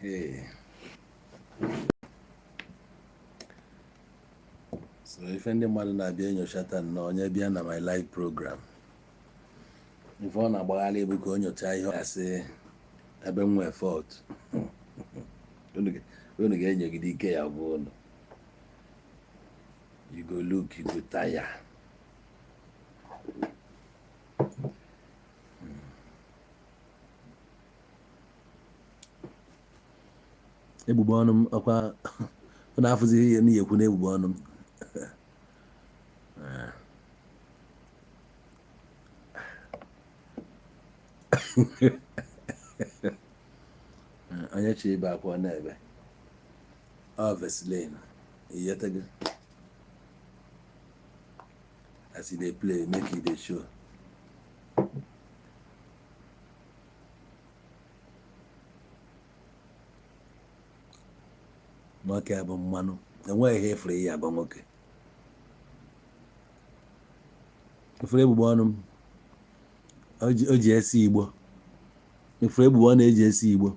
Hey. So if any man na-abịa enyochata na onye bịa na my live program, ife ọ na-agbaghalị ebu ka o nyochaa ihe ọ gasị ebe m nwee fault unu ga-enyogide ike ya bụ ụlọ you go look, you go tire. Egbugbe ọnụ m ọkwa ọ na-afụzighị ihe n'ihi ekwu na egbugbe ọnụ m onye chi ibe akwa na-ebe ọ Vaseline iyetego as e dey play make e dey show. Nwoke bụ mmanụ enweghị ihe efere ya bụ nwoke efere egbugbe ọnụ m o ji esi igbo efere egbugbe ọnụ eji esi igbo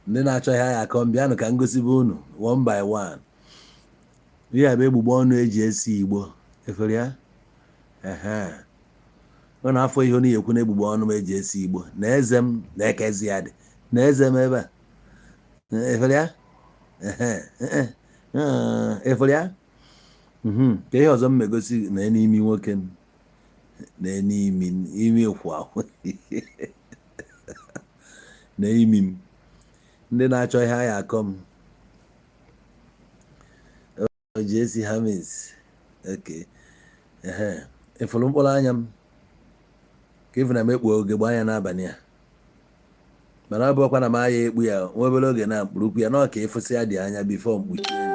ndị na-achọ ihe ya akọ bịanụ ka ngosibe unu one by one. Ihe a bụ egbugbe ọnụ eji esi igbo efere ya ọ na-afọ ihe onye ekwu na egbugbe ọnụ m eji esi igbo na eze m na-ekezi ya dị na eze m ebe a efere ya efere ya ka ihe ọzọ m megosi na n'imi nwoke na imi kwa na imi m ndị na-achọ ihe a ya akọ m o ji esi hamis efuru mkpụrụ anya m ka ifu na m ekpu oge gba anya n'abalị a mana ọ bụkwa na m aya ekpu ya nwa obere oge na mkpurukwu ya na ọ ka ịfụsị ya dị anya bifo mkpuchie ya.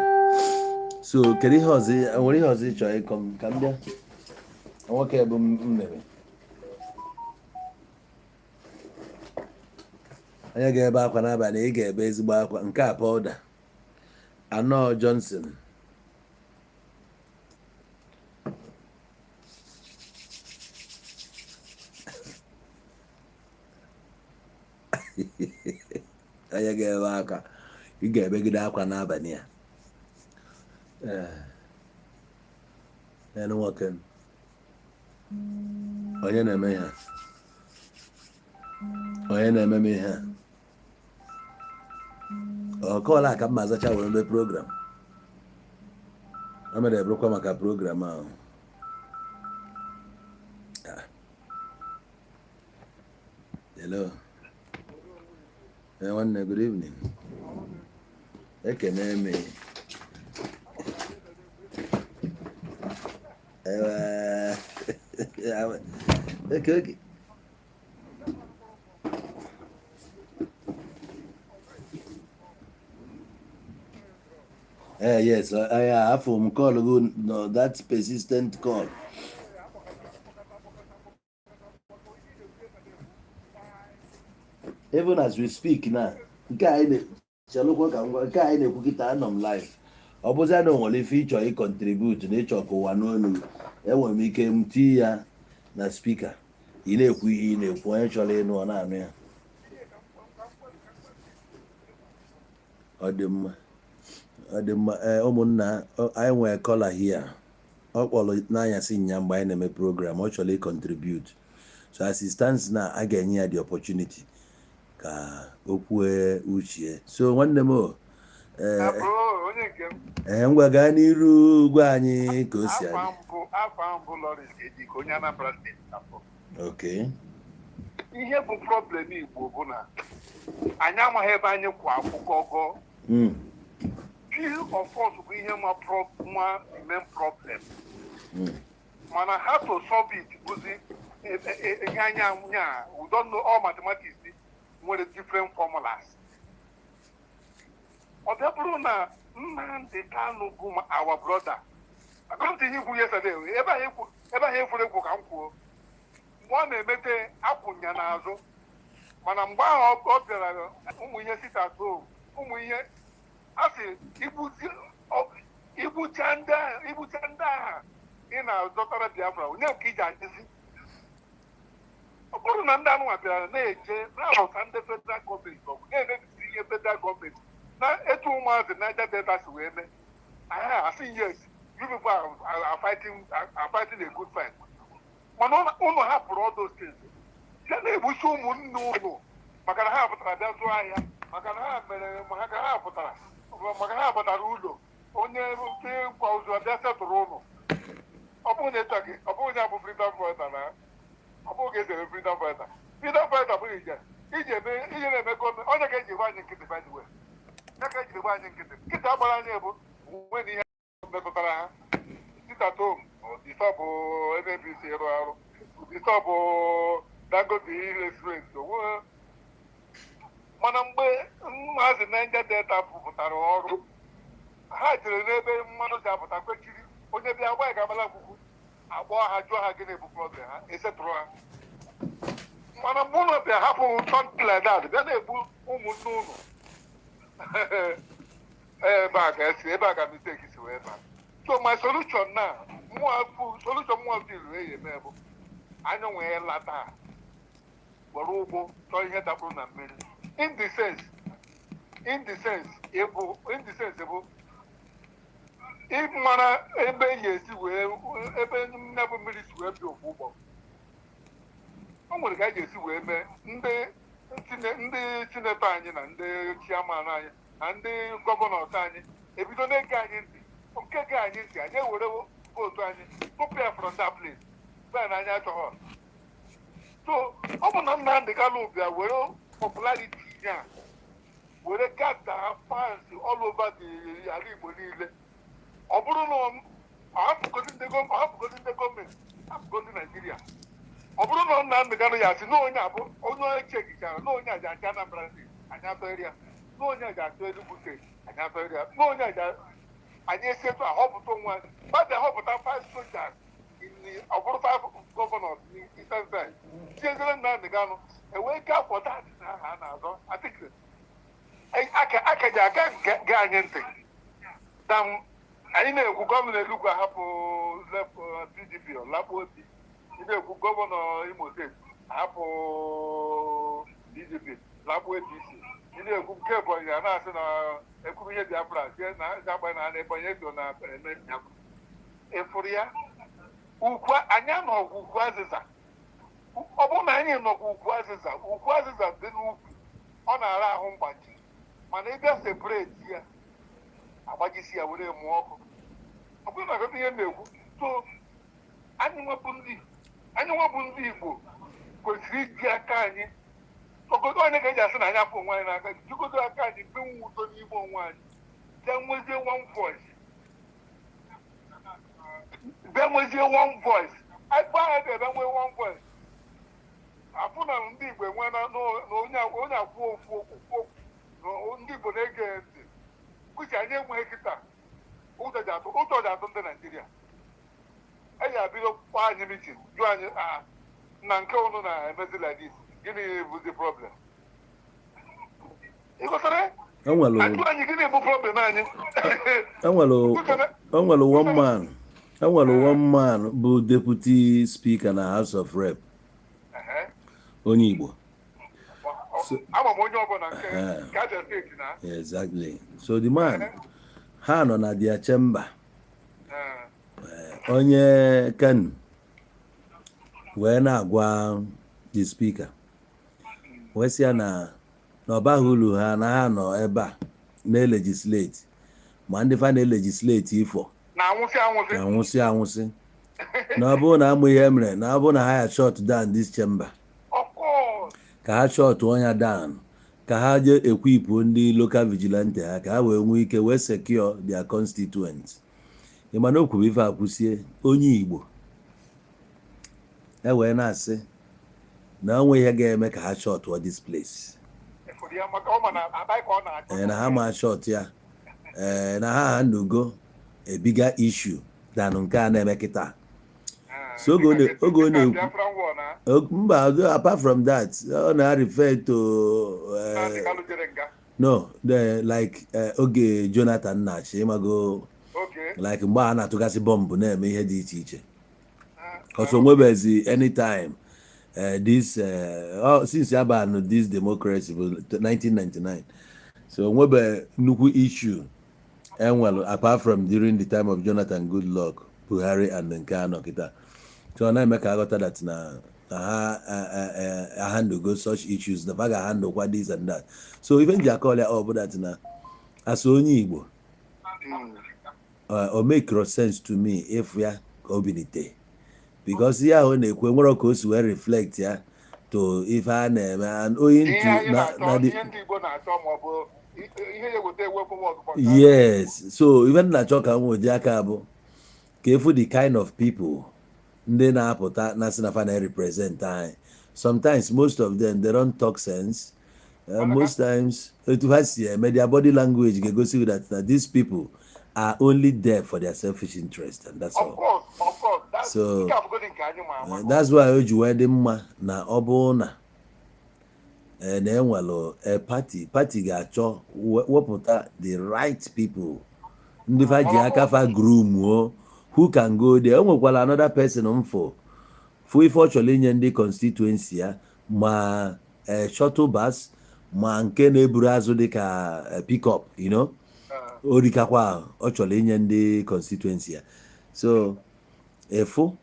So kedu ihe ọzọ nwere ihe ọzọ ịchọ ịkọ m ka m bịa nwoke bụ m mere onye ga-ebe akwa n'abalị ị ga-ebe ezigbo akwa nke a powda anọ Johnson onye ga-ebe akwa ị ga-ebegide akwa n'abalị a nwoke onye na-eme ihe onye na-eme m ihe ọkọọla ka mma azacha were mbe program o mere eburukwa maka program ahụ. Hello nwanne, good evening. Ekene me okay. Yes, I have from call. No, that's persistent call. Even as we speak now, nke anyị na-ekwu kịta anọ m live. Ọ bụzi na nwere ife ịchọ ịcontribute na ịchọ ka ụwa n'onu enwere m ike m tii ya na spika ị na-ekwu ihe ị na-ekwu onye chọrọ ịnụ ọ na-anụ ya. Ọ dị mma ụmụnna anyị nwere kọla hia ọ kpọrọ n'anyasị nya mgbe anyị na-eme program ọ chọrọ ịcontribute so as it stands now a ga-enye ya the opportunity ka o kwue uche. So nwanne m ngwa gaa n'iru gwa anyị ka o si adị. Okay. Ihe bụ problem Igbo bụ na anyị amaghị ebe anyị kwa akwụkwọ ọgọ. Few of us bụ ihe ma main problem. Mana how to solve it bụzi ihe anya we don't know all mathematics nwere different formulas. Ọ bụrụ na Nnamdi Kanu bụ our brother. According to ihe ikwu yesterday, ebe anyị ekwuru ekwu ka m kwuo. Mgbe ọ na-emete akwụnya n'azụ mana mgbe ahụ ọ bịara ụmụ ihe sita so ụmụ ihe asị igbucha ndị agha ị na-azọtara Biafra onye nke iji adịzi ọ bụrụ na ndị anụnwa bịara na-eje na-arụta ndị federal gọọmenti ọgụ na-emebisi ihe federal gọọmenti na etu ụmụazị Niger Delta si wee mee asị yes you people are fighting a good fight mana ụnụ hapụrụ ọdụ steeti ya na-egbuchi ụmụnne ụnụ maka na ha pụtara bịa zụọ ahịa maka na ha mere maka ha pụtara ụlọ onye kwa ụzọ bịa setụrụ ụnụ ọ bụghị na ịta gị ọ bụghị na abụ freedom fighter na ọ bụghị ezere freedom fighter bụghị ije na-eme gọọmenti onye ga-eji gba anyị nkịtị by the way ya ka ejiri gba anyị nkịtị nkịtị agbara anyị bụ nwe na ihe metụtara ha sitatom dịsọ bụ NNPC ịrụ arụ dịsọ bụ Dangote restaurant onwe mana mgbe Maazị Niger Delta pụtara ọrụ ha jere n'ebe mmanụ si apụta kwechiri onye bịa gba ga-agbala akwụkwọ agbọọ ha jụọ ha gịnị bụ problem ha esetụrụ ha mana mgbe ụlọ bịa hapụ tọntledad bịa na-egbu ụmụnne ụlọ ebe a ga mistake si wee baa so my solution na solution mụọ dịrị eme bụ anyị nwee lata were ụgbọ chọọ ihe dapụrụ na mmiri in the sense bụ ịmara ebe eji esi wee ebe nne bụ mmiri si wee bịa ofu ụgbọ o nwere ka a ga-esi wee mee ndị sinetọ anyị na ndị chiaman anyị na ndị gọvanọs anyị ebido na-ege anyị ntị nkege anyị ntị anyị ewere vootu anyị tupu ya from that place bee na anyị achọghọ so ọ bụ na Nnamdi Kanu bịa were popularity ya were gada fans all over the ala Igbo niile ọ bụrụ na ọhapụgozi ndị gọọmenti hapụgozi Naijiria ọ bụrụ na Nnamdi Kanu ya sị na onye abụ onye chekichara na onye aja achị Anambra steeti anyị atọghịrị ya na onye aja atụ Enugu steeti anyị atọghịrị ya na onye aja anyị esetụ ahọpụta onwe mmadụ ahọpụta 5 soldiers ọ bụrụ 5 gọvanọs n'Eastern side tinyezere Nnamdi Kanu enwee ike afọ dadị na aha a na-azọ atịkị akaji aga ga anyị ntị na anyị na-ekwu gọvanọ Enugu ahapụ PDP lakpuo obi ị na-ekwu gọvanọ Imo steeti ahapụ PDP lakpuo APC ị na-ekwu nke Ebonyi a na-asị na ekwuru ihe Biafra sie na agba na Ebonyi eso na efuru ya anyị anọgwụ ukwu azịza ọ bụrụ na anyị nọgwụ ukwu azịza dị n'ukwu ọ na-ara ahụ mgbaji mana ịbịa separate ya agbajisi ya were mụọ ọkụ ọ bụrụ na agata ihe na-ekwu so anyị nwepụ ndị Igbo kwesịrị iji aka anyị ogodo onye ga-eji asị na anyị afọ onwe anyị n'aka jigodo aka anyị benwe udo n'ime onwe anyị benwezie one voice agba ha ga-ebenwe one voice afụ na ndị Igbo enwe na onye akwụ ofu okwu ndị Igbo na-ege ntị uche anyị enweghị kịta ụjọ ji atụ ndị Naijiria eji abido kpọọ anyị mitin jụọ anyị na nke ụnụ na-emezi like this gịnị bụ the problem ịghọtara ajụ anyị gịnị bụ problem anyị enwere one man bụ deputy speaker na House of Rep onye Igbo ama m onye ọbụla nke Abia steeti na exactly so the man ha nọ na their chamber onye Kanu wee na-agwa the speaker wee sị ya na ọ baghị uru ha na ha nọ ebe a na-elegislate ma ndị fa na-elegislate ifo na-anwụsị na ọ bụrụ na amụ ihe mere na ọ bụrụ na ha ya shut down this chamber ka ha shut onye down ka ha je equip ndị local vigilante ha ka ha wee nwee ike wee secure their constituents ịmana o kwuru ife akwụsie onye Igbo wee na-asị na onwe ihe ga-eme ka ha shut this place na ha ma shut ya na ha nugo a bigger issue than nke a na-eme kịta so oge ọ na-ekwu mba apart from that ọ na-refer to no like oge Jonathan na-achị ịmago like mgbe a na-atụgasị bọmbụ na-eme ihe dị iche iche ọsọ nwebezi anytime this since ya ban this democracy was 1999. So nwebe nnukwu issue enwelu apart from during the time of Jonathan Goodluck, Buhari and nke anọ kịta. So na-eme ka aghọta that na ha handle go such issues, na ha ga-handle kwa this and that. So even ji akọl ya ọ bụ that na as onye Igbo o make sense to me if ya ka obinite, because ya ahụ na-ekwe nwere ka o si wee reflect ya to ife a na-eme and onye yes. So even na-achọ ka m oji aka bụ ka efu the kind of people ndị na-apụta na sị na fa na-represent anyị. Sometimes most of them they don't talk sense. Most times etu ha si eme their body language ga-egosi that these people are only there for their selfish interest, and that's all. Of course. So that's why o ji wee dị mma na ọ bụ na enwelu party ga-achọ wepụta the right people, ndị fa ji aka fa groom who can go there. O nwekwara another person mfo ife ọ chọrọ inye ndị constituency ya ma shuttle bus ma nke na-eburu azụ dịka pick up, you know, orikakwa ọ chọrọ inye ndị constituency ya. So efu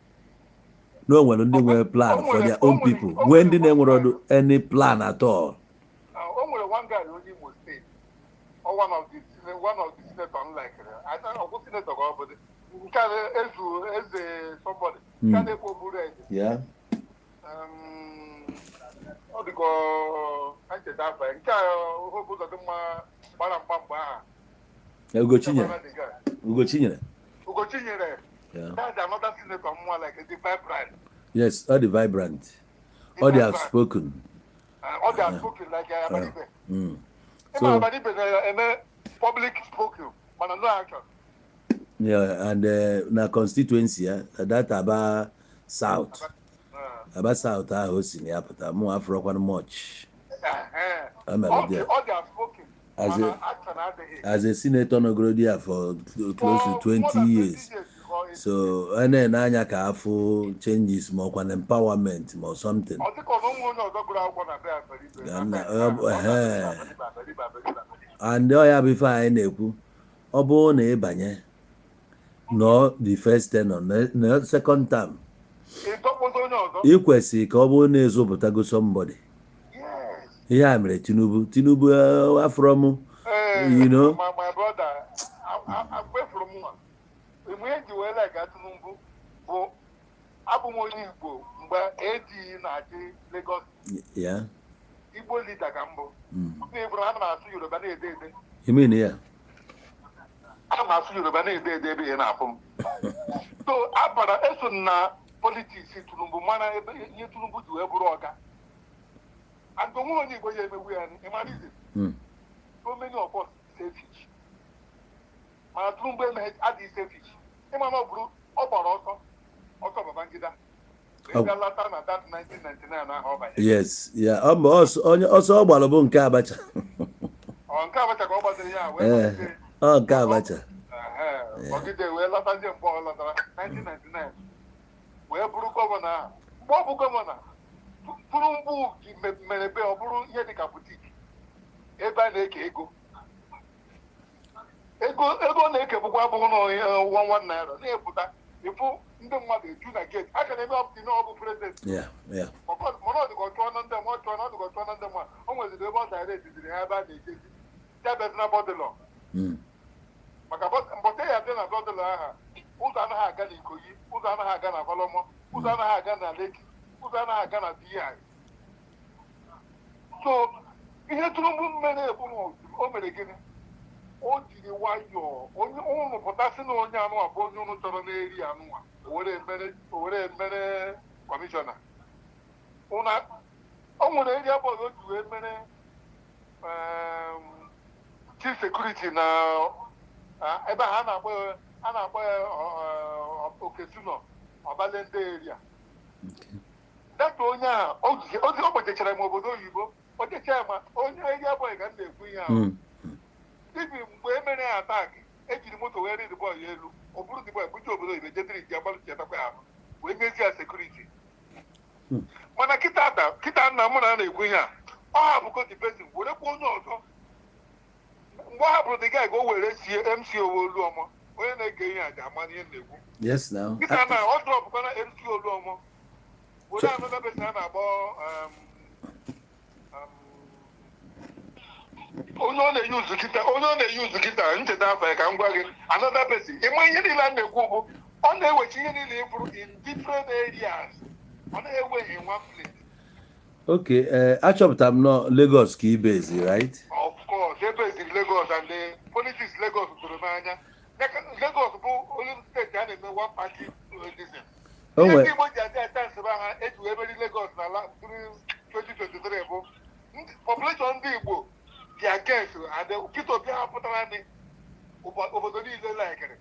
no nwere ndị nwere plan for their own people, nwee ndị na-enwere any plan at all. O nwere one guy onye Imo State, or one of the senator, unlike I don't know who senator go, but nke eze somebody nke na-ekwu buru eze. Yeah. Ọ dịka ncheta afọ nke ụzọ dị mma gbara mgba aha. Ugochinyere. Yeah. That's another senator more like the vibrant. Yes, all the vibrant, all the outspoken. All the outspoken like Abadibe. So Abadibe public spoken, but no action. yeah, and na constituency that Aba South. Aba South ahụ si na apụta mụ afrọkwan much. All the outspoken. As a senator nọgoro there for close to 20 years. So anya ka afọ changes ma ọkwa na empowerment or something. And ya before anyị na-ekwu ọ bụrụ na ịbanye no the first tenor na second term ị kwesịrị ka ọ bụrụ na ịzụpụtago somebody. Ihe a mere Tinubu afro you know. My brother, I'm from one. When you were like Tinubu, but Abumoni Igbo, but 80 na Lagos. Yeah. Igbo leader Gambo. Abraham asu Yoruba na ede. You mean yeah? I'm asu Yoruba na ede be na afum. So abara eso na politics Tinubu mana ye Tinubu ju eburu oga. And the one Igbo ye mewe ani, imagine. So many of us selfish. My Tinubu me had this selfish. Ima no bru oboro ọsọ Babangida. That 1999 na over. Yes, yeah. Also ọgbara bụ nke Abacha. Nke Abacha ka ọ gbaziri ya wee. Nke Abacha. Ogide wee lata ndị mbọ ọ latara 1999. Wee bụrụ gọvanọ ahụ. Mgbe ọ bụ gọvanọ, Tinubu mere ebe ọ bụrụ ihe dịka butiki. Ebe a na-eke ego. Ego na-eke bụkwa abụghị na one naira na-epụta ịfụ ndị mmadụ eju na gate aka na ebe ọ bụ na ọ bụ prezident. Mana ọ dịka ọchụọ na ndị mmadụ o nweziri ebe ọ dara ediziri ha ebe a na-ejezi jabez na bọdịlọ maka mbọte ya dị na bọdịlọ aha ụzọ anaghị aga na Ikoyi, ụzọ anaghị aga na Kọlọmọ, ụzọ anaghị aga na Leki, ụzọ anaghị aga na BI. So ihe Tinubu mere ebu o mere gịnị? O jiri nwayọọ onye ụnụ pụtasị na onye anụwa bụ onye ụnụ chọrọ na-eri anụwa o were mere kọmishọna. O nwere area bọọlụ o ji wee mere chief security na ebe a na-akpọ Okesuno Ọbalende area. Data onye a o gbachachara m obodo oyibo o jechaa ma onye area bọọlụ ga na-ekwu ihe ahụ. Ibi mgbe e mere ya ataki ejiri moto wee rịdị bọọlụ elu ọ bụrụ dị bọọlụ buche obodo oyibo jediri ji agbalụ chetakwa ahụ wee nyezie sekuriti. Mana kịta kita nna mụ na na-ekwu ihe a ọ hapụgo the person werekwa onye ọzọ mgbe ọ hapụrụ the guy ka o were sie MC Oluomo onye na-ege ihe a ji ama ihe na-ekwu yes now kita na ọ drọpụkwa na MC Oluomo were another person a na-akpọ onye ọ na-eyuzu kịta ncheta afọ ya ka m gwa gị another person ịma ihe niile a na-ekwu bụ ọ na-ewechi ihe niile ịfụrụ in different areas ọ na-ewe in one place. Okay, achọpụtara m nọ Lagos ka ibezi, right? Of course, ebezi in Lagos and the politics Lagos tụrụ n'anya. Lagos bụ only steeti a na-eme one party lism. Ihe ndị Igbo ji adị chance ba ha eji wee meri Lagos na 2023 bụ population ndị Igbo dị against Peter Obi ha pụtara ndị obodo niile laikere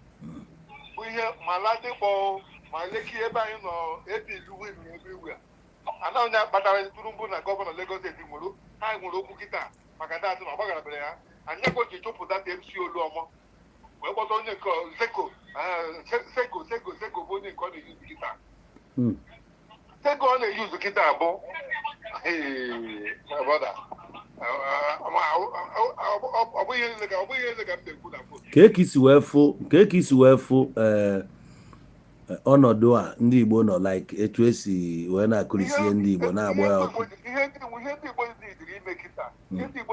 bụ ihe ma Ladipo ma Lekki ebe anyị nọ ebe ilu win everywhere. Ana onye kpatara Tinubu na gọvanọ Lagos steeti ha nwere okwu kịta maka ndị atụ na ọgbagarabere ha anyị ekwechi chụpụta MC Oluomo wee kpọta onye nke Seko bụ onye nke ọ na-eyuzu kịta Seko ọ na-eyuzu kịta bụ ọ bụghị ihe ka m na-ekwu na foto ka eki si wee fụ ọnọdụ a ndị Igbo nọ like etu esi wee na-akụrisie ndị Igbo na-agba ya ọkụ ihe ndị Igbo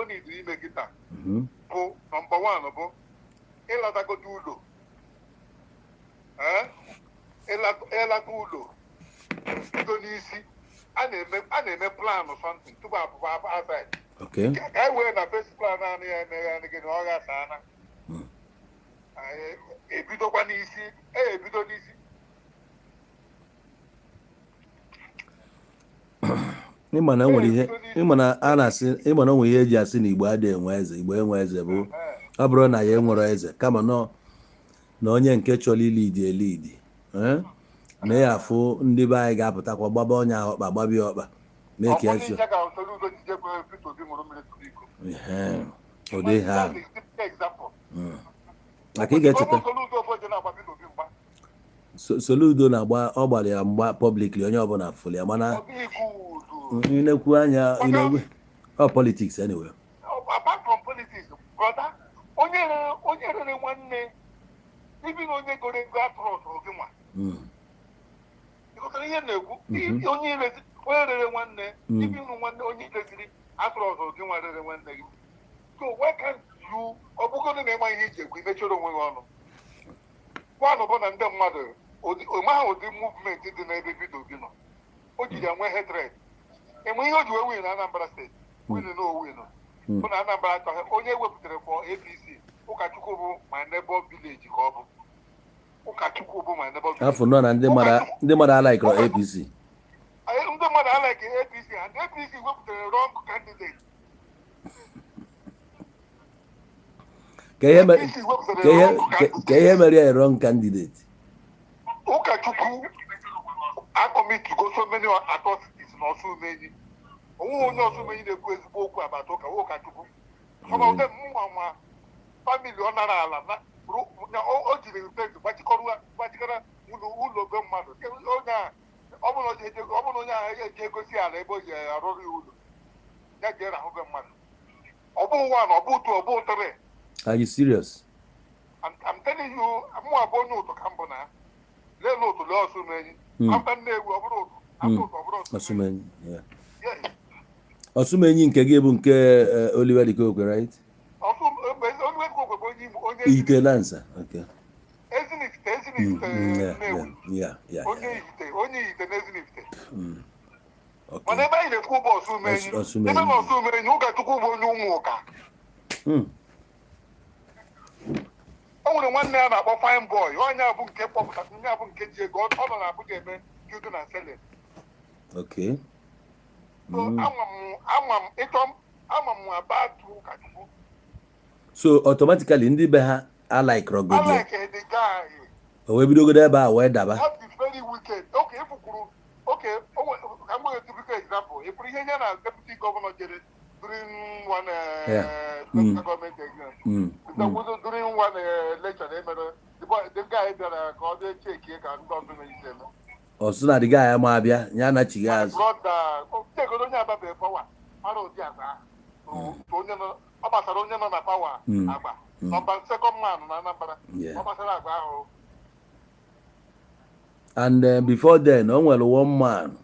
nidiri ime kịta bụ nọmba 1 bụ ịlatagote ụlọ ịlata ụlọ bido n'isi a na-eme planụ something tupu apụpụ outside ka anyị wee na first plan anụ ya emeghe gị na ọ ghasana ebidokwa n'isi ebido n'isi ịma na onwe ihe eji asị na Igbo adịghị enwe eze Igbo enwe eze bụ ọ bụrụ na ya enwere eze kama na onye nke chọrọ ilidi elidi na ya afụ ndị be anyị ga-apụtakwa gbaba onye ahụ ọkpa gbabie ọkpa mee ka ya ụdị ha maka ị ga-echeta Soludo na-agba ọ gbara ya mgba publicly onye ọbụla fụrụ ya mana inekwu anya politics anyway. Apart from politics, brother, onye rere nwanne ibi na onye gore ego atụrụ gị nwa ịkọtara ihe na-ekwu onye rere nwanne ibi na nwanne onye reziri atụrụ gị nwa rere nwanne gị so why can't you ọ bụgodị na ịma ihe iji ekwu imechoro onwe gị ọnụ nwanụ bụ na ndị mmadụ ịmaha ụdị movement dị n'ebe Peter Obi nọ o jiri ya nwee hatred enwe ihe o ji wee win na Anambra steeti win na owin bụ na Anambra achọghị onye wepụtara for APC ụkọchukwu bụ my neighbor village ka ọ bụ ụkọchukwu bụ my neighbor village afọ nọ na ndị mmadụ alaikọrọ APC ndị mmadụ alaikị APC and APC wepụtara wrong candidate ka ihe mere ya wrong candidate ụkọchukwu akọmitugo so many atrocities na Osumenyi onwe onye Osumenyi na-ekwu ezigbo okwu agbata ụka ụkọchukwu ọnọdụ mma famili ọ nara ala o jiri gbachikọrọ ụlọ be mmadụ onye ọ bụrụ onye ahụ eji egosi ala ebe o ji arụrụ ya ụlọ ya jee rahụ be mmadụ ọ bụ 1 ọ bụ 2 ọ bụ 3. Are you serious? I'm telling you, mụ abụ onye ụtụ ka mbụ na lee n'ụtụ lee Osumenyi afta Nnewi ọ bụrụ ụtụ afta ụtụ ọ bụrụ Osumenyi Osumenyi nke gị bụ nke Oliver Dikokwe, right? Oliver Dikokwe bụ onye Ike Lanza, okay. Ezinifite Nnewi onye Ihite na Ezinifite mana ebe anyị na-ekwu bụ Osumenyi ebe na Osumenyi ụkọchukwu bụ onye ụmụ ụka o nwere nwanne ya na-akpọ fine boy onye abụ nke kpọpụta onye abụ nke ji ego ọ nọ na Abuja eme building and selling. Okay. So ama m about ụkọchukwu. So automatically ndị be ha alaikọrọ gị. The guy. O wee bidogodo ebe a wee daba. That is very wicked. Okay, I'm going to give you an example. If you hear na deputy governor jere during one government exam. During one election, the guy that called the check here can don't do anything. ọsụ na dịga ya ma abịa ya na chi my azụ brother otegodo onye ababe pawa mara ụdị agba onye nọ ọ gbasara onye nọ na pawa agba nọmba second man na Anambra ọ gbasara agba ahụ. and before then o nwere one man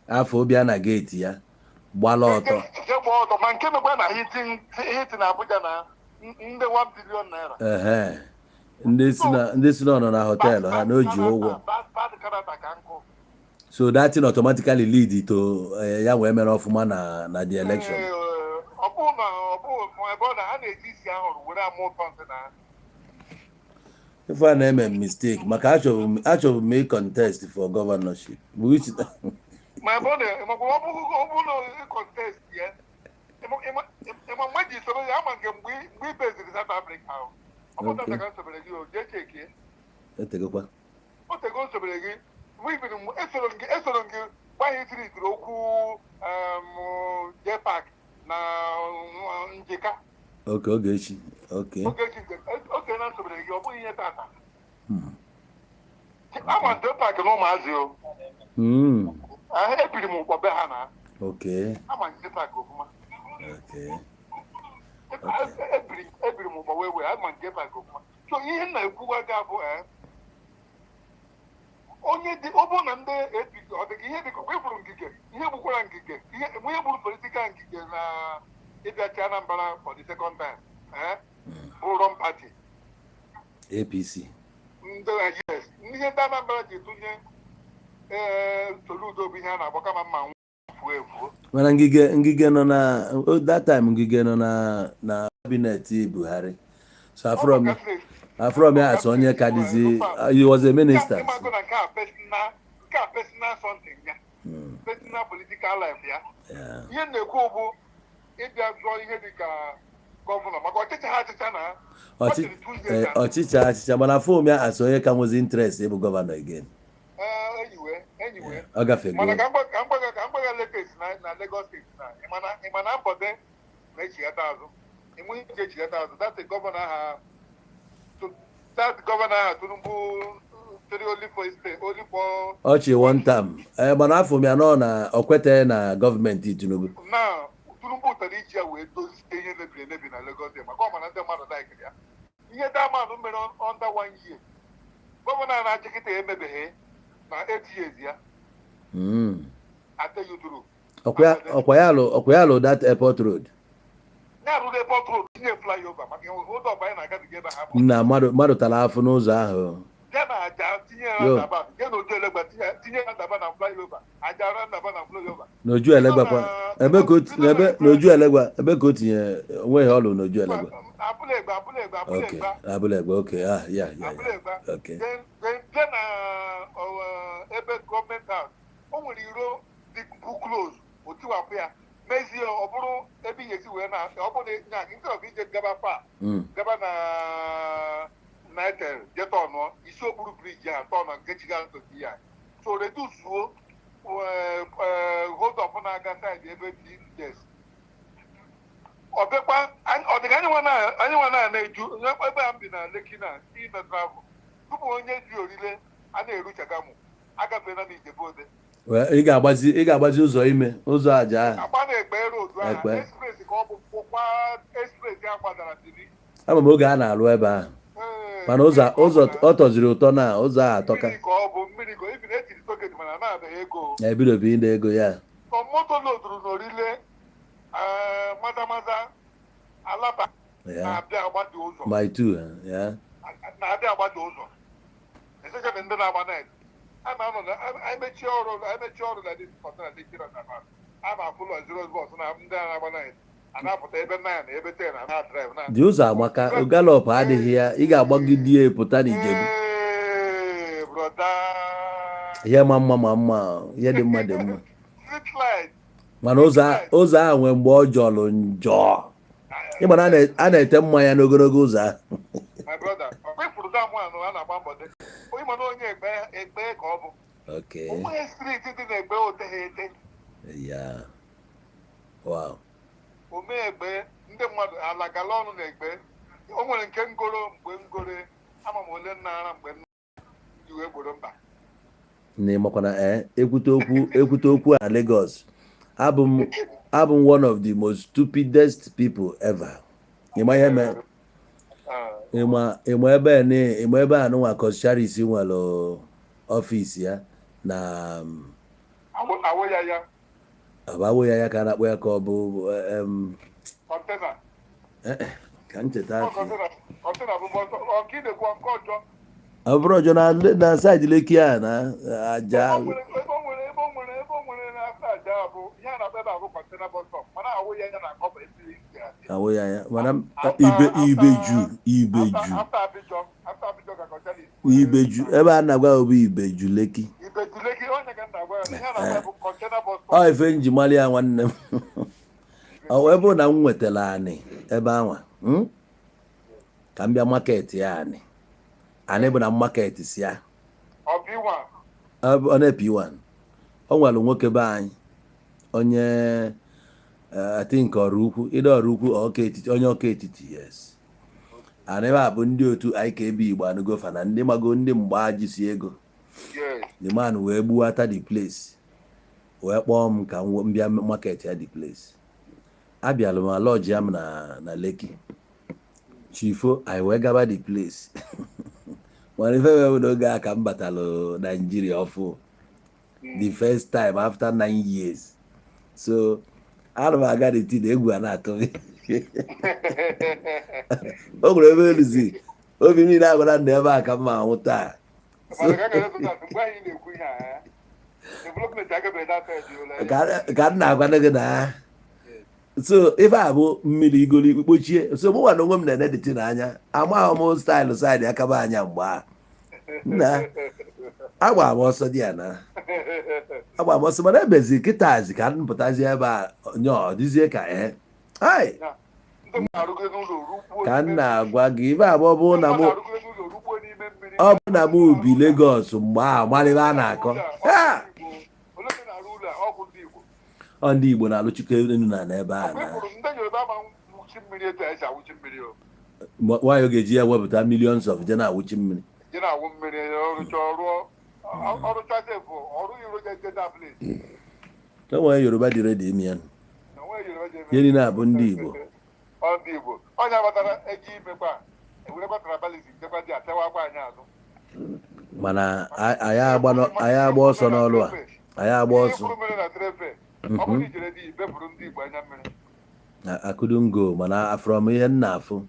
afọ bịa na gate ya gbala ọtọ gba ọtọ ma nke mekwa na hiti na Abuja na ndị 1 billion naira. ndị si nọ na họteelụ ha n'oji ụgwọ. So that thing automatically lead to ya wee mere ọfụma na the election. Ọ bụ ma ebe ọ na ha na-eji isi ahụrụ were ama ụtọ nsị na if I na-eme mistake maka achọrọ m contest for governorship which ma ebe ọ bụ na contest ya ịma mgbe ji soro ya ama nke mgbe ibeziri South Africa ahụ ọ bụ na ka nsobere gị o jee cheke etegokwa o tego nsobere gị esoro gị gbanye itiri okwu JPAC na njika Ogechi oge na nsobere gị ọ bụghị ihe tata ama JPAC na ụmụazị o ebiri m ụkpọ be ha na ama JPAC ofụma ebiri m ụkpọ wee ama JPAC ofụma so ihe m na-ekwuwa ga bụ onye dị ọ bụrụ na ndị APC ọ dịghị ihe dịka gburu ngige ihe gbukwara ngige ihe gburu politikal ngige na ịbịachi Anambra for the second time bụ Ron Party APC ndị ihe ndị Anambra ji tụnye Soludo bụ ihe a na-agba kama mma fuo efuo mana ngige nọ na that time ngige nọ na cabinet Buhari so from here as onye kadizi he was a minister personal something ya personal political life ya ihe na-ekwu bụ ịbịa zụọ ihe dịka gọvanọ maka ọchịcha na ọchịcha mana fom ya as onye ka nwezi interest ịbụ gọvanọ again enyiwe ọ gafego mana ka mgbaga latest na Lagos State na ịmana mbọde na-echighata azụ enweghị ike echighata azụ that governor Tinubu only for Ochi one time mana afọ m ya nọ na okwete na gọọmenti Tinubu na Tinubu tara iji ya wee dozie ihe mebiri emebi na Lagos maka ọ mana ndị mmadụ daikiri ya ihe damanụ mere under 1 year gọvanọ na-achịkịta emebeghị na 8 years ya ateyuturu ọkwa ya lụ that airport road na mmadụ tara afọ n'ụzọ ahụ n'oju elegbakwa n'oju elegba ebe ka o tinye onweghị ọlụ n'oju elegba abụlegba okay ya okay na ebe gọọmenti ahụ o nwere iro dị close otiwapụ ya mezie ọ bụrụ ebe ihe esi wee na ọ bụrụ na nke ọ bụ ije gaba pa gaba na United jeta ọnụọ isi okpuru briji ha tọọ na nke chiga ntoki ya so reduzuo hold up na-aga saịdị ebe dị des ọ bịakwa ọ dịka anyị nwa na-eju ebe a m bi na Lekki na ime travel tupu onye ji orile a na-eru Chagamu agafeela na Ijebode ị ga-agbazi ụzọ ime ụzọ aja ahụ agba na-ekpe rodu ahụ express ka ọ bụ kwụkwa express ya gbadara dịrị ama m oge a na-alụ ebe ahụ mana ụzọ ọ tọziri ụtọ na ụzọ ahụ atọka ka ọ bụ mmiri ka ibi na-etiri toket mana na-abịaghị ego ebidobi ịna ego ya moto loduru n'orile maza alaba na-abịa agbada ụzọ my two na-abịa agbada ụzọ esekebe ndị na-agba net a na-anọ na emechi ọrụ na dị na Lekki a na-afụ ụlọ zero bọs na ndị a na-agba net a na-apụta ebe 9 na ebe 10 na drive na dị ụzọ amaka galop adịghị ya ị ga-agbagide pụta n'Ijebu ihe ma mma ihe dị mma dị mma mana ụzọ ahụ nwee mgbe ọ jọrọ njọ ịma na a na-ete mmanya n'ogologo ụzọ ahụ onye egbe ka ọ bụ onye striti dị na-egbe oteghị ete omee egbe ndị mmadụ ala gala ọnụ na-egbe o nwere nke ngoro mgbe ngore ama m ole nna ara mgbe nna ji wee gboro mba na ịmakwana ekwute okwu a Lagos abụ m one of the most stupidest people ever. ịma ihe mee ịma ebe a nụnwa Koscharis nwere ọfịs ya na abawo ya ka a na-akpọ ya ka ọ bụ ka ncheta ọ bụrụ ọjọọ na saịdị Lekki a na aja awụ ya mana Ibeju ebe a na-agwa obu Ibeju Lekki ọ ife nji mali ya nwanne m ọ ebe na m nwetara anị ebe anwa ka m bịa maketi ya anị bụ na maketi si ya ọ na P1 ọ nwere nwoke be anyị onye I think ọrụ ukwu onye ọka etiti yes anị ebe a bụ ndị otu IKB Igbo anụgofa na ndị mago ndị mgba jisi ego the man wee gbuwata the place wee kpọọ m ka m bịa market ya the place abịalụ m lodge ya m na Lekki chifo anyị wee gaba the place mana ife wee n'oge a ka m batalụ Nigeria ọfụ the first time after 9 years so ana m aga the tii na egwu a na-atụ o nwere ebe eluzi obi niile agwara ndụ ebe a ka m ma anwụ taa ka m na-agwa gị na so ife a bụ mmiri igoli kpochie so mụ nwa na onwe m na-enediti n'anya amaghị m staịlụ saịdị akaba anya mgbe a na agba m ọsọ dị ya na agba m ọsọ mana ebezi kịtazi ka m pụtazi ebe a nye ọ dịzie ka ka m na-agwa gị ife abụọ bụ na m ubi Lagos mgbe ahụ marịba a na-akọ ọ ndị Igbo na-alụchikọ enu na n'ebe a nwanyị ga-eji ya wepụta millions of je na-awụchi mmiri o nwere Yoruba dị redi imi ya ihe niile abụ ndị Igbo mana anyị agba ọsọ n'ọlụ a anyị agba ọsọ akụdungo mana from ihe nna afụ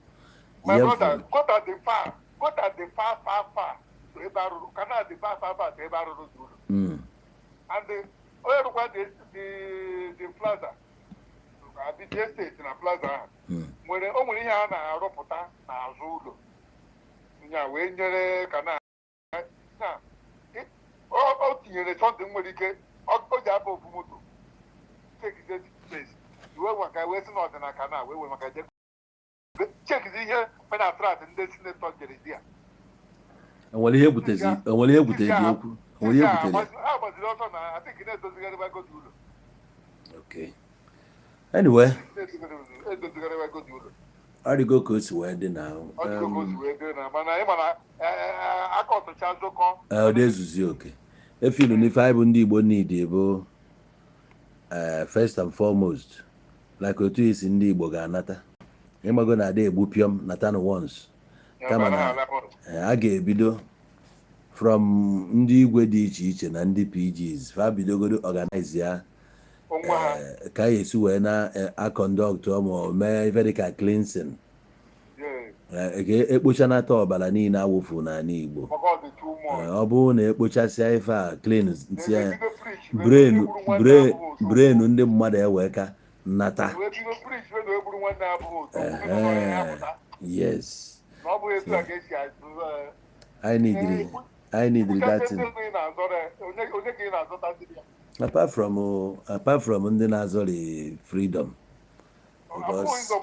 nwere o nwere ihe a na-arụpụta n'azụ ụlọ nya wee nyere ka na o tinyere sọntị nwere ike o ji abụ ofu moto iwe maka wee si n'ọdịna ka na wee maka chekizi ihe penatrat ndị sinetọ jere di ya enwere ihe butere dị okwu enwere ihe butere ha gbaziri ọsọ na atịk na-edozigharịba godi ụlọ okay anyway ọ dịgo ka o si wee dị na ọ dị ezuzi oke efilu n'ife anyị bụ ndị Igbo niile bụ first and foremost like otu isi ndị Igbo ga-anata ịmago na ada egbu piọm nata na once kama na a ga-ebido from ndị igwe dị iche iche na ndị PGs fa bidogodo organize ya ka a esi wee na-akọndọktụ ma mee ife dịka cleansing ekpochanata ọbara niile awụfu n'ala Igbo ọ bụrụ na ekpochasịa ife a clean tinye brain ndị mmadụ ewe ka nnata yes I need that thing. Apart from ndị na-azọrị freedom, because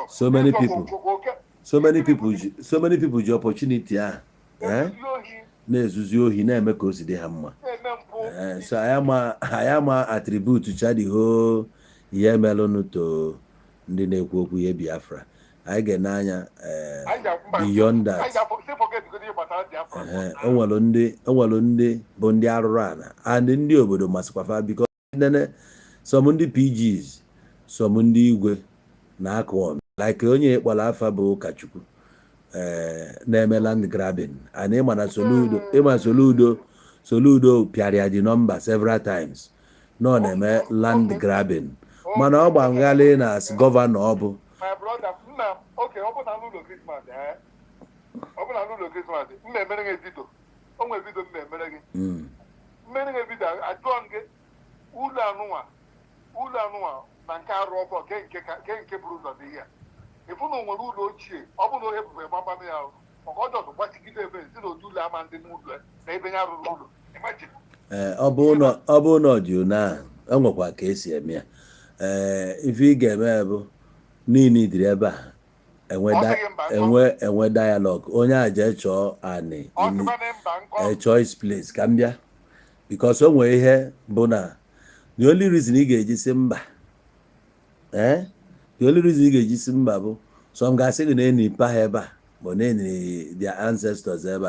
so many people ji opportunity a na-ezuzi ohi na-eme ka o si dị ha mma. So anyị ama attribute cha the whole ihe melụnụ to ndị na-ekwu okwu ihe Biafra. anyị ga-enanya beyond that. Enwere ndị bụ ndị arụrụ ala and ndị obodo masịkwafa biko some ndị PGs some ndị igwe na-akụ like onye kpọrọ afa bụ ụkọchukwu na-eme land grabbing and ịma na Soludo pịara ya dị nọmba several times nọ na-eme land grabbing mana ọ gbanghalị na as gọvanọ ọ bụ ụlọ anụnwa na nke arụ ọbọ nke buru ụzọ dị ya ịfụ na o nwere ụlọ ochie ọ bụ na ohe bụbe gbamgbam ya maka ọjọọ gbachigide ebe si na otu ụlọ ama ndị n'ụlọ na ebe ya rụrụ ụlọ ọ bụ na ọdị na enwekwa ka esi eme ya ife ị ga-eme bụ niile idiri ebe a enwe dialogue onye a jee chọọ anị a choice place ka m bịa because o nwere ihe bụ na the only reason ị ga-eji si mba bụ so m ga-asị gị na eni pa ha ebe a bụ na eni their ancestors ebe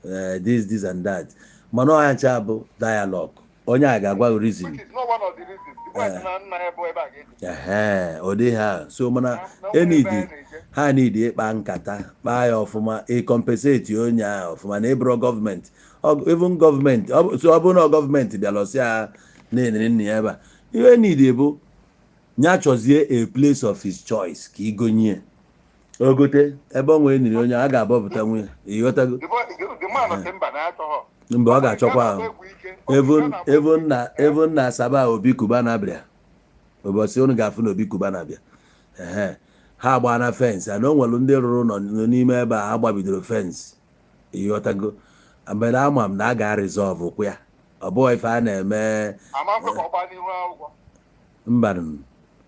a this and that mana ọha ncha bụ dialogue onye a ga-agwa gị reason ụdị ha so mana ha nidi ịkpa nkata kpaa ya ọfụma ịkompenseti onye ahụ ọfụma na ịbụrụ gọọmenti even gọọmenti so ọ bụrụ na gọọmenti bịara ọsị ha na-enere nna ya ebe a ihe nidi bụ nya chọzie a place of his choice ka igonye ogote ebe ọ nwere niri onye a ga-abọpụta nwunye ịghọtago mgbe ọ ga-achọkwa ahụ even na Asaba Obi Kubana bịa ụbọchị unu ga-afụ na Obi Kubana bịa ha gbaa na fensị ana o nwere ndị rụrụ nọ n'ime ebe a ha gbabidoro fensị ịghọtago mgbe ama m na a ga-arịzọvụ kwa ya ọ bụghị ife a na-eme mba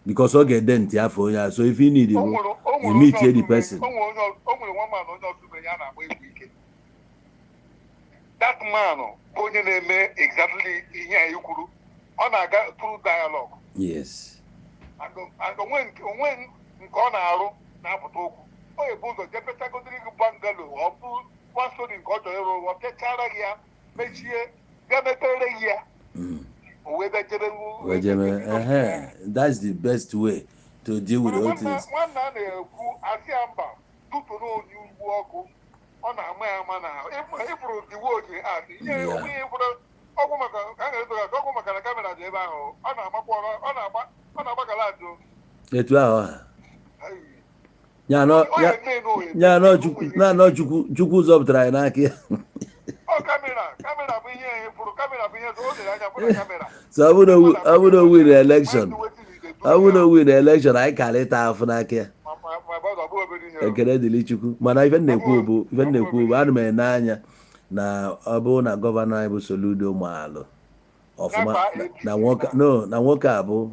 because ọ ga-ede ntị afọ onye a so ife ị nidi bụ you meet the person. That man onye na-eme exactly ihe anyị kwuru ọ na-aga through dialogue. Yes. And onwe nke ọ na-arụ na-apụta okwu ọ ga-ebu ụzọ jepetagodiri gị bangalo ọ bụ one story nke ọ chọrọ ịrụ ọ techara gị ya mechie ga-mepere gị ya that's the best way to deal with all things. nwanne a na-ekwu asị ya mba tụtụrụ onye ugwu ọkụ ọ na-ama ya ama na ịfụrụ diwe oji adị ihe onye ịfụrụ ọgwụ maka ka a ga-edoga ka ọgwụ maka na kamera dị ebe ahụ ọ na-agbakwa ọ na-agbakala adụ etu ahụ ya nọ chukwu zọpụtara anyị n'aka ya kamera bụ ihe ịfụrụ kamera bụ ihe o dere anya fụrụ kamera so ọ bụrụ na win election anyị karịta afụ n'aka ya ekele dịrị Chukwu mana ife na-ekwu bụ ana m ene anya na ọ bụrụ na gọvanọ anyị bụ Soludo maalụ ọfụma na nwoke a bụ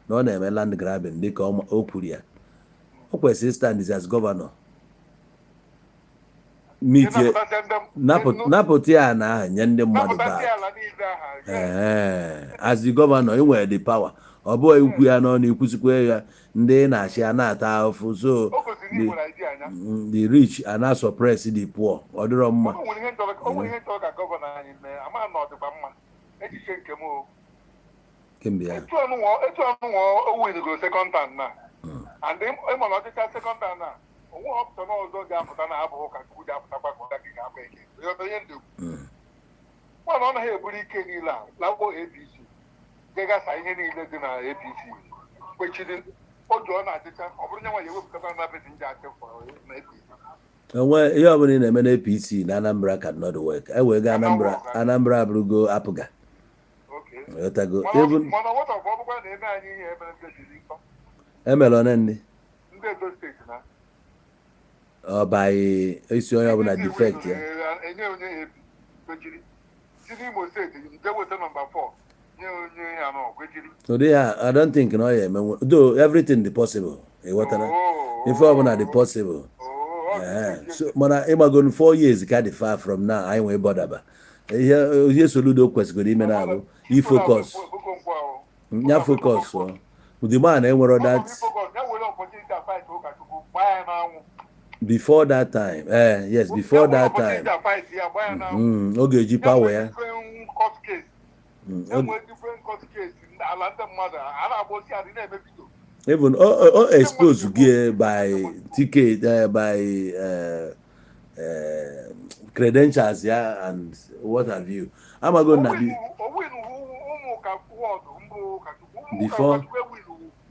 na ọ na-eme land grabbing dịka o kwuru ya o kwesịrị stand as gọvanọ napụta ya na aha nye ndị mmadụ back as the gọvanọ ị nwere the power ọ bụghị ikwu ya n'ọnụ ikwusikwa ya ndị na-achị a na-ata ahụfụ so the rich are not suppress the poor ọ dịrọ mma kemgbe ya etu ọnụnwa o winigoro second time na and ịma na ọchịcha second time na onwe ọpụta n'ọzọ ga-apụta na abụghị ka Chukwu ga-apụtakwa ka ụda gị ga-agba ike ihe ndekwu nwana ọ naghị eburu ike niile a lakpo APC gegasa ihe niile dị na APC kwechiri oge ọ na-achịcha ọ bụrụ nye nwa ya ewepụtara na beti nje achịfọ na APC onwe ihe ọbụla ị na-eme na APC na Anambra cannot work ewega Anambra abụrụgo apụga emere one ndị ọbaghị isi onye ọbụla defect ya ụdị ya I don't think na ọ ya emenwe though everything dị possible ịghọtara ife ọbụla dị possible mana ịgbagoro 4 years ka dị far from now anyị nwee bọdaba ihe Soludo kwesịrị ime na abụ ifocus ya focus ụdị ma na enwere that before that time, yes, before that time. Oge power ya. Even exposed by ticket, by credentials, yeah, and what have you. I'm going to be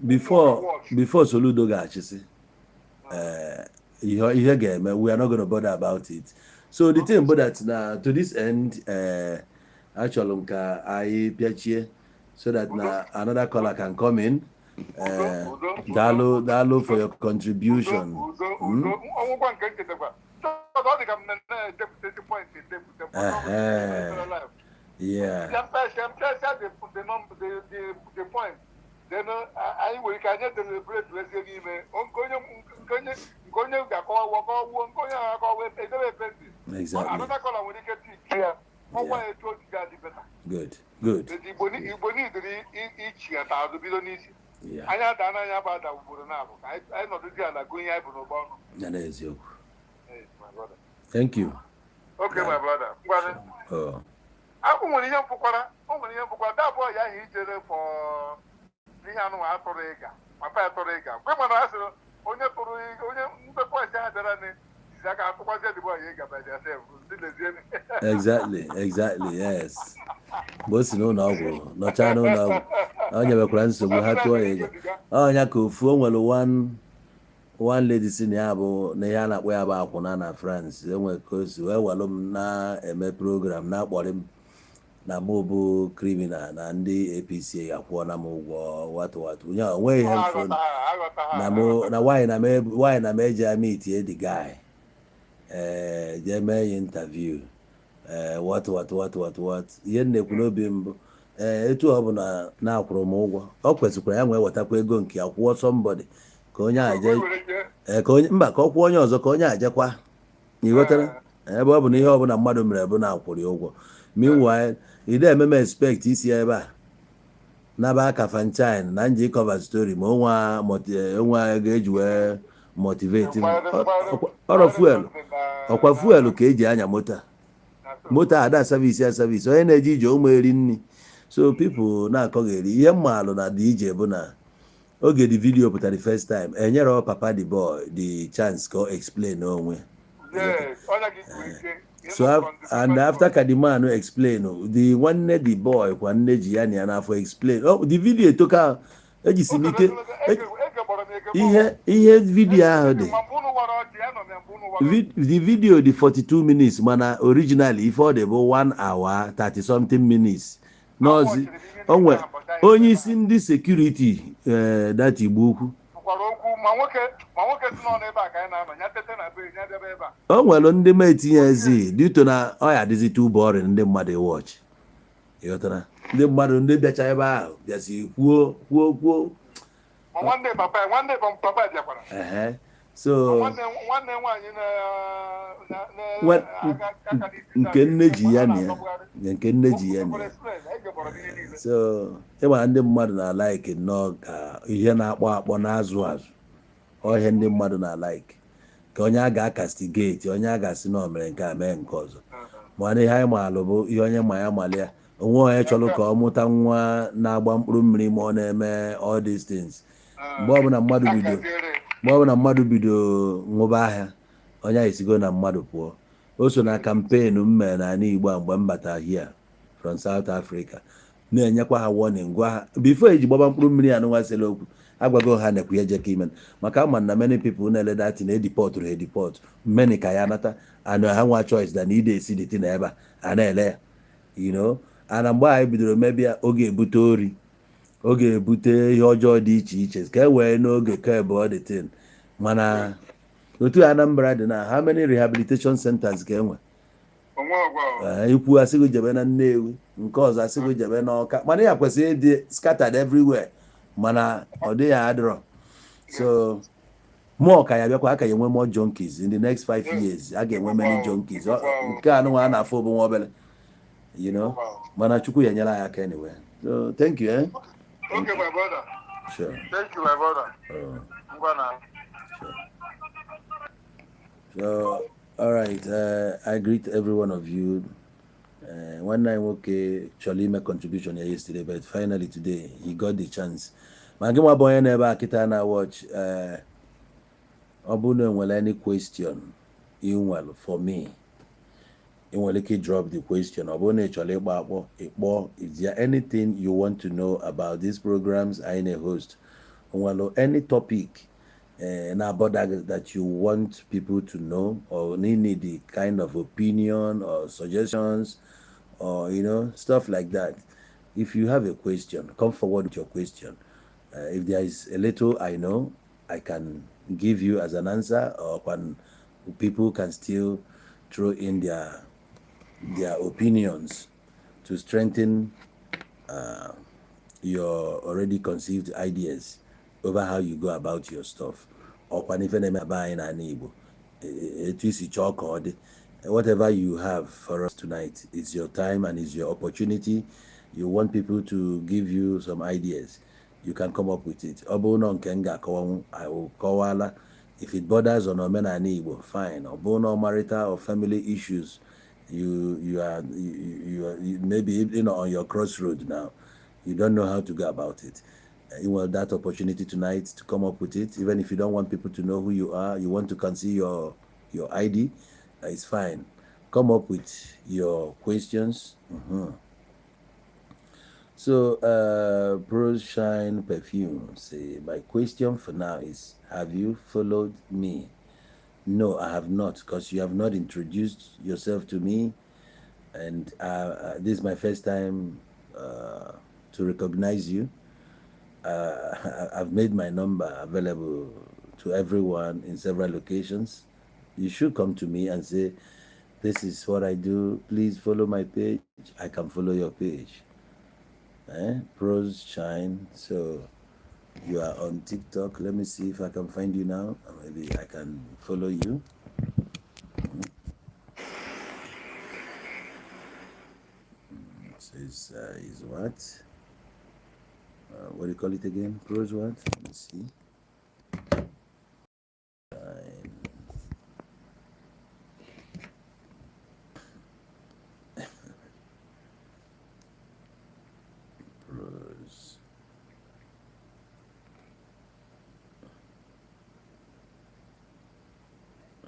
before Soludo Gachisi. We are not going to bother about it. So the thing about that now, to this end, actually, I PHA so that now another caller can come in. Dalo for your contribution. Yeah. Then I will can deliberate exactly. Good. Thank you. Okay, my brother. Oh. I want to that boy he did it for Papa Torega. Women are only Exactly, yes. Both no no channel now. Onye bekwara nsogbu ha tụọ ya ego. Onya ka ofu o nwere one lady si na ya bụ na ya na-akpọ ya bụ akwụna na France. Enwe ka o si wee walụ m na-eme program na-akpọrọ m na mụ bụ criminal na ndị APC akwụọ na m ụgwọ watu onye onweghị ihe mfụ na why na meji meet the guy jee mee ya interview what ihe na-ekwu n'obi mbụ etu ọ bụ na akwụrụ m ụgwọ ọ kwesịkwara ya nwee wetakwa ego nke ya kwụọ somebody ka onye aje ka ọ kwụọ onye ọzọ ka onye ajekwa ịghọtara ebe ọ bụ na ihe ọ bụla mmadụ mere bụ na akwụrụ ya ụgwọ meanwhile ị na-eme expect isi ebe a naba aka franchise na nji cover story ma onwe ga-eji wee motivate ọrọ ọkwa fuel ka eji anya moto ada service onye na-eji ije ụmụ eri nri so people na-akọgheri ihe mmalụ na dị ije bụ na oge the video pụtara the first time enyere papa the boy the chance ka o explain onwe so and after ka the man explain the one the boy kwa nne ji ya na ya n'afọ explain the video toka ejisi n'ike ihe video ahụ dị the video dị 42 minutes mana originally ife ọ dị bụ 1 hour 30 something minutes n'ozi onwe onye isi ndị security that Igbo ukwu o nwere ndị ma etinye ezi dito na ọ ya dịzi too boring ndị mmadụ watch ịghọtara ndị mmadụ ndị bịacha ebe ahụ bịazi kwuo so nke nne ji ya na ya so ịma ndị mmadụ na like nnọọ ka ihe na-akpọ na-azụ ọhịa ndị mmadụ na like ka onye a ga-akastigate onye a ga-asị na o mere nke a mee nke ọzọ mana ihe anyị maalụ bụ ihe onye ma ya mali ya onwe onye chọrọ ka ọ mụta nwa na-agba mkpụrụ mmiri ma ọ na-eme all these things mgbe ọbụla mmadụ bido ṅụba ahịa onye a esigo na mmadụ pụọ o so na kampenu mme na ala Igbo mgbe m bata here from South Africa na-enyekwa ha warning gwa ha before eji gbaba mkpụrụ mmiri ya nụnwasịla okwu agwago ha nekwu ya jeka imen maka ama na many people na-ele dati na edipọt many ka ya nata and ha nwa choice da na ide esi dị na ebe a na-ele ya ana mgbe anyị bidoro mebia oge ebute ori oge ebute ihe ọjọọ dị iche iche ka e wee n'oge ka ebe ọ dị tin mana otu Anambra dị na how many rehabilitation centers ka enwe ikwu asịgo jebe na Nnewi nke ọzọ asịgo jebe na Ọka mana ya kwesịrị ịdị scattered everywhere mana ọ dị ya adịrọ so more ka ya bịakwa aka ya enwe more junkies in the next 5 years a ga-enwe many junkies nke anụnwa a na-afụ bụ nwa obele mana Chukwu ya nyere anyị aka anyway so thank you Okay, my brother. Sure. Thank you, my brother. Sure. So, all right. I greet every one of you. One night, okay, Charlie made contribution here yesterday, but finally today he got the chance. Magima boy never kita na watch. Obuno well any question, in well for me. In well drop the question. Obuno Charlie Babo. Is there anything you want to know about these programs I in a host? Well, any topic. About that you want people to know, or need the kind of opinion or suggestions, or stuff like that. If you have a question, come forward with your question. If there is a little I know, I can give you as an answer, or people can still throw in their opinions to strengthen your already conceived ideas over how you go about your stuff. Or whatever you have for us tonight, it's your time and it's your opportunity. You want people to give you some ideas, you can come up with it. I will call. If it borders on omenani Igbo, fine. Or marital or family issues, you are maybe on your crossroad now. You don't know how to go about it. You want that opportunity tonight to come up with it, even if you don't want people to know who you are. You want to conceal your ID, it's fine. Come up with your questions. So, Bros Shine Perfume say, my question for now is, have you followed me? No, I have not, because you have not introduced yourself to me, and this is my first time to recognize you. I've made my number available to everyone in several locations. You should come to me and say, this is what I do. Please follow my page. I can follow your page. Pros Shine. So you are on TikTok. Let me see if I can find you now. Maybe I can follow you. Says is what? What do you call it again? Pros what? Let me see. Pros.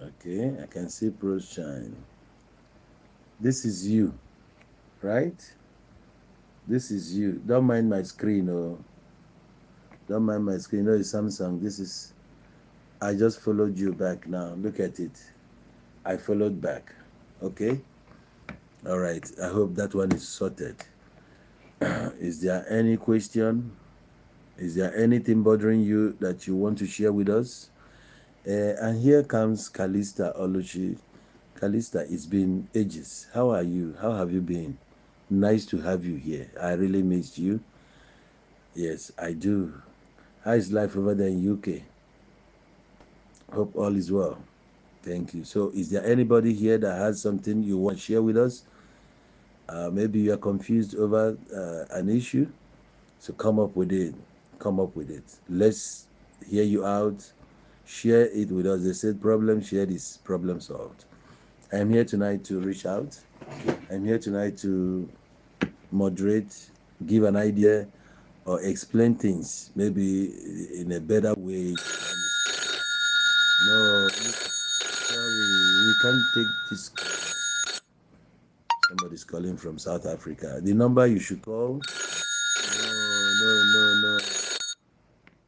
Okay, I can see Pros Shine. This is you, right? This is you. Don't mind my screen, oh. Don't mind my screen. No, it's Samsung. This is. I just followed you back now. Look at it. I followed back. Okay? All right. I hope that one is sorted. Is there any question? Is there anything bothering you that you want to share with us? And here comes Kalista Oluchi. Kalista, it's been ages. How are you? How have you been? Nice to have you here. I really missed you. Yes, I do. How is life over there in UK? Hope all is well. Thank you. So, is there anybody here that has something you want to share with us? Maybe you are confused over an issue. So come up with it. Come up with it. Let's hear you out. Share it with us. They said problem shared is problem solved. I'm here tonight to reach out. I'm here tonight to moderate, give an idea, or explain things maybe in a better way. No, sorry, we can't take this. Somebody's calling from South Africa. The number you should call. No.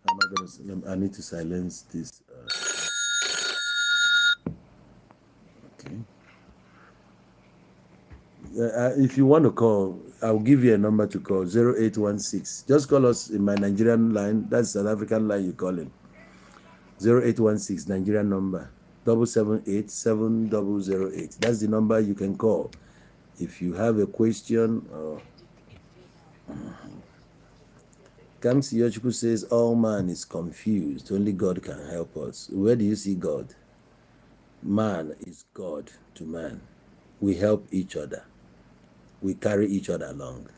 How am I gonna? I need to silence this. Okay. If you want to call, I'll give you a number to call, 0816. Just call us in my Nigerian line. That's South African line you're calling. 0816 Nigerian number, 778-7008. That's the number you can call if you have a question. Kamsi Yochukwu says, all man is confused. Only God can help us. Where do you see God? Man is God to man. We help each other. We carry each other along.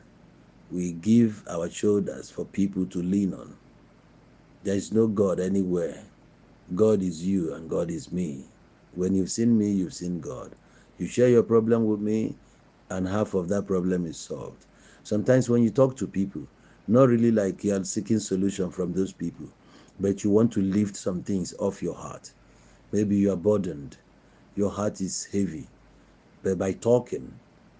We give our shoulders for people to lean on. There is no God anywhere. God is you and God is me. When you've seen me, you've seen God. You share your problem with me, and half of that problem is solved. Sometimes when you talk to people, not really like you're seeking solution from those people, but you want to lift some things off your heart. Maybe you are burdened, your heart is heavy, but by talking,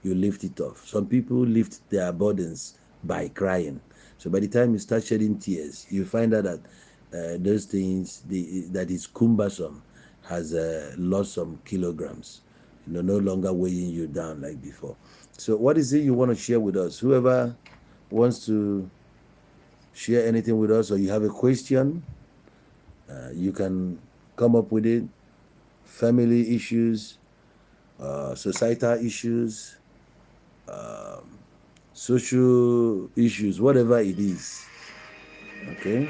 you lift it off. Some people lift their burdens by crying. So by the time you start shedding tears, you find out that those things that is cumbersome has lost some kilograms, no longer weighing you down like before. So what is it you want to share with us? Whoever wants to share anything with us, or you have a question, you can come up with it. Family issues, societal issues, social issues, whatever it is. Okay.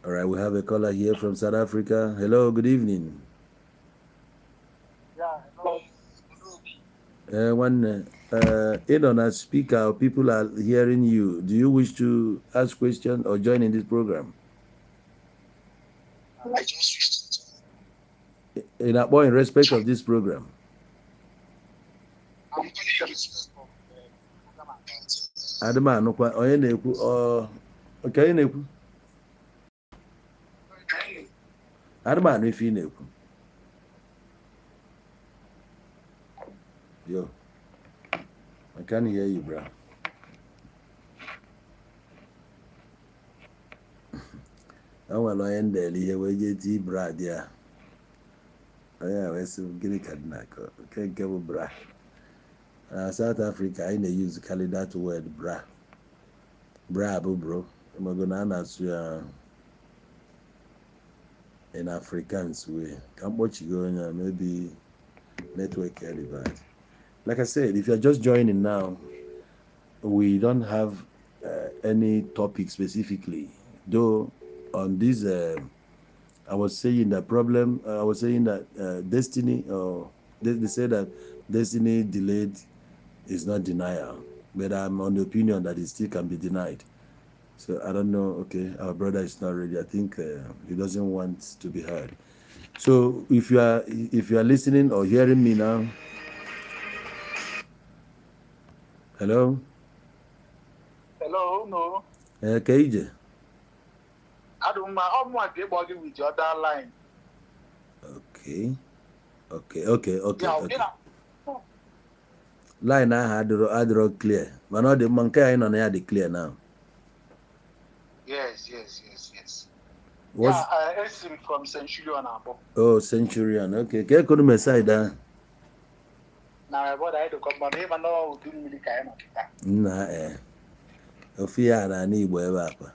All right, we have a caller here from South Africa. Hello, good evening. Yeah, hello. In on a speaker, people are hearing you. Do you wish to ask questions or join in this program? I just wish to In respect of this program. I'm calling you respect of Adama anụkwa onye na-ekwu nke onye na-ekwu Adama anụ ife ị na-ekwu. Yo, I can't hear you, bro. I want to end there. Here we get tea, bra, dear. Oh yeah, we see gini kadnako. Okay, go, bra. South Africa, I use that word, bra. Bra, bro. I'm gonna answer in Afrikaans way. Come watch you going maybe network device. Like I said, if you're just joining now, we don't have any topic specifically. Though on this, I was saying that destiny, or they say that destiny delayed is not denial, but I'm on the opinion that it still can be denied. So I don't know. Okay, our brother is not ready. I think he doesn't want to be heard. So if you are listening or hearing me now, hello. Hello, no. KJ. I don't want to body with the other line. Okay. Yeah, Line I had clear. But not the monkey I know they clear now. Yes. What's... Yeah, Esim from Centurion. Oh, Centurion. Okay. Can you me side down? Now, what I do come on, even though we didn't really care about that. Nah, Ofia na ni Igbo ebe akwa.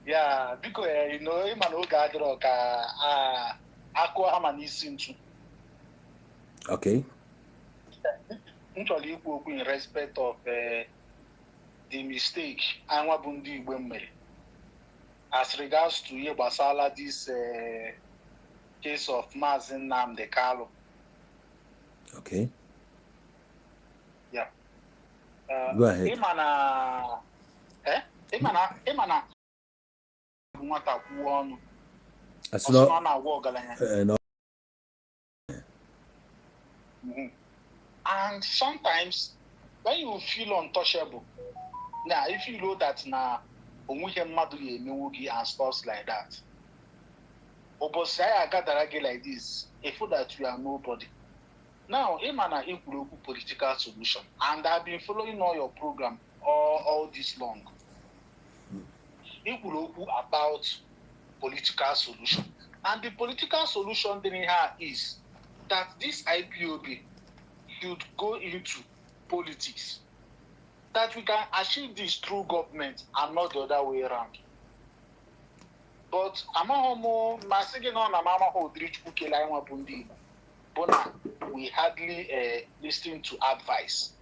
Yeah, because you know, him and Ogadro ka ako ama n'isi ntu. Okay. Actually, in respect of the mistake anwa bụ ndị Igbo mere as regards to ihe gbasara this case of Maazị Nnamdi Kalu. Okay. Yeah. Go ahead. Ịma na nwata kwuo ọnụ. Asụna na-agwa ọgaranya. no. And sometimes when you feel untouchable, now if you know that na onweghị mmadụ ga-emenwu gị and stuff like that, ụbọchị anyị agadara gị like this, I feel that you are nobody. Now, ịma na ikwuru okwu political solution, and I've been following all your program all this long. Ikwuru okwu about political solution, and the political solution then here is that this IPOB should go into politics, that we can achieve this through government and not the other way around. But we hardly listen to advice.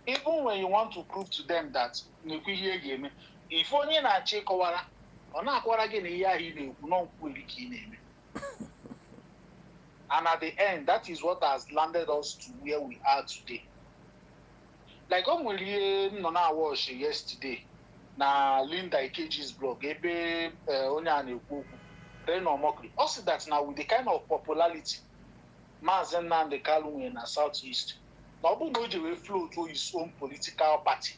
Even when you want to prove to them that if only na chekowara or na akwara gị na ihe ahụ na-ekwu no nkweri ka ị na-eme. And at the end, that is what has landed us to where we are today. Like we na watch yesterday na Linda Ikeji's blog ebe onye a na-ekwu okwu playing on mockery. Also, that now with the kind of popularity Mazen Nnamdi Kanu in the Southeast, now Obunoji will flow to his own political party,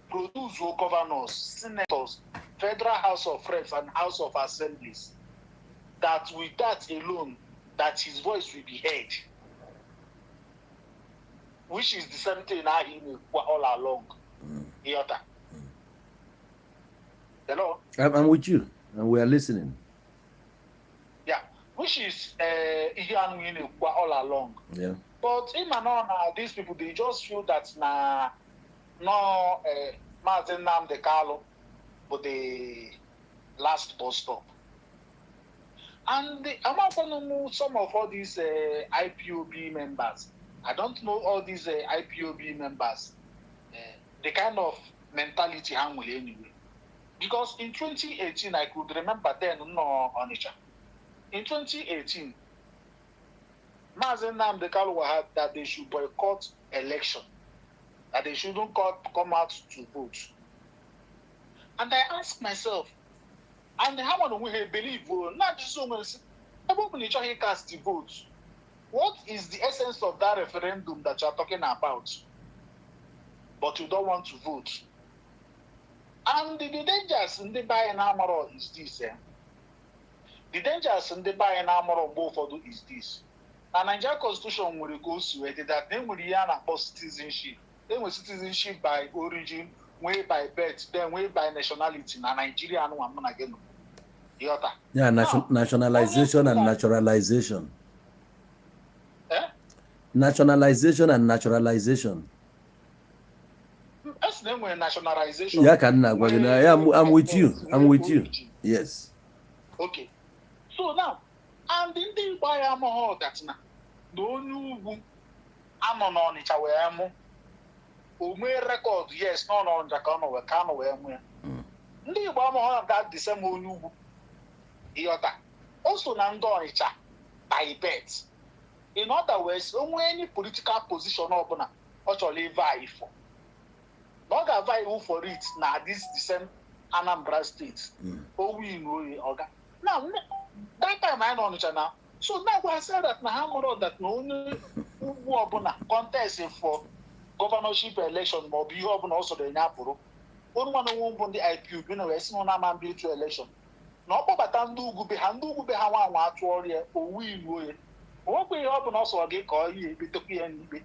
produce governors, senators, Federal House of Reps and House of Assemblies, that with that alone, that his voice will be heard, which is the same thing now he all along. Iota. Hello? I'm with you, and we are listening. Yeah, which is all along. Yeah. But in Manon, these people, they just feel that no Mazen Nnamdi Kanu for the last bus stop. And I'm not going to know some of all these IPOB members. I don't know all these IPOB members, the kind of mentality I'm with anyway. Because in 2018, I could remember then, no, Onitsha. In 2018, Mazen Nnamdi Kanu had that they should boycott election, that they shouldn't come out to vote. And I asked myself, and how many we believe, not just so many, everybody trying to cast the vote. What is the essence of that referendum that you are talking about? But you don't want to vote. And the dangers in the buying armor is this. The dangers in the buying armor both of them is this. The Nigerian Constitution will go to it that they will have citizenship. They will citizenship by origin, way by birth, then way by nationality. Na Nigeria no one again. Yeah, nationalization and naturalization. Nationalization and naturalization. That's the name nationalization. Yeah, I'm with you. I'm with you. Yes. Okay. So now, and in the buy am that na no new am on each way o me record yes no on Jakano we can we am. Ndị Igbo am that the same onugbu. Iota. Also na ndo Onitsha by birth. In other words, any political position ọbụla ọ chọrọ vie for. Not ga vie for it na this the same Anambra State. O win oga. Now that time I know Onitsha now. So now I said that na how more that no only ugwu ọbụla contest for governorship election ma ọ bụ ihe ọbụla also dị nya pụrụ. Onu nwa no bụ ndị IPOB na wee sị na ama mbi to election. Na ọ kpọbata ndị ugwu be ha nwa nwa atụ ọrịa o win oye. Onwekwa ihe ọ bụla ọ sọrọ gị ka ọ ihe ebitekwa ya n'ikpe.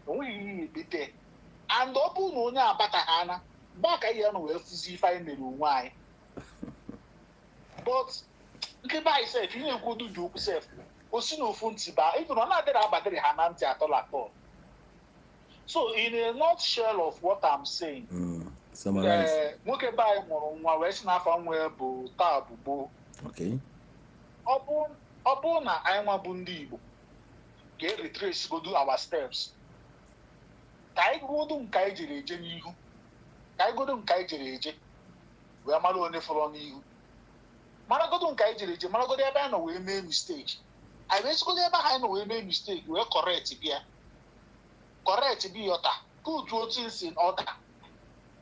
Onweghị ihe ebite. And ọ bụ na onye abata ha na gbaka ihe na wee fụzi ife anyị mere onwe anyị. But nke by self, ihe ekwodu ji okwu self, o si n'ofu ntị ba, even ọ na-adịrị abadịrị ha na ntị atọ atọ. So in a nutshell of what I'm saying, Summarize. Nwoke be anyị mụrụ nwa wee si n'afọ nwa bụ taa bụ gboo. Okay. Ọ bụrụ na anyị nwa bụ ndị Igbo ga-retrace godu our steps, ka anyị godu nke anyị jere eje n'ihu, ka anyị godu nke anyị jere eje wee mara onye fọrọ n'ihu, mara godu nke anyị jere eje, mara godu ebe anyị nọ wee mee mistake, anyị wee sigodo ebe anyị nọ wee mee mistake wee correct bi ọta put otu things in order.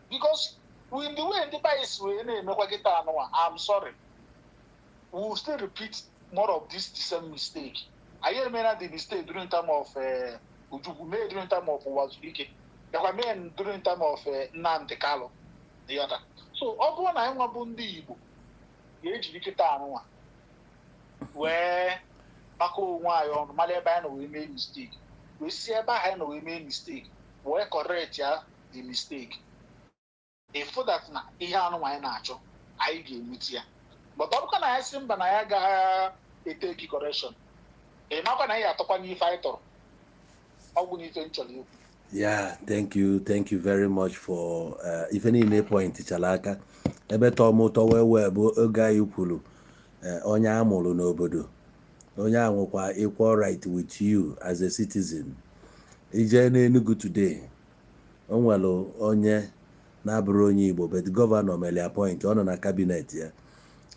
Because with the way ndị bias wee na-emekwa kịta anụwa, I'm sorry, we will still repeat more of the same mistake. I made the mistake during time of Ujukwu, made during time of Uwazuike, made during time of Nnamdi Kanu, the other. So, ọ bụrụ na anyị nwa bụ ndị Igbo ga-ejiri kịta anụwa wee maka onwe anyị ọnụ mara ebe anyị na wee mee mistake, wee si ebe anyị na wee mee mistake wee correct ya the mistake. Ifo that na ihe anụnwa anyị na-achọ anyị ga-enweta ya. But ọ bụkwa na anyị si mba na ya ga-eteki correction, ị makwa na anyị atọkwa n'ife anyị tọrọ ọgwụ n'ife nchọrọ ikwu. Yeah, thank you very much for ife niile point chalaka ebe tọọ m ụtọ wee bụ oge anyị kwuru onye a mụrụ n'obodo, onye a nwekwa equal right with you as a citizen. Ije n'Enugu today, o nwere onye na-abụrụ onye Igbo but gọvanọ mere appoint, ọ nọ na cabinet ya,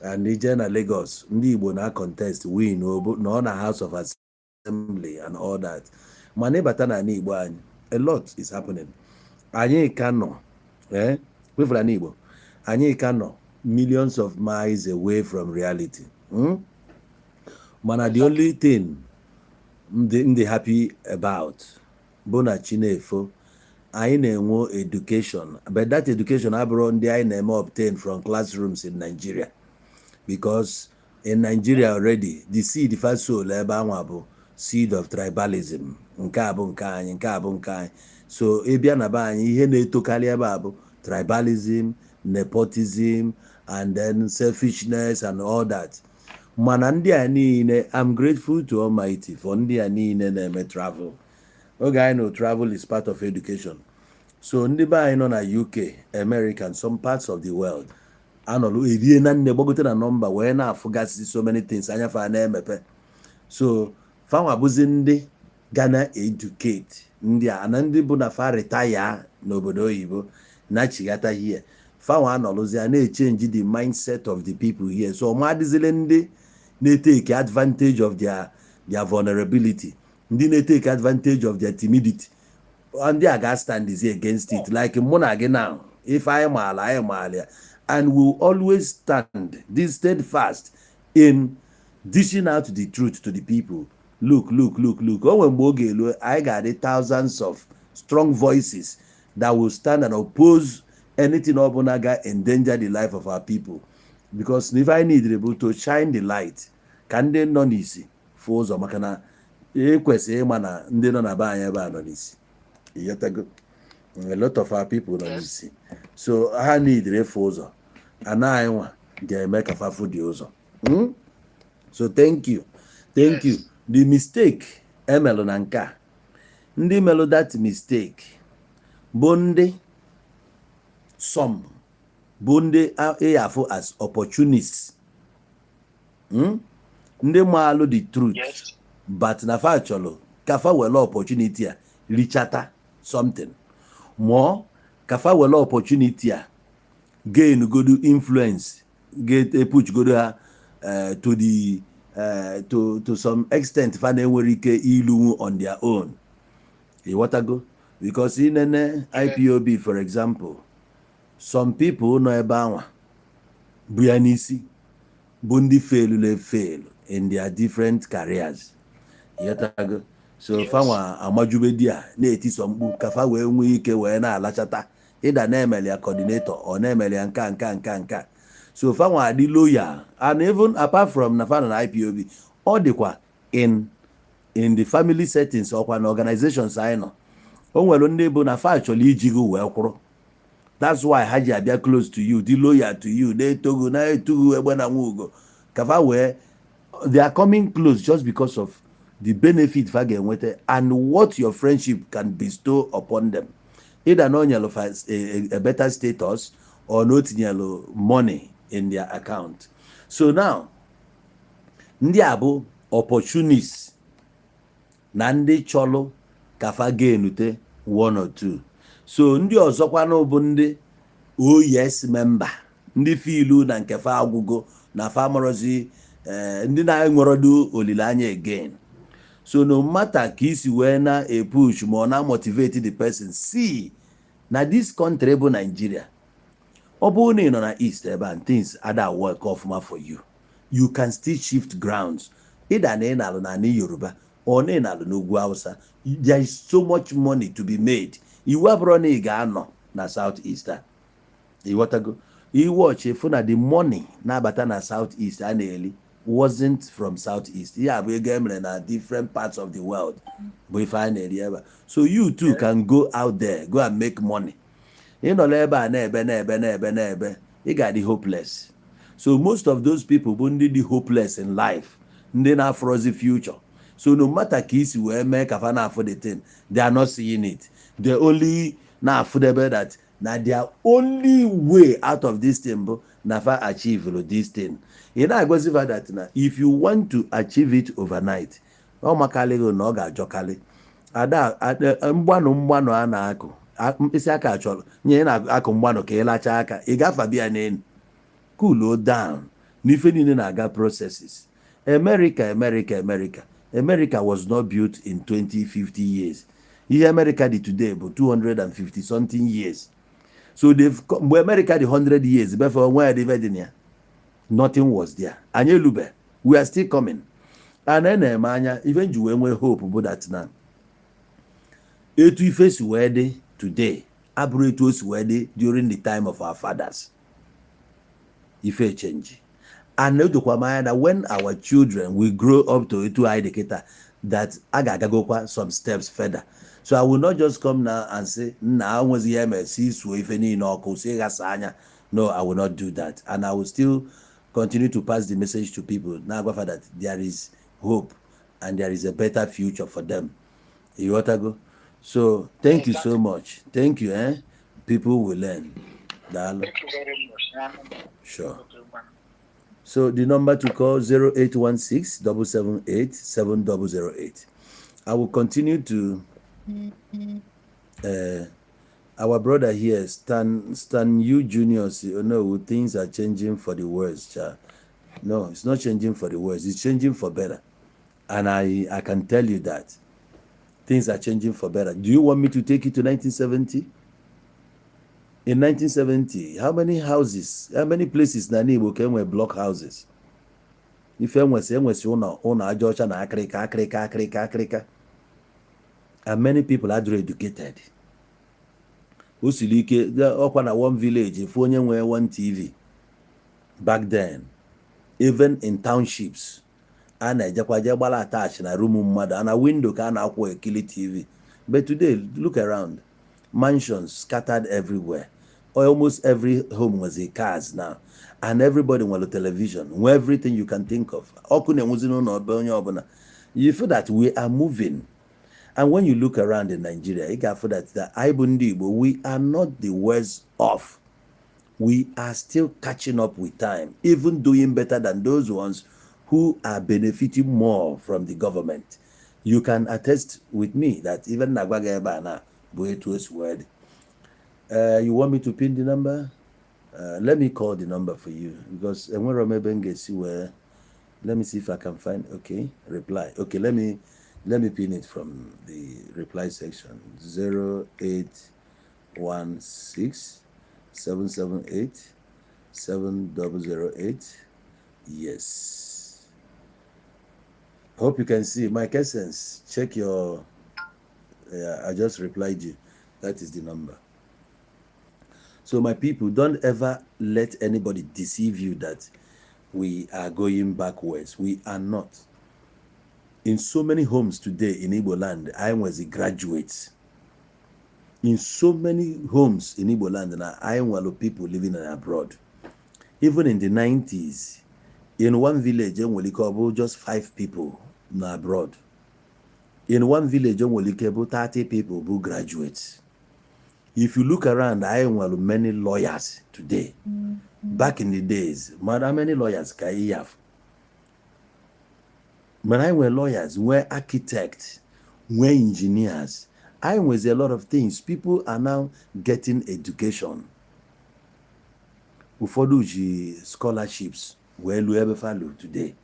and ije na Lagos ndị Igbo na contest win na ọ na House of Assembly and all that. Mana ịbata na Igbo anyị, a lot is happening. Anyị ka nọ kwefula n'Igbo, anyị ka nọ millions of miles away from reality. Mana the only thing I'm happy about bụ na Chinefo anyị na-enwe education, but that education abụrụ ndị anyị na-eme obtain from classrooms in Nigeria, because in Nigeria already the seed first soul ebe anwa bụ seed of tribalism. Nke a bụ nke anyị, nke a bụ nke anyị. So ịbịa na be anyị ihe na-etokarị ebe a bụ tribalism, nepotism, and then selfishness and all that. Mana ndị a niile, I'm grateful to Almighty for ndị a niile na-eme travel. Oge anyị know travel is part of education. So ndị be anyị nọ na UK, America, and some parts of the world anọlụ erie na nne gbagote na nọmba wee na-afụgasị so many things anya fa na-emepe. So fanwa bụzi ndị Ghana educate ndị a na ndị bụ na fa retire n'obodo oyibo na-achịgata here. Fanwa anọlụzi a na-echange the mindset of the people here. So ma adịzile ndị na-take advantage of their vulnerability, ndị na-take advantage of their timidity. Ndị a ga-stand against it like mụ na gị now. If anyị maala anyị maala ya, and will always stand this steadfast in dishing out the truth to the people. Look. O nwere mgbe oge elu anyị ga-adị thousands of strong voices that will stand and oppose anything ọbụla ga-endanger the life of our people. Because if I need able to shine the light ka ndị nọ n'isi fụ ụzọ, maka na ekwesịrị ịma na ndị nọ na be anyị ebe a nọ n'isi. A lot of our people nọ n'isi, so ha need ịfụ ụzọ, ana anyị nwa ga-eme ka fafu dị ụzọ. So thank you. The mistake emelụ na nke a, ndị melụ that mistake bụ ndị some bụ ndị afụ as opportunists. Ndị maalụ the truth, but na fa chọrọ ka fa were opportunity a richata something more, ka fa were opportunity a gain good influence, get a push good to the to some extent fa na-enwere ike ilu on their own. Go because in an IPOB, for example, some people nọ ebe anwa bụ ya n'isi bụ ndị fail in their different careers. Go so fanwa amajubedi a na-eti so mkpu ka fa wee nwee ike wee na-alachata ịda na-emeli ya coordinator or na-emeli ya nka. So fanwa adị loyal, and even apart from na fan na IPOB, ọ dịkwa in the family settings ọkwa na organizations anyị nọ. O nwere ndị bụ na fa chọrọ iji gị wee kwụrụ. That's why ha ji abịa close to you, dị loyal to you, na-etogo na-etugu egbe na nwa ugo ka fa wee, they are coming close just because of the benefit fa ga-enweta and what your friendship can bestow upon them. Either na onyelu a better status or no tinyelu money in their account. So now, ndị a bụ opportunists na ndị chọlụ ka fa ga-enute one or two. So ndị ọzọkwanụ bụ ndị OES member, ndị fiilu na nke fa agwụgo na fa marọzi ndị na-enwerodu olileanya again. So no matter ka isi wee na a push ma ọ na motivate the person, see na this country bụ Nigeria, ọ bụrụ na ị nọ na east ebe and things ada work ọfụma for you, you can still shift grounds. Ịda na ị na-alụ na ndị Yoruba or na ị na-alụ n'ugwu Hausa, there is so much money to be made. Iwu abụrụ na ị ga-anọ na South East a. Iwọtago watch efu na the money na-abata na South East a na-eli wasn't from South East. Yeah, we get na different parts of the world. But if I need ever, so you too can go out there, go and make money. You know, nebe, you got the hopeless. So most of those people bundi the hopeless in life, they not frozen future. So no matter kiss we make a for the thing, they are not seeing it. They only now affordable that now their only way out of this thing, never achieve this thing. You know, I go see that now. If you want to achieve it overnight, no makali go no ga jokali. Ada mgbano a na-akụ mkpịsị aka achọrọ nye na-akụ mgbano ka ịlacha aka ị gafe bịa n'elu. Cool down. N'ife niile na-aga processes. America was not built in 20-50 years. Ihe America did today but 250 something years. So they've come, America the 100 years before where they were, nothing was there. Anye lube, we are still coming. And then even you when we hope about that now. Etu face wede today, abretos wede during the time of our fathers. Ife change. And now to kwamaya that when our children will grow up to etu indicator that agagagokwa some steps further. So I will not just come now and say, now was the MSC so if any no no, I will not do that. And I will still continue to pass the message to people now that there is hope and there is a better future for them. You want to go? So thank you so much. Thank you, eh? People will learn. Thank you very much. Sure. So the number to call 0816-778-7008. I will continue to our brother here, Stan U Junior, you know, things are changing for the worse, child. No, it's not changing for the worse, it's changing for better. And I can tell you that things are changing for better. Do you want me to take you to 1970? In 1970, how many houses, how many places na Igbo came with block houses? If enwesi una ajocha na akrika. And many people are educated. Usilike, okwa na one village, if onye nwe one TV. Back then, even in townships, ana ejakwa gbala attach na room mmadụ, ana window ka ana akwụ ekili TV. But today, look around. Mansions scattered everywhere. Almost every home was a cars now. And everybody want a television. Everything you can think of. You feel that we are moving. And when you look around in Nigeria, you can feel that we are not the worst off. We are still catching up with time, even doing better than those ones who are benefiting more from the government. You can attest with me that even Nagwaga Ebana, Boetu's word. You want me to pin the number? Let me call the number for you because when Romeben gets you where, let me see if I can find. Okay, reply. Okay, let me pin it from the reply section. 0816-778-7008. Yes. Hope you can see Mike Essence. Check your. I just replied you. That is the number. So my people, don't ever let anybody deceive you that we are going backwards. We are not. In so many homes today in Igbo land, I was a graduate. In so many homes in Igbo land, and I was people living abroad. Even in the 90s, in one village, just 5 people abroad. In one village, 30 people who graduates. If you look around, I have many lawyers today. Back in the days, how many lawyers can you have? When I were lawyers, were architects, were engineers. I was a lot of things. People are now getting education. Ufodu scholarships where we ever follow today.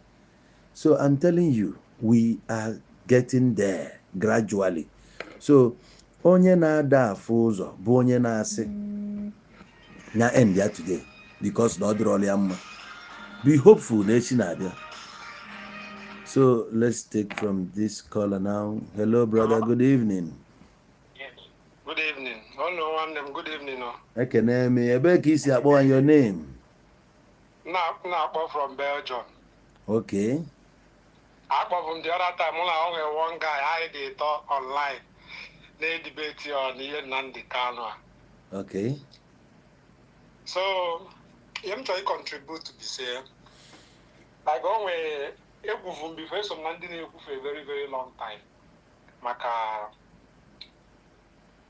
So I'm telling you, we are getting there gradually. So onye na-ada afụ ụzọ bụ onye na-asị na end ya today because na ọ dịrị ọlịa mma. Be hopeful na echi na-abịa. So let's take from this caller now. Hello brother, good evening. Yes. Good evening. Oh no, one them good evening. No. Ekene me ebe ka isi akpọ your name? Na from Belgium. Okay. Akpọ from the other time when I only one guy I did talk online. They debate on the Nandi Kano. Okay. So, I'm trying to contribute to the same. I go away. Before some Nandi for a very very long time. Maka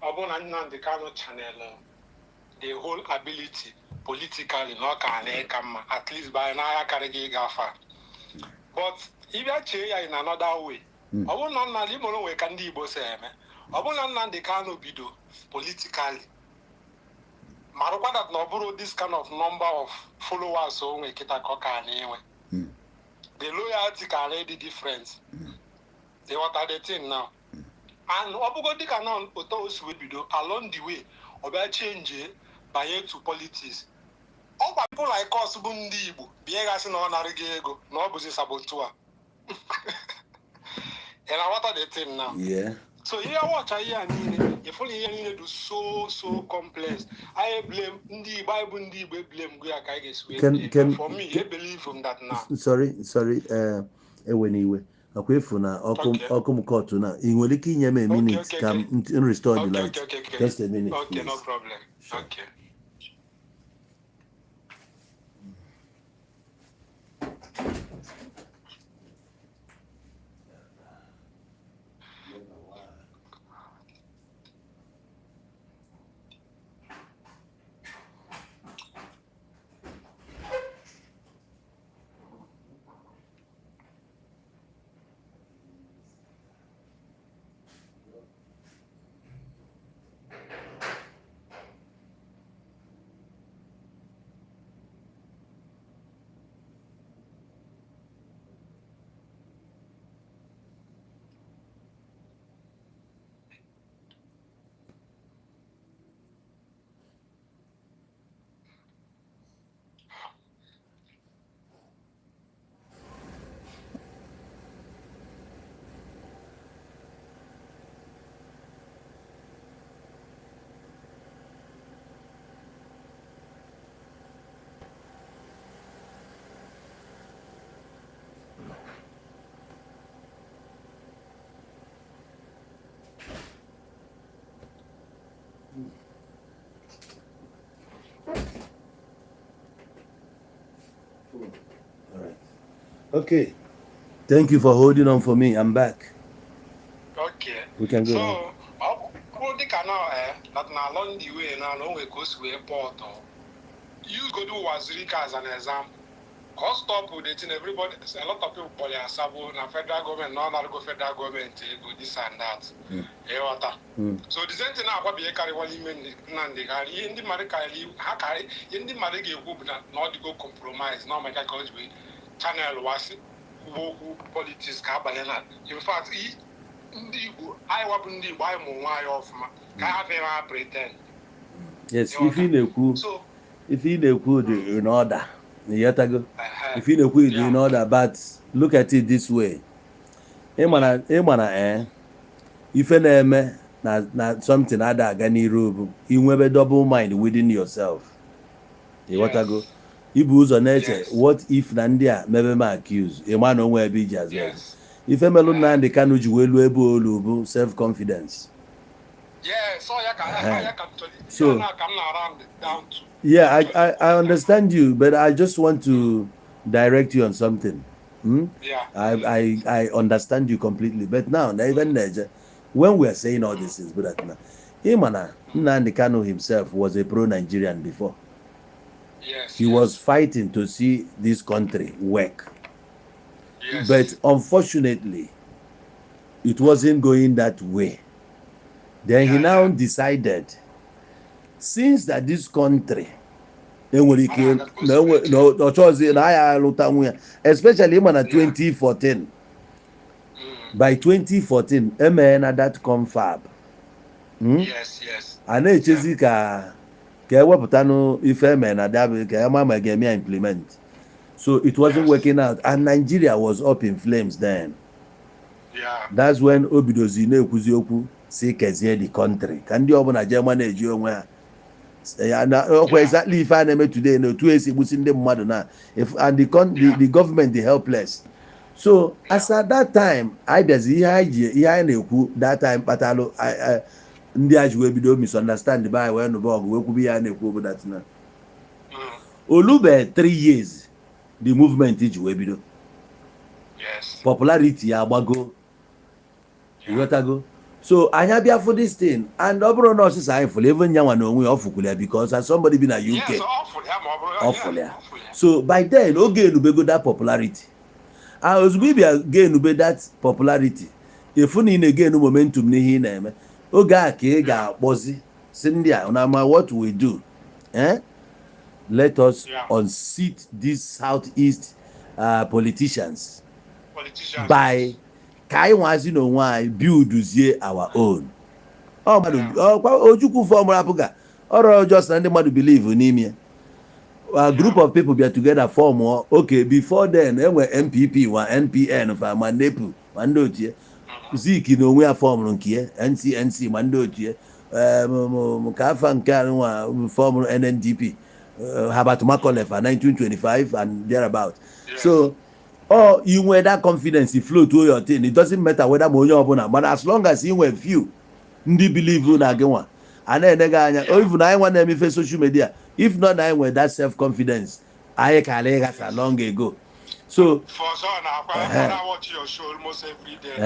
Abon Nandi Kano channel. The whole ability politically not can at least by now I can get gafa. But if you change in another way, I won't not live on way can be both. They can't be do politically. Maroka that no borrow this kind of number of followers so we get a coca anyway. The loyalty can already different. They what are the thing now? And Obugo they cannot those will be do along the way. Oba change banye to politics. All people like us bụ ndị Igbo bịa gasị na ọ narịghị ego na ọ bụzi sabotua. And I want the thing now. Yeah. So here watch I hear niile. If only here do so complex. I blame ndị Bible ndị Igbo blame go aka get for me I believe from that now. Sorry. Eweniwe. Akwefu na okum court na. I nwere ike inye me a minute can restore the light. Okay. Just a minute. Okay, please. no problem. Sure. Okay. All right. Okay. Thank you for holding on for me. I'm back. Okay. We can go now. So, ọ dị ka now that na along the way now no way goes to airport or use go do Wazirika as an example. Cost stop with it in everybody. A lot of people call it Sabo na federal government, no go federal government go this and that. So the same thing now what be carry wali men nande carry in the carry ha carry in the get go not to go compromise. Now my college we channel was who politics ka bayana. In fact, I want to buy more off ma. Can't have pretend. Yes, if you the in order. If you know in order, but look at it this way. If na something other gani robe, you have a double mind within yourself. Yes. What if Nandia maybe ma accuse? A man on where be as well. If a melon nandi can you self-confidence. Yeah, so I can come around down to. Yeah, I understand you, but I just want to direct you on something. Yeah. I understand you completely. But now, even when we are saying all these things, but Nnamdi Kanu himself was a pro-Nigerian before. Yes. He was fighting to see this country work. Yes. But unfortunately, it wasn't going that way. Then he now decided, since that this country, especially in 2014, by 2014, that confab. Yes. And implement. So it wasn't working out, and Nigeria was up in flames then. Yeah. That's when Obidozine Kuzioku say kezie the country. Can you open a German exactly if I name today no 2 years in the mother if and the government the helpless. So as at that time I that time patalo I will be misunderstand by when the bug we could be that now. Olube 3 years the movement is webido. Yes. Popularity abago. You got to go. So I have here for this thing, and overall no since I for even young one we awful because as somebody been a UK. Yes, awful. So by then, okay, you go that popularity. I was maybe again you that popularity. If you need again no momentum ni here na oga ke ga bozi sindia na what we do. Let us unseat these southeast politicians by Kai was why build our own. Oh, Ojukwu form Rapuga. Or just and the man believe in him. A group of people be together form more. Okay, before then, they were MPP, one NPN, for Mandepu, Mandotia. Ziki no we are form here, NC, Mandotia, Mukafan Kan, form NNDP, Habat Makolefa, 1925 and thereabout. Yes. So, or you wear that confidence, you flow to your thing. It doesn't matter whether Moyo or but as long as you were few, ndi believe you na again. And then the guy, or even I want them if social media. If not, I with that self-confidence, I can leave long ago. So for so now, I watch your show almost every day.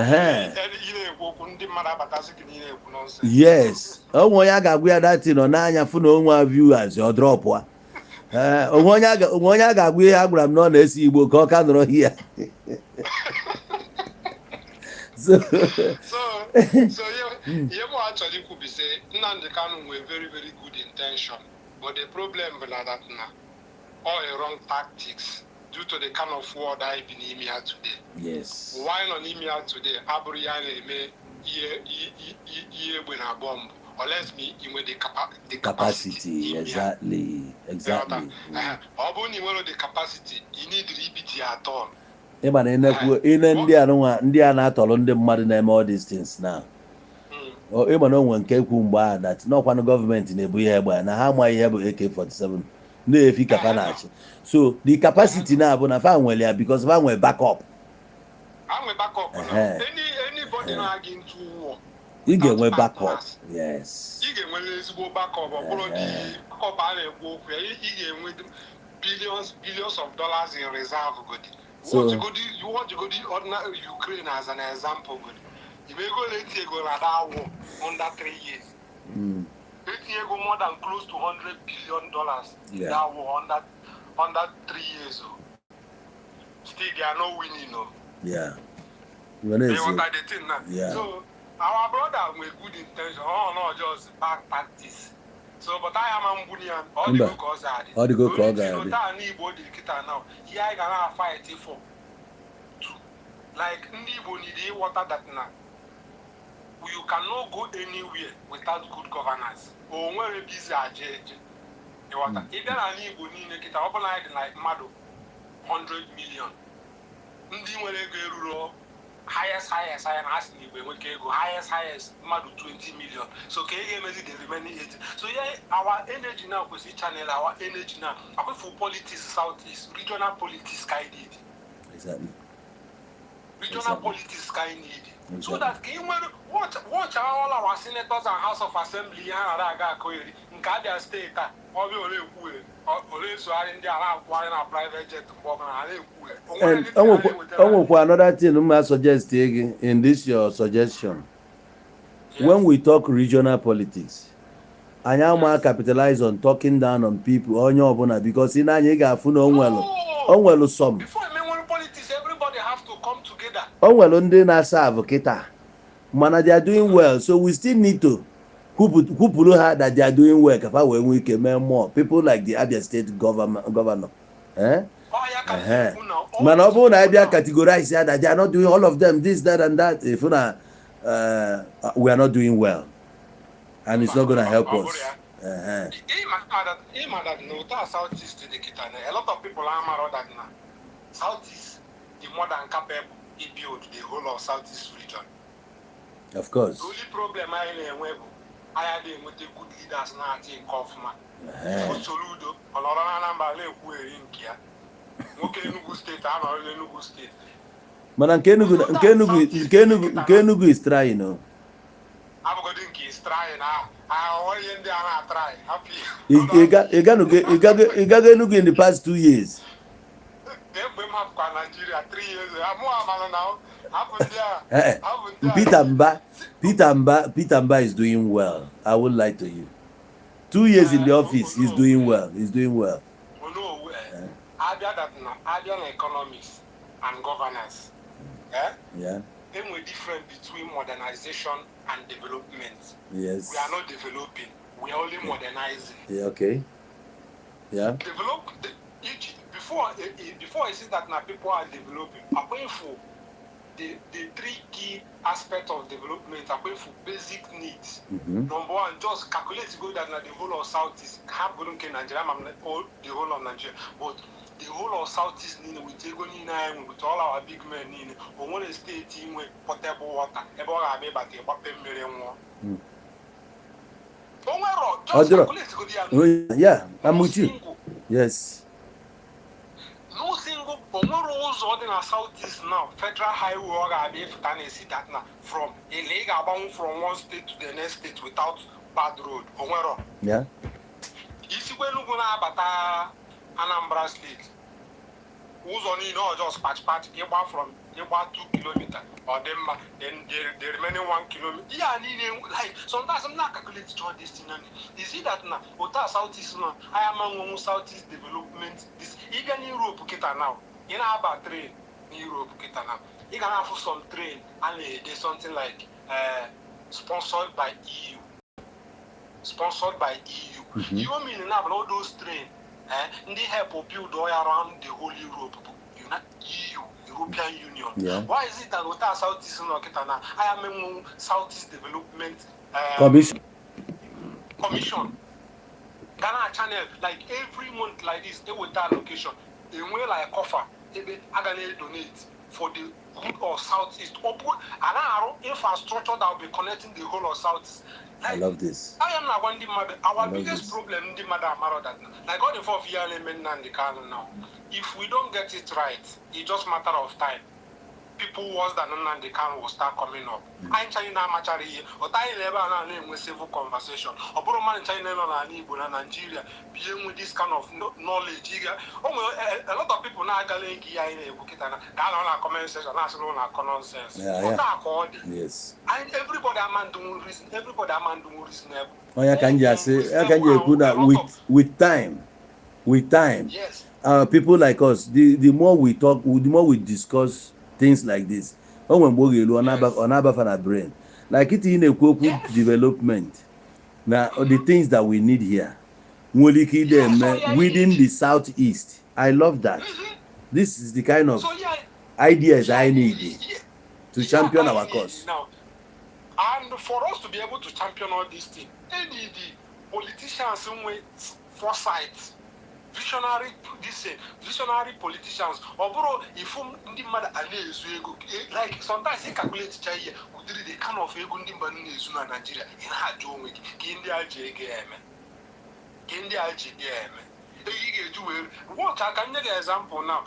Yes. Oh, when I got we are that in on Nanya for no one viewers or drop one. When I got we have non AC will cock out here. So you actually could be saying, Nnamdi Kanu with very, very good intention. But the problem with that now, all the wrong tactics due to the kind of war that I've been in here today. Yes. Why not in here today? Abriane me ye when a bomb, or let's me in with the capacity. Exactly. Oboni one of the capacity, you need the at all. But in India, India not all on the mother name all these things now. Or even no one came that no one government in a buyer, now how much have AK-47? No, if you can. So the capacity now, but I found well because if I went back up. I'm a back up. Anybody not into war. You get way back up. Yes. You get when let's go back up. With billions of dollars in reserve. So, you want to go to ordinary Ukraine as an example. You may go let you go that war under 3 years. Let you go more than close to $100 billion in that war under 3 years. Still, they are not winning. Yeah. They want the thing now. Yeah. So, our brother with good intention, not just bad practice. So, but I am Ambunian, all the good cause I did. All the good cause I did. Now, here I can fight it for two. Like, Nibo need water that now. You cannot go anywhere without good governance. Or when you busy the water. If there are Nibo need to open like Mado, 100 million. Ndi when they go highest, I am asking you when we go highest, Mado 20 million. So can you imagine the remaining 80? So yeah, our energy now, because each channel, our energy now, apart from politics, Southeast, regional politics, kind of. Exactly. Regional politics, kind of. So that you watch all our senators and House of Assembly in Kadia State, or we private jet. And another thing I suggest in this your suggestion. Yes. When we talk regional politics, I am capitalize on talking down on people on your bonus because in Aniga Funo some. Before politics, everybody have to come together. Advocate. Man, they are doing well, so we still need to who put that they are doing well. If when we can make more people like the Abia State governor, Man, Abia categorize that they are not doing all of them, this, that, and that. If we are not doing well, and it's not going to help us. A lot of people are that now. Southeast, the more than capable, he built the whole of Southeast region. Of course. The only problem I had with the good leaders now in Kaufman. Soludo, State, State. Man, Kenugu is trying, no. I'm going to try now. I try. Happy. You got in the past 2 years. Nigeria 3 years. I'm now. Peter Mba is doing well. I would lie to you. 2 years in the office, he's doing well. He's doing well. Avian economics and governance. Yeah. Then we're different between modernization and development. Yes. We are not developing. We are only modernizing. Yeah. Okay. Yeah. Before I see that now people are developing. the three key aspects of development are going for basic needs. Mm-hmm. Number one, just calculate to go that the whole of Southeast have going to Nigeria, or the whole of Nigeria, but the whole of Southeast with with all our big men in one state in with potable water, about a but yeah, I'm with you. Yes. No single rules on the Southeast now. Federal highway or can see that now from illegal bound from one state to the next state without bad road. Yeah. If you go about Anambra State, who's on just patch from 2 kilometers or then the remaining 1 kilometer. Yeah, like sometimes I'm not calculating all this thing. You see that now? Ota Southeast now. I am among Southeast development. This even in Europe kita now. You know about train in Europe kita now. You can have some train and there's something like sponsored by EU. Sponsored by EU. Mm-hmm. You mean now all those train? They help build all around the whole Europe. EU. European Union. Yeah. Why is it that without Southeast Nokitana, I am a Southeast Development Commission. Ghana channel, like every month like this, they will that location. They will like offer, they are going to donate for the good of Southeast. And our infrastructure that will be connecting the whole of Southeast. Like, I love this. I am not one the mother. Our biggest problem in the mother that like all the 4 years and the Kano now. If we don't get it right, it's just a matter of time. People worse than Nnamdi Kanu will start coming up. I ain't China machari, or I never name with civil conversation. Or Burman in China and Nigeria, being with this kind of knowledge. A lot of people now going in a book and comment section, national nonsense. Yes. And everybody a man doing reason, everybody a man doing reasonable. Oh, yeah, can you say, I can you put that with time. With time. Yes. People like us, the more we talk, the more we discuss things like this. When we go on our brain, like it in a corporate development. Now, the things that we need here, within the Southeast. I love that. This is the kind of ideas I need to champion our cause. Now, and for us to be able to champion all these things, they need the politicians with foresight. Visionary politicians. Or if the mother like sometimes they calculate the kind of ego in Nigeria in her doing with India JGM. What I can give an example now.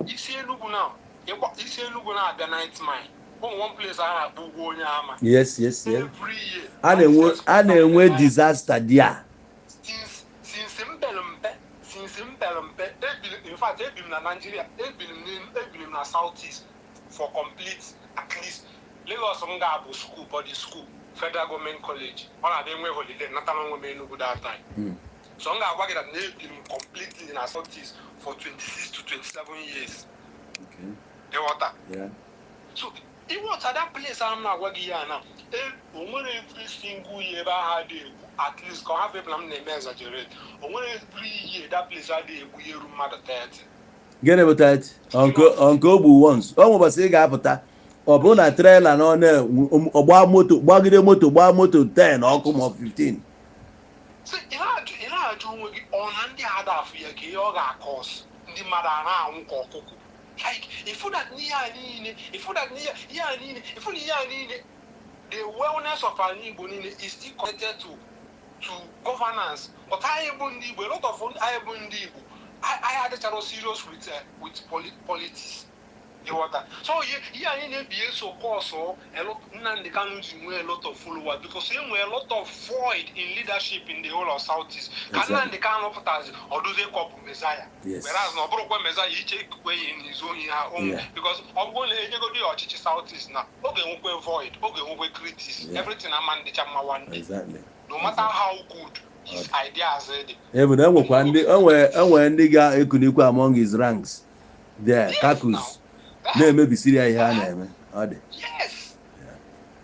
You see Lugu now. You see Lugu now the night mine. One place I have Bugonya. Yes. Every year. And a way disaster there. In fact, they've been in Nigeria, they've been in the Southeast for complete, at least, Lagos Ngabu school, body school, federal government college. All of them were holiday, not along with me no good that time. So I'm going to they've been completely in the Southeast for 26 to 27 years. Okay. The water. Yeah. So, it was at that place I'm not working here now. Every single year I had at least can have people I'm exaggerate. Every year that place I did we room at 30. Get about that. Uncle Bu once. Almost say gapota. Or na trailer no na ogba moto, gbagide moto, gba moto 10 or come of 15. So I do on the other for your course. The mother now kokoko. Like if you that the wellness of our Igbo is still connected to governance. But I a lot of I had a channel serious with politics. So yeah, be so course a lot Nnamdi Kanu a lot of followers because there were a lot of void in leadership in the whole of Southeast. Nnamdi Kanu or do they call Messiah? Yes. Whereas no broke Messiah he take away in his own because I'm going to go to the Southeast now. Okay, we void, okay, we critics. Everything a man the chama one. Exactly. No matter how good his ideas are. Even when they got Ekunikwa among his ranks, there, Kakus. No, maybe Syria here, yes. Yeah.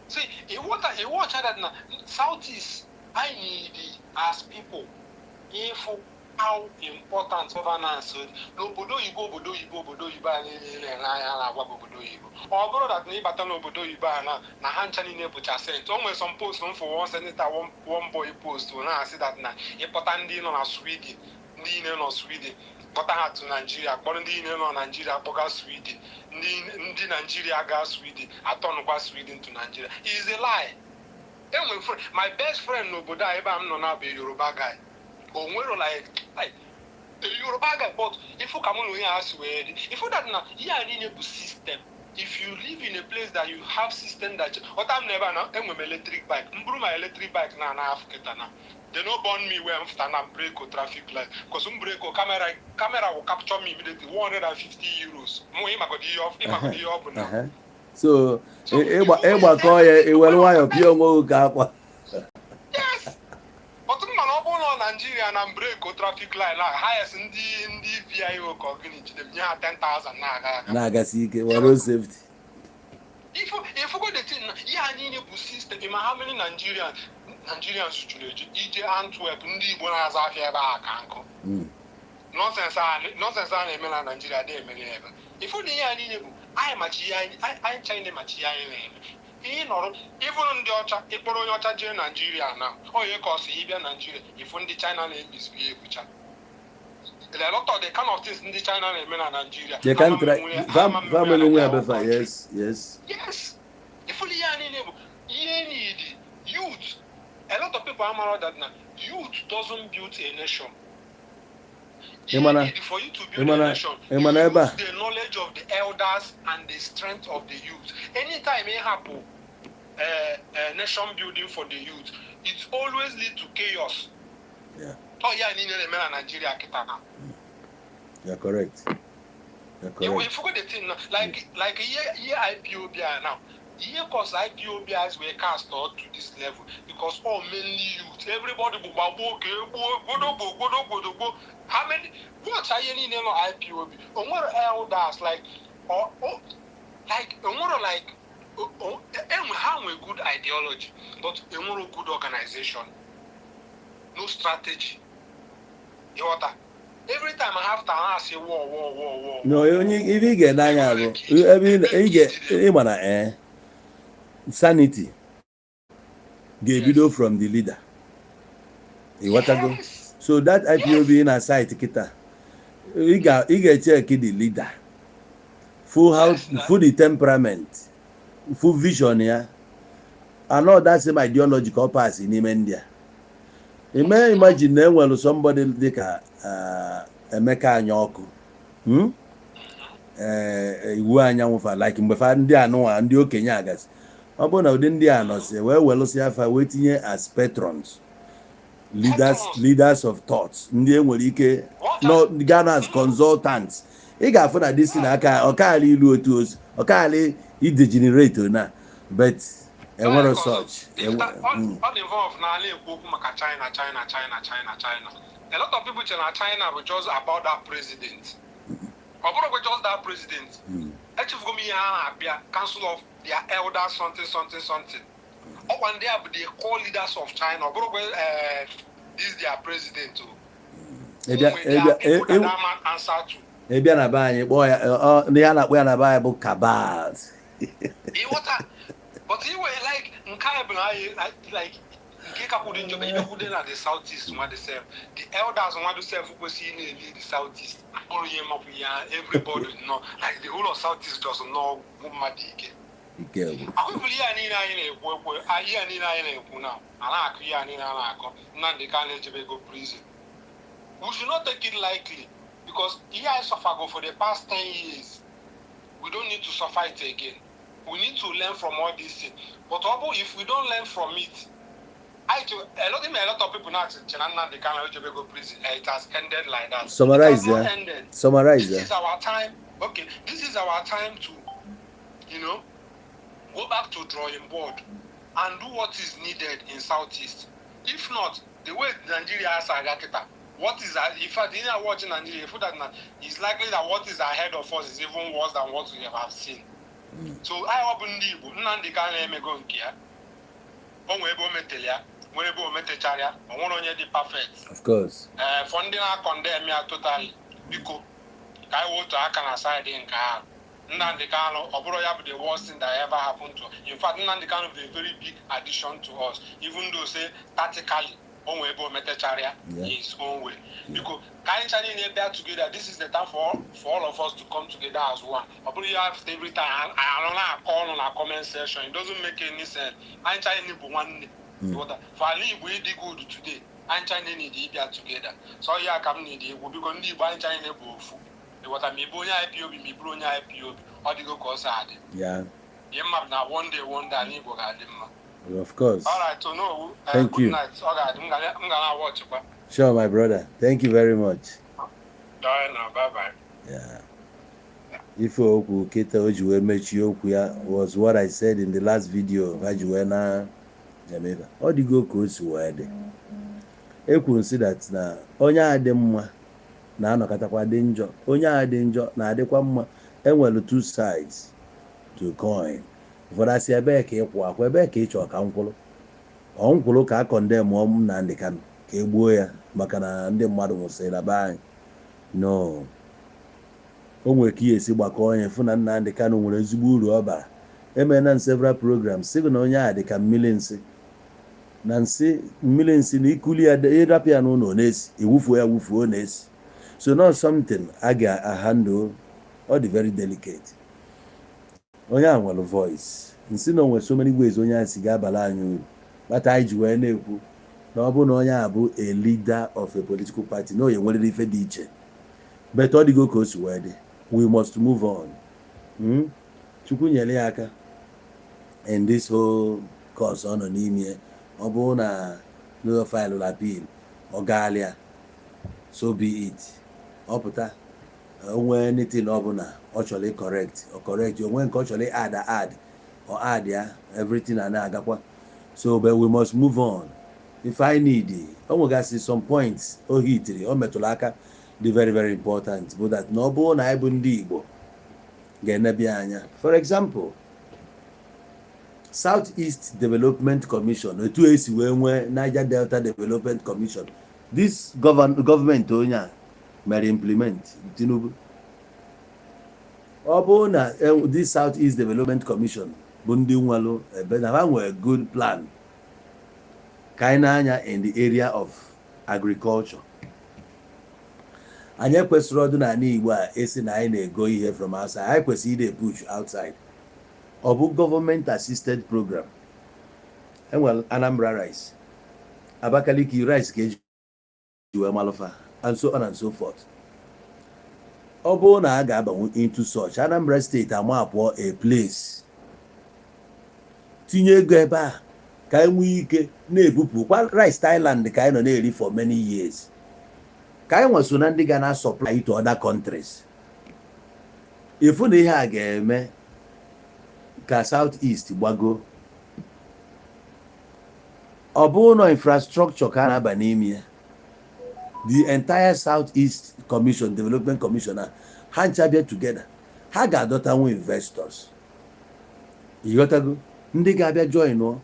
See, you watch that now. Southeast, I need as people. If how important governance is. N'obodo Igbo anyị niile n'anya na-agwa obodo Igbo. Ọ bụrụ that na ịbata n'obodo Igbo na ha ncha niile bụcha sent. O nwere some post for one senator, one boy post na-asị that na ịkpọta ndị nọ na Sweden, ndị niile nọ Sweden, kpọta ha to Nigeria, kpọrọ ndị niile nọ Nigeria kpọga Sweden, ndị Nigeria gaa Sweden, atọnụkwa Sweden to Nigeria. It is a lie. My best friend n'obodo a ebe a m nọ na bụ Yoruba guy. Onwero like the Yoruba guy, but if you come on here, if you that now, yeah, need a system. If you live in a place that you have system that, what I'm never now, I'm with my electric bike. My electric bike now, Africa now. They don't burn me when I'm standing and break or traffic light. Because break or camera will capture me immediately. 150 euros. More him I got the off now. So, Eba Koya, it will wire Piongo Gapa. Yes. But Nigeria and break or traffic light like highest in the VIO community, them near 10,000 Nagasiki, what safety? If you go the thing, yeah, I need a system. How many Nigerians should EJ Antwerp, Ndi Bonas are here back, uncle. Nonsense, Nigeria, they may ever. If you need I am a China Machia. Even on the Ocha, Iporo Nigeria now. Oh, you call Libya Nigeria. If only China name is which there are a lot of the kind of things in the China name in Nigeria. They can try. Yes. Yes. If only you need youth. A lot of people are that now. Youth doesn't build a nation. For you to build a nation, you use the knowledge of the elders and the strength of the youth. Anytime it happens, nation building for the youth, it always leads to chaos. Yeah. Oh yeah, in Nigeria, You're correct. You forget the thing now. Like here IPOB now. Here cause IPOBs were cast out to this level because all mainly youth. Everybody go. How many? What are you name of IPOB? What elders like? How a good ideology, but a more good organization. No strategy. Every time I have to ask you, war. No, if you get that, sanity. Get video from the leader. Yes. So that IPOB in a site, kita. You get check the leader. Full the temperament, full vision, yeah. I know that's my ideological pass in India. You may imagine when somebody like Emeka Anyoku, iwu anyanwụ like mgbe fa ndị anụwa ndị okenye agasị ọ bụ na ụdị ndị anọ si wee si afa wee tinye as patrons leaders of thoughts ndị enwere ike no Ghana as consultants ị ga-afụ na disi na aka ọkaala ilu otu ozi ọkaala idegenerate na but enwere such all involved na ala ekwu okwu maka China. A lot of people in China were just about that president. About just that president. Actually, for me, council of their elders, something. Oh, one day they call leaders of China. This is their president too. Answer to. Maybe na buy boy. They are not wearing a Bible cabals. But he were like the southeast the elders want to say the southeast. Everybody know like the whole of southeast doesn't know we should not take it lightly because here I suffer for the past 10 years. We don't need to suffer it again. We need to learn from all these things. But if we don't learn from it, a lot of people now they can't go prison. It has ended like that. Summarize. This is our time. Okay, this is our time to, go back to drawing board and do what is needed in Southeast. If not, the way Nigeria has Agakita, what is that? If I didn't watch in Nigeria, it's likely that what is ahead of us is even worse than what we have seen. So I open the Nandi can go here. nwere ebe o metechara ya ọ nwere onye dị perfect. Of course. For ndị na-condemn ya totally biko ka anyị wotu aka na side nke ahụ. Nnamdi Kanu ọ bụrụ ya bụ the worst thing that ever happened to. In fact, Nnamdi Kanu is a very big addition to us, even though say tactically on ebe o metechara ya his own way. Because kind of there together, this is the time for all of us to come together as one. But you have every time I don't know call on a comment section. It doesn't make any sense. I'm trying to one for Ali we did good today. I'm trying to need it together. So yeah, come need it. We become the one China both. What I mean, Bonya IPOB, me Bronya IPOB, or the go cause had. Yeah. Yeah, now one day, I go at them. Of course. All right, so no. Thank you. Night. All right, I'm gonna watch it. Sure, my brother. Thank you very much. Now, bye-bye. Yeah. If Oku Keta Ojiwe Mechi Okuya was what I said in the last video. Hajuena Jamaica. How do you go close to where? I consider that na onye ademma na anọkatakwa dị njọ. Onye adị njọ na adịkwa mma. Enwere two sides to coin. Ụfọdụ asị ebe ka ịkwụ akwa ebe ka ịchọ ka nkwụrụ. Ọ nkwụrụ ka a condemn Nnamdi Kanu ka egbuo ya maka na ndị mmadụ nwụsịrị na be anyị. No. O nwere ka ihe esi gbakọ onye fụ na Nnamdi Kanu nwere ezigbo uru ọ bara. Emena na several programs sị na onye a dị ka mmiri nsị. Na nsị mmiri nsị na ikuli ya ịrapụ ya n'ụlọ na-esi ewufuo ya wufuo na-esi. So not something a ga-handle or the very delicate. Onye a nwere voice. Nsị na onwe so many ways onye a si ga-abala anyị uru. But anyị ji wee na-ekwu na ọ bụ na onye a bụ a leader of a political party na onye nwere ife dị iche. But ọ dịgo ka o si wee dị. We must move on. Chukwu nyere ya aka in this whole course ọ nọ n'ime. Ọ bụ na no file appeal ọ gaalịa, so be it. Ọ pụta onwe anything ọ bụla ọ chọrọ correct or correct onwe nke ọ chọrọ add or add ya everything a na-agakwa. So but we must move on. If I need ọ nwegasị some points o hitiri o metụrụ aka dị very very important but that na ọ bụ na anyị bụ ndị Igbo ga-enebi anya. For example, Southeast Development Commission, otu esi wee nwee Niger Delta Development Commission. This government onye a mere implement Tinubu. Ọ bụ na this Southeast Development Commission bụ ndị nwalụ ebe na ha nwere good plan ka anyị na-anya in the area of agriculture. Anyị kwesịrị ọdụ na ala Igbo a esi na anyị na-ego ihe from outside. Anyị kwesịrị ide push outside. Ọ bụ government assisted program. Enwere Anambra rice, Abakaliki rice ka eji wee malụfa and so on and so forth. Ọ bụ na a ga-abanwu into such Anambra state amapụọ a place tinye ego ebe a ka anyị nwee ike na-ebupụ kwa rice Thailand ka anyị nọ na-eri for many years. Ka anyị nweso na ndị ga na supply to other countries. Ifu na ihe a ga-eme ka Southeast gbago. Ọ bụ na infrastructure ka na-aba n'ime ya. The entire Southeast Commission, Development Commission, ha ncha bịa together. Ha ga-adọtanwu investors. Ịghọtago? Ndị ga-abịa join o.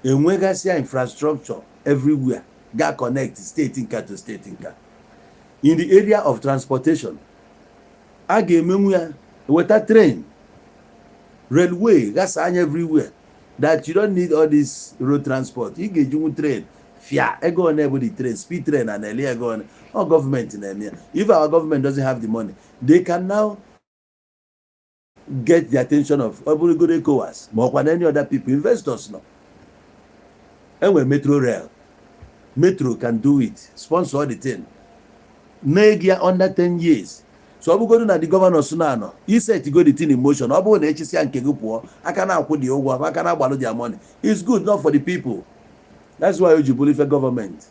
Enwegasịa infrastructure everywhere. Ga connect state nka to state nka. In the area of transportation, a ga-emenwu ya weta train, railway, gas anya everywhere. That you don't need all this road transport. You get you train, fia, ego on the train, speed train and earlier go on. Our government in Emia. If our government doesn't have the money, they can now get the attention of Oburigo ECOWAS, more than any other people, investors now. And when Metro Rail, Metro can do it, sponsor the thing. Make year under 10 years. So I'm going to the governor Sunano. He said to go the thing in motion. I'm going to HCC and Kegupo. I cannot put the over. I cannot borrow their money. It's good, not for the people. That's why you believe a government.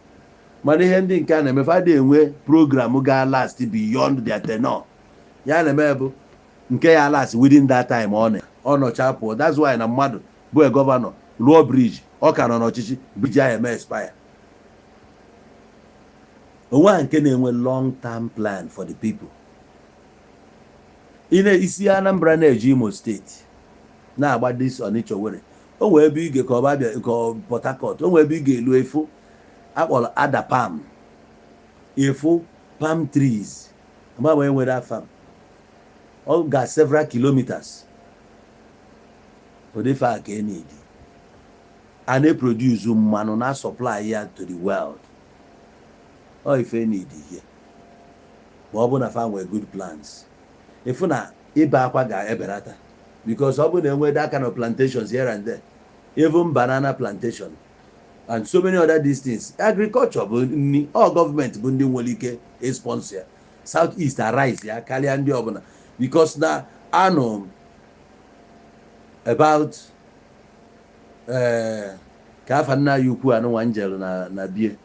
Money handing can if I didn't way program will last beyond their tenure. Yana mebo. Nke last within that time on no chapel. That's why I'm mad. Boy governor, low bridge, or can on chichi, bridge I may expire. One can a long-term plan for the people. In a isi Anambra na Imo State. Now about this on each way. o nwee ebe ige ka ọ ba bịa ka Port Harcourt o nwee ebe ị ga-elu efu akpọrọ Ada Palm efu palm trees mgbe nwere afam ọ ga several kilometers odefe a ka need a na-produce mmanụ na supply ya to the world ọ ife need here ma ọ bụ na fa nwee good plans efu na ibe akwa ga-ebelata because ọ bụ na enwe that kind of plantations here and there even banana plantation and so many other these things agriculture bụ nni all government bụ ndị nwere ike sponsor ya South East arise ya karịa ndị ọbụla because na anụ about ka afa nna ya ukwu anụnwa njelu na bie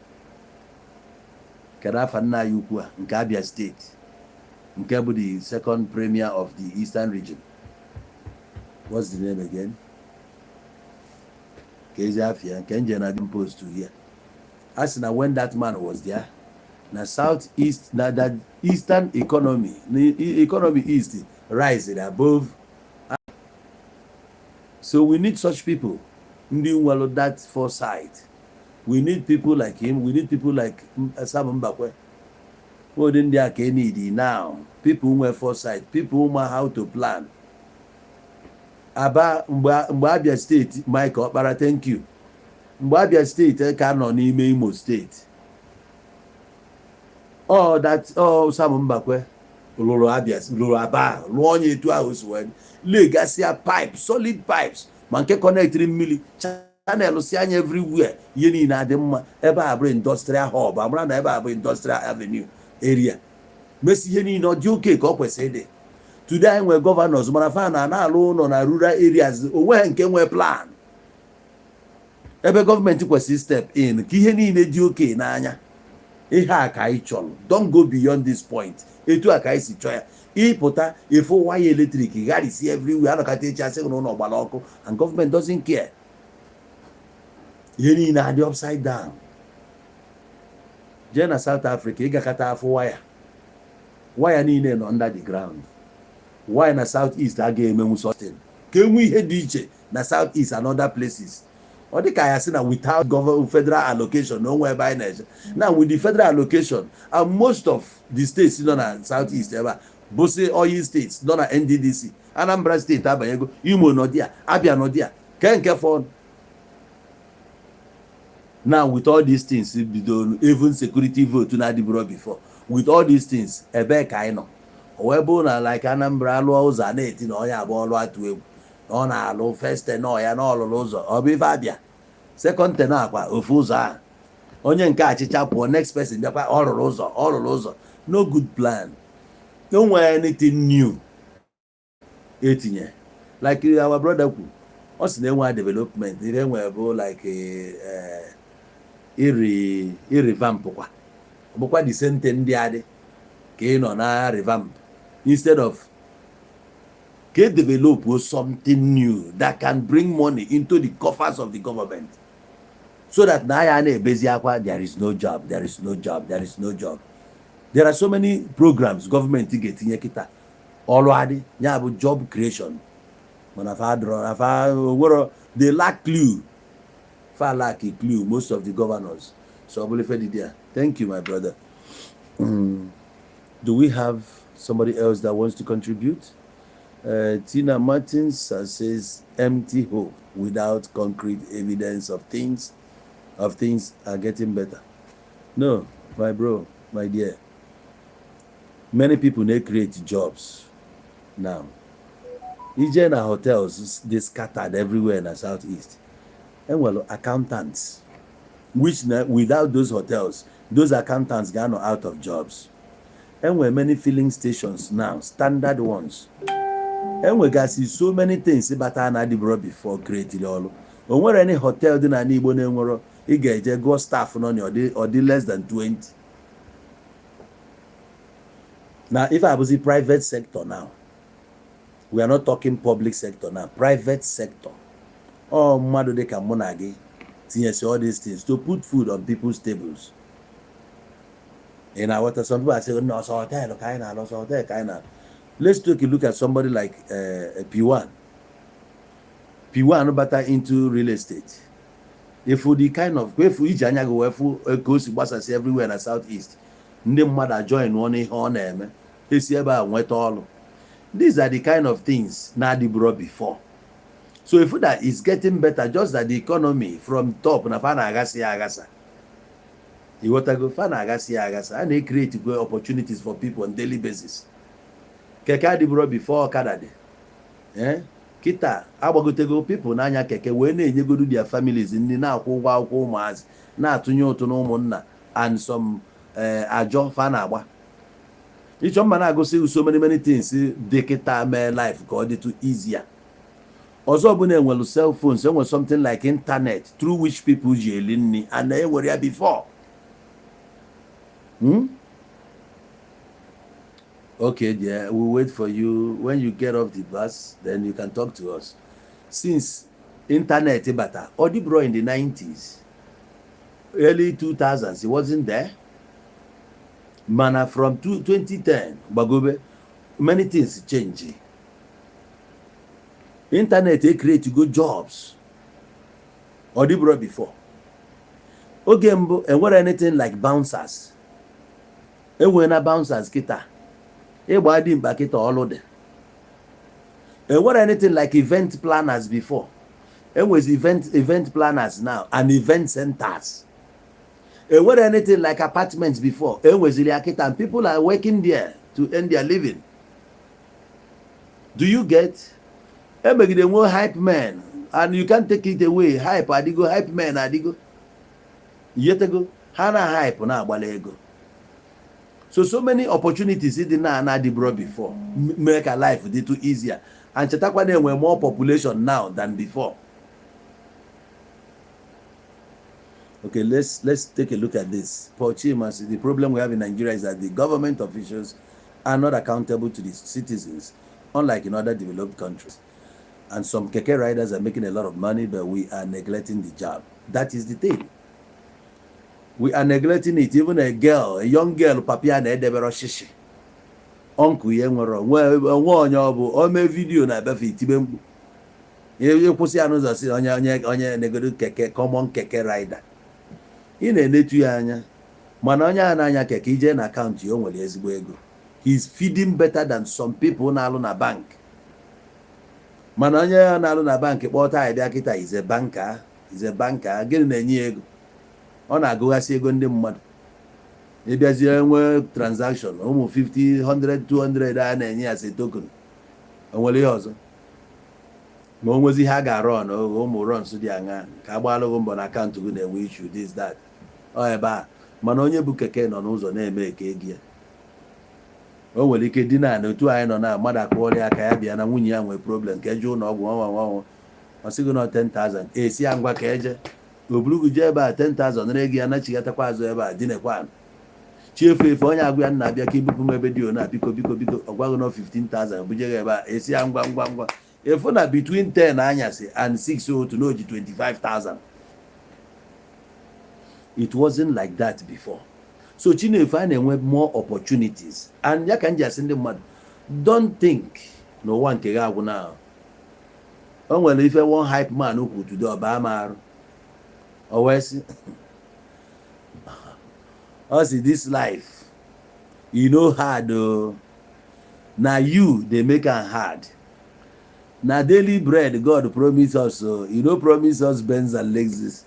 kada afa nna ya ukwu a nke Abia State nke bụ the second premier of the Eastern region. What's the name again? Kezi Afia nke nje na post to here. As na when that man was there na Southeast na that Eastern economy East rising above. So we need such people. Ndi nwalo that foresight. We need people like him. We need people like Sam Mbakwe. What in there can need now? People who have foresight. People who know how to plan. Aba Abia State, Mike Okpara, thank you. Abia State can on Imo State. Oh, that Sam Mbakwe. Lolo Abia, Lolo Aba, Lonye 2 hours when legacy pipes, solid pipes. Manke connect 3 milli channel si anya everywhere. Yeni na dem ebe abro industrial hub, amra na ebe abro industrial avenue area. Mesi yeni no di okay ka kwese de. Today we governors marafa na alụ no na rural areas onwe nke nwe plan. Ebe government kwesi step in ka ihe niile di okay n'anya. Ihe aka anyị chọrọ. Don't go beyond this point. Etu aka anyị si chọ ya. Ịpụta ifo wire electric garisi everywhere anọkata echi asị n'ụlọ ọgbara ọkụ and government doesn't care. Ihe niile adị upside down. Jee na South Africa ịgakata afọ wire niile nọ under the ground. Why na South East agaghị emenwu something ka enwe ihe dị iche na South East and other places. Ọ dị ka ya sị na without federal allocation no nwe ebe anyị na-eje. Now with the federal allocation and most of the states nọ na South East ebe a Bose oil states nọ na NDDC, Anambra State abanyego, Imo nọ dia, Abia nọ dia, nke for now with all these things even security vote na adịburo before with all these things ebe ka anyị nọ wee bụ na like Anambra alụọ ụzọ na-eti na onye abụọ ọlụ atụ egwu na ọ na-alụ first ten ya na ọlụlụ ụzọ ọ bụ ife Abịa second ten akwa ofu ụzọ a onye nke achịcha pụọ next person bịakwa ọlụlụ ụzọ no good plan. No anything new etinye like our brother kwu ọ sị na enwe development ihe nwere bụ like revamp kwa bụkwa the same thing ndị adị ka ị nọ na revamp instead of ka develop something new that can bring money into the coffers of the government so that na ya na-ebezi akwa there is no job. There are so many programs government ga-etinye kita ọrụ adị ya bụ job creation mana they lack clue most of the governors. So thank you my brother. Do we have somebody else that wants to contribute? Tina Martins says empty hope without concrete evidence of things are getting better. No, my bro, my dear. Many people they create jobs now. Ije na hotels they scattered everywhere in the Southeast. And well, accountants, which without those hotels, those accountants got out of jobs. And we many filling stations now, standard ones. And we got see so many things about an before creating all. When we're any hotel then an Igbo name you get go staff on your day or less than 20. Now, if I was the private sector now, we are not talking public sector now, private sector. Oh, madu de kamonagi, all these things to put food on people's tables. And I what some people are saying, no, so hotel, Let's take a look at somebody like P1. P1 bata into real estate. If the kind of iji anya gị wee fụ ka o si gbasasị everywhere na southeast, ndị mmadụ ajoin ọnụ ihe ọ na-eme, esi ebe a nweta ọrụ. These are the kind of things na-adịburo before. So if that is getting better, just that the economy from top na fa na-agasị ya agasa. Iwotago fa na-agasị ya agasa. A na-create good opportunities for people on daily basis. Keke adịburo before ọkada dị. Kita agbagotego people n'anya keke wee na-enyegodu their families ndị na-akwụ ụgwọ akwụkwọ ụmụazị, na-atụnye ụtụ na ụmụnna and some ajọ fa na-agba. Ịchọ mma na-agụsị so many things dị kịta mee life ka ọ dịtụ easier. Ọzọ bụ na enwelu cell phones, enwere something like internet through which people ji eli nri and enwere ya before. Okay, dear, we'll wait for you. When you get off the bus, then you can talk to us. Since internet bata, Odibro in the 90s, early 2000s, it wasn't there. Mana from 2010, Bagobe, many things change. Internet create good jobs. Odibro before. Ogembo, and what anything like bouncers. And when a bouncers kita. Everybody back it all of them. And what anything like event planners before. It was event planners now and event centers. And what anything like apartments before. It was Iliakita and people are working there to earn their living. Do you get? Everybody they want hype man and you can't take it away. Hype adigo, hype man adigo. Yet ago, Hana hype na abalego. So many opportunities it did brought before. Make a life a little easier. And Chatakwane were more population now than before. Okay, let's take a look at this. Paul Chimas, the problem we have in Nigeria is that the government officials are not accountable to the citizens, unlike in other developed countries. And some keke riders are making a lot of money, but we are neglecting the job. That is the thing. We are neglecting it. Even a young girl, papia na edebero shishi. Uncle ye nwere onye obu o me video na befe itibe mkpu. Ye kwụsị anụzọ si onye negodo keke common keke rider. Ị na-enetu ya anya. Mana onye a na-anya keke ije na account ya o nwere ezigbo ego. He's feeding better than some people na-alụ na bank. Mana onye na-alụ na bank kpọta ya bịa kịta is a banker. Gịnị na-enye ego? Ọ na-agụghasị ego ndị mmadụ. Ịbịazie nwe transaction ụmụ 50, 100, 200 a na-enye ya si token. O nwere ihe ọzọ. Ma o nwezi ha ga-arụ ọnụ ụmụ runs dị aṅa ka agbalụghị mbọ na akaụntụ gị na-enwe issue this that. Ọ ebe a mana onye bụ keke nọ n'ụzọ na-eme ka ego ya. O nwere ike dị na otu anyị nọ na mmadụ akpọrọ ya ka ya bịa na nwunye ya nwere problem ka eje ụlọ ọgwụ ọnwa ọ sịghị na 10,000 esi ya ngwa ka eje oburugu je ebe a 10,000 na-ego ya nachigatakwa azụ ebe a dinekwa chiefe efe onye agwa ya nna abịa ka ibupụ m ebe dị ona biko ọ gwaghị na 15,000 bujere ebe a esi ya ngwa efu na between 10 anyasị and 6 otu n'oji 25,000. It wasn't like that before. So Chinefe a na-enwe more opportunities and ya ka nji asị ndị mmadụ don't think n'ụwa nke gị agwụ na o nwere ife one hype man okwu today ọba amarụ always us this life you know hard na you they make am hard na daily bread God promise us you know promise us Benz and Lexus.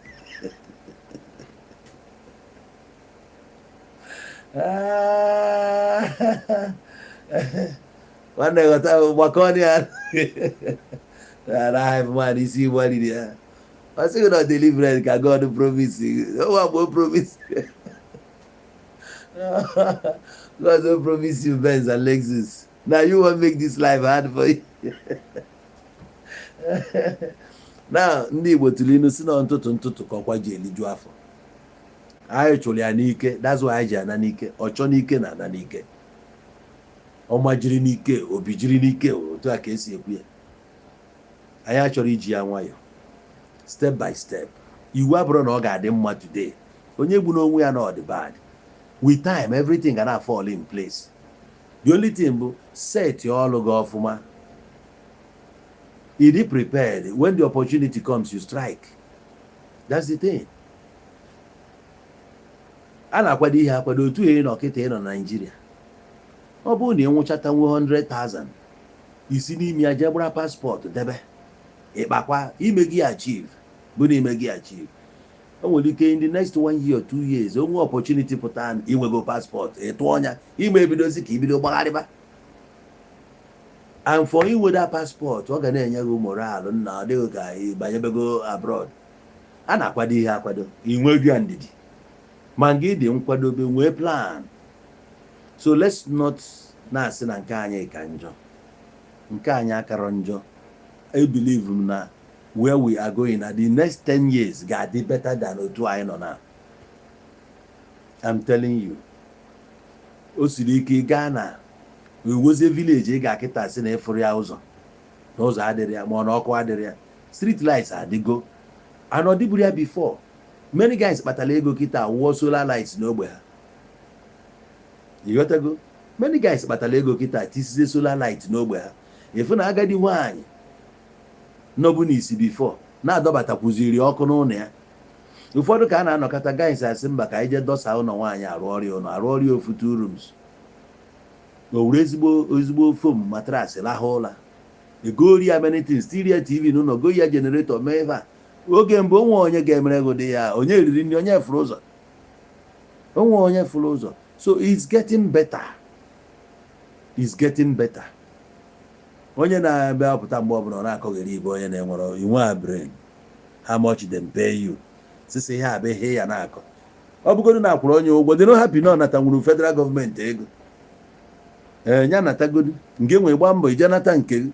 One day got Wakonia and I have money see money there. I say you not deliver can God promise you. No one will promise. God don't promise you Benz and Lexus. Now you want make this life hard for you. Now ndị Igbo tụrụ inu si na ntụtụ ka ọkwa ji eliju afọ. Anyị chụrụ ya n'ike, that's why anyị ji ana n'ike. Ọchọ n'ike na ana n'ike. Ọma jiri n'ike, obi jiri n'ike, otu a ka esi ekwu ya. Anyị achọrọ iji ya nwayọ. Step by step. Iwu abụrụ na ọ ga-adị mma today. Onye gbu n'onwe ya na ọ dị bad. With time, everything gonna fall in place. The only thing bụ set ọlụ gị ọfụma. Is it prepared? When the opportunity comes, you strike. That's the thing. A na-akwado ihe akwado otu ị nọ kịta ị nọ na Nigeria. Ọ bụrụ na ị nwụchatanwu 100,000 isi n'ime ya jee gbara paspọtụ debe ịkpakwa ime gị achieve bụ na ime gị achieve. O nwere ike in the next 1 year or 2 years onwe opportunity pụta inwego paspọtụ ịtụ ọnya ime ebidozi ka ibido gbagharịba. And for inwe that passport ọ ga na-enye gị moral nna ọ dịghị ka ịbanyebego abroad. A na-akwado ihe akwado inwe gị ndidi ma gị dị nkwadobe nwee plan. So let's not na-asị na nke anyị ka njọ, nke anyị akarọ njọ. I believe na where we are going na the next 10 years ga-adị better than otu anyị nọ na. I'm telling you. O siri ike gaa na Iwozie village ị ga-akịta sị na ịfụrụ ya ụzọ na ụzọ adịrị ya ma ọ na ọkụ adịrị ya. Street lights adịgo and ọ dịburu ya before. Many guys kpatara ego kịta wụọ solar lights n'ogbe ha. Ịghọtago? Many guys kpatara ego kịta tisizie solar light n'ogbe ha. Efu na agadi nwaanyị nọbụ n'isi before na-adọbatakwuziri ọkụ n'ụlọ ya. Ụfọdụ ka a na-anọkọta guys asị mba ka anyị jee dọsa ụlọ nwaanyị arụ ọrịa ofu 2 rooms. O were ezigbo foam matrasị lahụ ụla. Egori ya many things, tirie TV n'ụlọ, go ya generator mee ebe a. Oge mbụ onwe onye ga-emere ego dị ya, onye riri nri, onye furu ụzọ. Onwe onye furu ụzọ. So it's getting better. It's getting better. Onye na-abịa apụta mgbe ọbụla ọ na-akọghịrị ibe onye na-enwere inwe a brain. How much them pay you? Sisi ihe abịa ihe ya na-akọ. Ọ bụgodu na akwụrụ onye ụgwọ, dị no happy na ọ natanwuru federal government ego. Nya natagodu nke nwe gba mbọ ije nata nke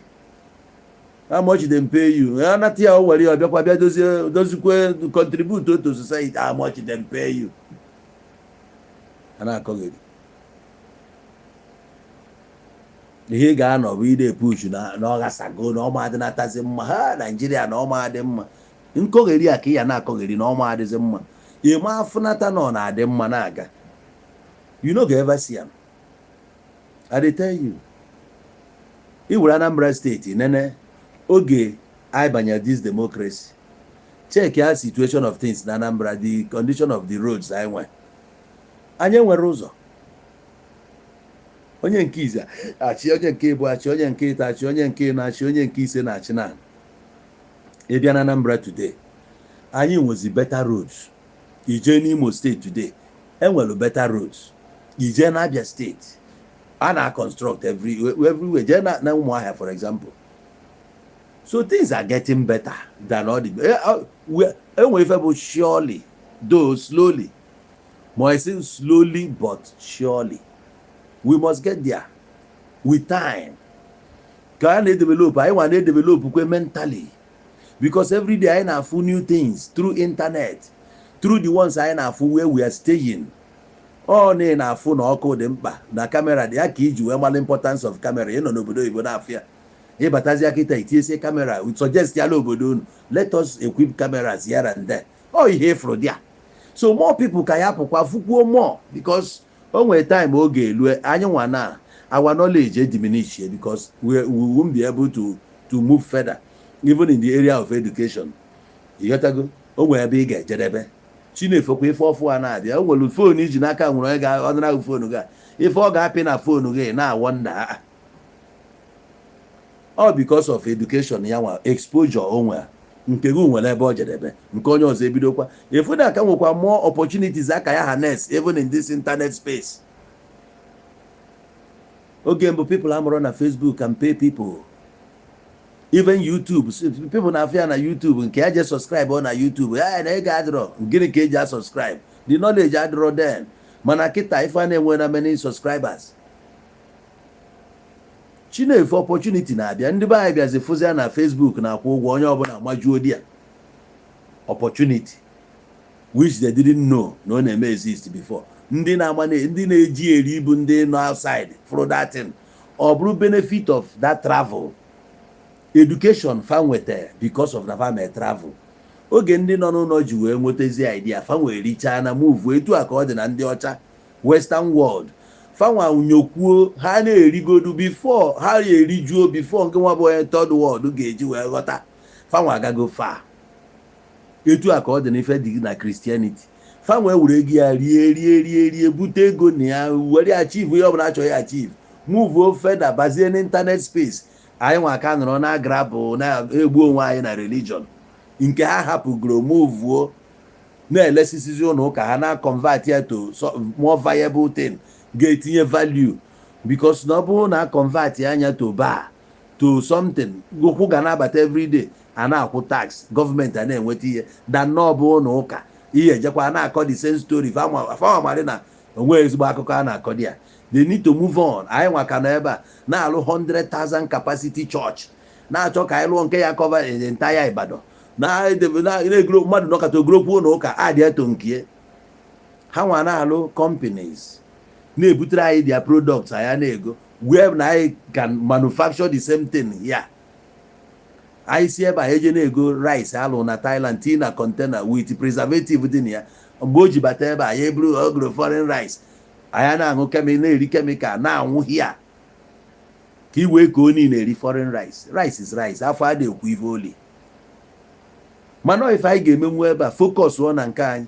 how much them pay you. Anata ya o were ya ọbịakwa bịa dozikwe contribute to society. How much them pay you? Ana akọghịrị. Ihe ga-anọ bụ ide push na ọ gasago na ọma adị natazi mma. Ha Nigeria na ọma adị mma. Nkọghịrị a ka ya na-akọghịrị na ọma adịzi mma. Ịma afụnata na ọ na-adị mma na-aga. You no go ever see am. I dey tell you. I were Anambra State nene oge I banyere this democracy. Check ya situation of things na Anambra, the condition of the roads I went. Anyị nwere ụzọ. Onye nke ize achị, onye nke ebu achị, onye nke ịta achị, onye nke na-achị, onye nke ise na-achị na. Ị bịa na Anambra today, anyị nwezi better roads. Ije n'Imo State today, enwelu better roads. Ije na Abia State, a na-construct everywhere. Ije na Umuahia for example. So things are getting better than all the. Enwe ife bụ surely, though slowly. More I say slowly but surely. We must get there with time. Can I develop? I want to develop mentally, because every day I na full new things through internet, through the ones I na full where we are staying. Oh, na full na ọkụ dị mkpa na camera dị aka iji wee mara importance of camera. You know n'obodo Igbo na-afịa. Ịbatazi akịta itinye camera, we suggest ya n'obodo unu. Let us equip cameras here and there. Oh, ihe ifuru there. So more people ka ya pụkwa fukwuo more, because o nwere time oge elue anyị nwa na our knowledge diminish here, because we won't be able to move further even in the area of education. Ịghọtago? O nwere ebe ị ga-ejedebe. Chinefokwa ife ọfụ a na-abịa. O nwere phone iji n'aka nwere onye ga-ọdịna phone ga. Ife ọ ga-apị na phone gị na wonder. All because of education ya nwa exposure onwe nke gị nwere ebe o jedebe nke onye ọzọ ebidokwa. Efu na aka nwekwa more opportunities aka ya harness even in this internet space. Oge mbụ people amụrụ na Facebook can pay people. Even YouTube, people na afia na YouTube nke ya je subscribe na YouTube. Na ị ga-adịrọ gịnị ka eji subscribe. The knowledge adịrọ then. Mana kịta ife a na-enwe na many subscribers. Chinefe opportunity na-abịa. Ndị be anyị bịazi fụzia na Facebook na-akwụ ụgwọ onye ọbụla majuo di ya. Opportunity which they didn't know no na-eme exist before. Ndị na-eji eri ibu ndị no outside for that thing. Ọ bụrụ benefit of that travel. Education fan wete because of the family travel. Oge ndị nọ n'ụlọ ji wee nwetezi idea fan wee richa na move etu a ka ọ dị na ndị ọcha western world. fanwa unyokwuo ha na-erigodu before ha erijuo before nke nwa bụ onye third world ga-eji wee ghọta fanwa agago fa etu a ka ọ dị n'ife dị na Christianity fanwa ewere ego ya rie bute ego na ya were achieve ihe ọbụla achọghị achieve move feda bazie n'internet space anyị nwa ka nọrọ na grabụ na-egbu onwe anyị na religion nke ha hapụgoro move na-elesisizi ụlọ ụka ha na convert ya to more viable thing ga-etinye value because na ọ bụrụ na convert anya to bar to something ụkwụ ga na-abata everyday a na-akwụ tax gọọmenti a na-enweta ihe dan na ọ bụ ụlọ ụka ihe ejekwa na-akọ the same story fawa marị na onwe ezigbo akụkọ a na-akọ dị ya they need to move on. anyị nwaka nọ ebe a na-alụ 100,000 capacity church na-achọ ka anyị lụọ nke ya cover the entire Ibadan na-egro mmadụ nọkọta ogorokwu ụlọ ụka adịeto nke ha nwa na-alụ companies na-ebutere anyị their products anyị na-ego where na anyị can manufacture the same thing here. anyị si ebe a eje na-ego rice alụ na Thailand tii na container with preservative dị na ya mgbe o ji bata ebe a ya eburu ogro foreign rice anyị na-aṅụ na-eri kemikal na-anwụ hia ka iwee ka onye na-eri foreign rice. Rice is rice afọ a na-ekwu ife oli mana ife anyị ga-emenwu ebe a focus ọ na nke anyị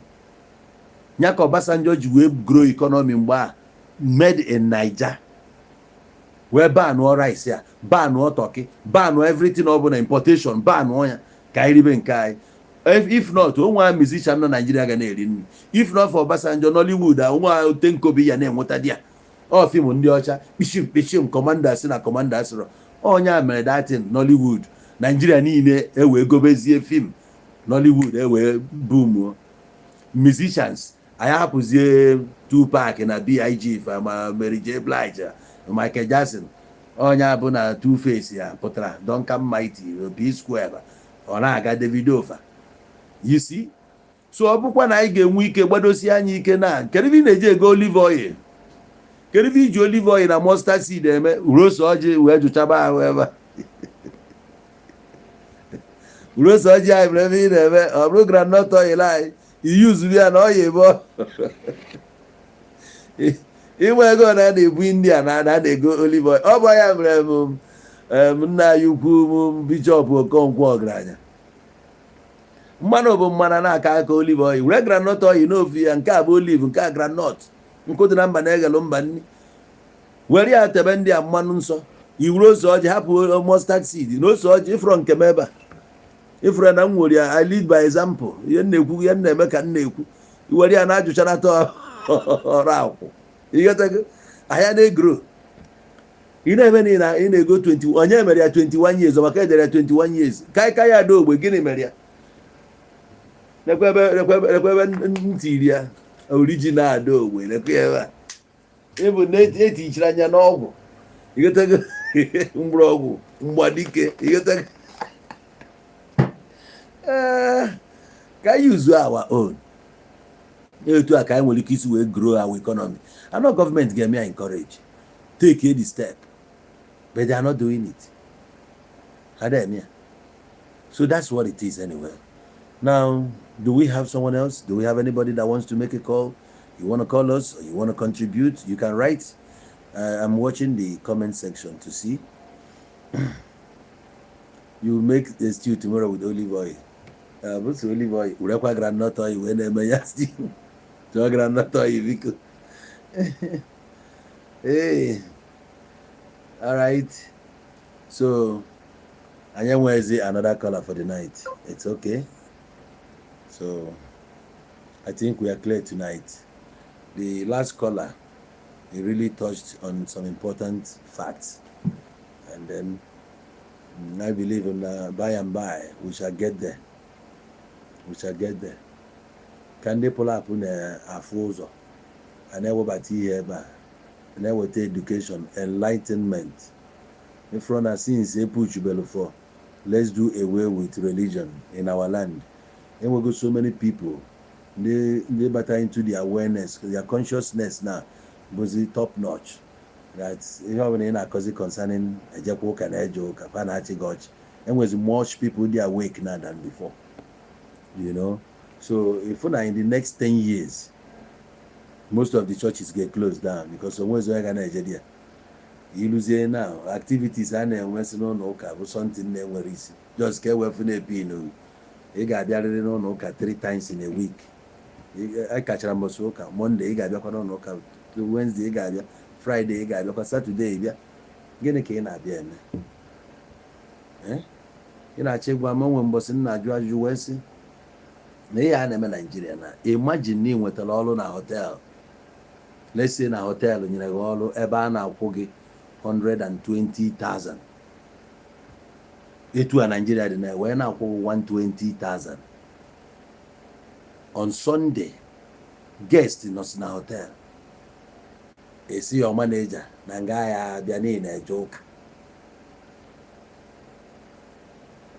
nya ka Obasanjo ji wee grow economy mgbe a made in Naija wee banụọ rice ya banụọ turkey banụọ everything ọ bụ na importation banụọ ya ka anyị ribe nke anyị. If not onwe musician nọ Nigeria ga na-eri nri if not for Obasanjo Nollywood onwe Otenkobi ya na-enweta di ya ọ fim ndị ọcha kpishim commanders na commanders rọ onye a mere datin Nollywood Nigeria niile ewee gobezie fim Nollywood ewee boom musicians anyị hapụzie Tupac na B.I.G ma Mary J. Blige Michael Jackson onye abụ na Two-Face ya pụtara Duncan Mighty P-Square ọ na-aga Davido fa you see so ọ bụkwa na anyị ga-enwe ike gbadosi anyị ike na kedu ị na-eji ego olive oil kedu iji olive oil na mustard seed eme uroso ọjị wee jụchaba ahụ ebe uroso ọjị anyị bụ ebe ị na-eme ọ bụrụ groundnut oil anyị iyuzu ya na ọya ebe inwe ego na na-ebu India na na-ego olive oil ọ bụ ya mere nna anyị ukwu Bishop Okonkwo ọgaranya mmanụ bụ mmanụ na-aka aka olive oil were groundnut oil n'ofu ya nke a bụ olive nke a groundnut nkụ dị na mba na-eghelụ mba nni were ya tebe ndị a mmanụ nsọ iwuru ose ọjị hapụ mustard seed na ose ọjị ifụrụ nke m ebe a ifụrụ na m nwere ya I lead by example ihe na-ekwu ihe na-eme ka m na-ekwu iwere ya na-ajụchanata ọrụ akwụ ịghọtago ahịa na-egro ị na-eme na ị na-ego 20 onye mere ya 21 years maka edere ya 21 years ka ya ada ogbe gịnị mere ya lekwebe ntị iri ya original ada ogbe lekwe ya ịbụ na-etichiri anya n'ọgwụ ịghọtago mgbọrọgwụ mgbadike ịghọtago ka anyị use our own etu a ka anyị nwere ike isi wee grow our economy. I know government ga-eme ya encourage take the step but they are not doing it. So that's what it is anyway. Now, do we have someone else? Do we have anybody that wants to make a call? You want to call us or you want to contribute? You can write. I'm watching the comment section to see. You make a stew tomorrow with olive oil. What's olive oil? Urekwa groundnut oil when I make stew. So groundnut oil because. Hey. All right. So, Anya Wednesday, another caller for the night. It's okay. So, I think we are clear tonight. The last caller, he really touched on some important facts. And then, I believe by and by, we shall get there. We shall get there. Can they pull up on a fozo? And then what here, and then we take education, enlightenment. In front of sins, they put you before. Let's do away with religion in our land. And we got so many people. They better into the awareness, their consciousness now was top notch. That's you know when in a cause concerning a jack and a joke, a fanatic gotch, and was much people they awake now than before. You know, so if in the next 10 years, most of the churches get closed down because onwezi onye ga na-eje di ya. Iluzie now activities a na-enwesị n'ụlọ ụka bụ something na-enwere isi just ka ewefu na-epi n'owu. Ị ga-abịarịrị n'ụlọ ụka 3 times in a week. Ị kachara mbọsị ụka Monday ị ga-abịakwa n'ụlọ ụka, Wednesday ị ga-abịa, Friday ị ga-abịakwa, Saturday ị bịa. Gịnị ka ị na-abịa eme? Ị na-achọ ịgwa m onwe mbọsị m na-ajụ ajụjụ wee sị na ihe a na-eme Naijiria na imagine na ị nwetara ọrụ na họteelụ. Let's say na họteelụ nyere gị ọrụ ebe a na-akwụ gị 120,000. Etu a Nigeria dị na wee na-akwụ 120,000. On Sunday, guest nọsị na họteelụ. Esi your manager na nga ya abịa n'ihi na-eje ụka.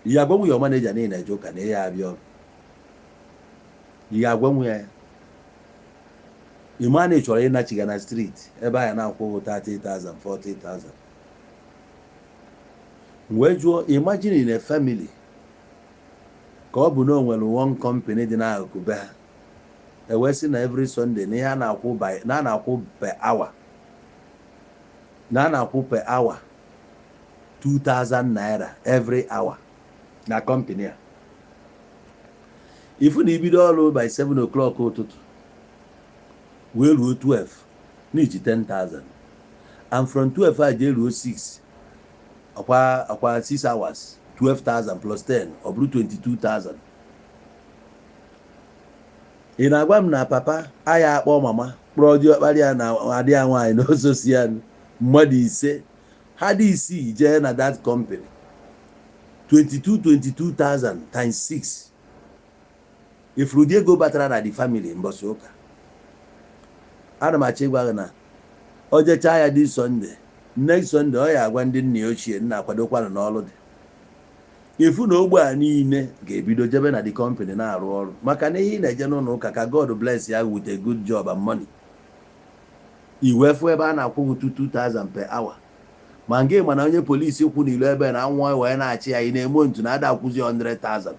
Ya agwanwu your manager n'ihi na-eje ụka na ya abịa. Ya agwanwu ya. Imani chọrọ ịnachiga na street ebe a na-akwụ 30,000, 40,000. Wee jụọ, imagine in a family ka ọ bụ na o nwere one company dị n'akụkụ be ha. Ewee sị na every Sunday na ihe a na-akwụ per hour. Na a na-akwụ per hour 2,000 naira every hour na company a. Ifu na ibido ọrụ by 7 o'clock ụtụtụ wee ruo 12 n'iji 10,000, and from 12 a jee ruo 6 ọkwa 6 hours 12,000 plus 10 ọ bụrụ 22,000. Ị na-agwa m na papa aya akpọ mama kpọrọ diọkpara ya na adị ya nwaanyị na ososi ya mmadụ 5 ha dị 6 jee na that company 22,000 times 6 ifuru dị ego batara na the family mbọsị ụka. Ana m achọ ịgwa gị na o jechaa ya dị Sunday, next Sunday ọ ya agwa ndị nna ya ochie nna akwadokwanụ n'ọrụ dị. Ifu na ogbe a niile ga-ebido jebe na the company na-arụ ọrụ maka na ihe ị na-eje n'ụlọ ụka ka God bless ya with a good job and money. Iwefu ebe a na-akwụ 2,000 per hour. Ma ngị mana onye polisi kwu n'ilu ebe na nwa wee na-achị ya ị na-eme ntu na ada akwụzi 100,000.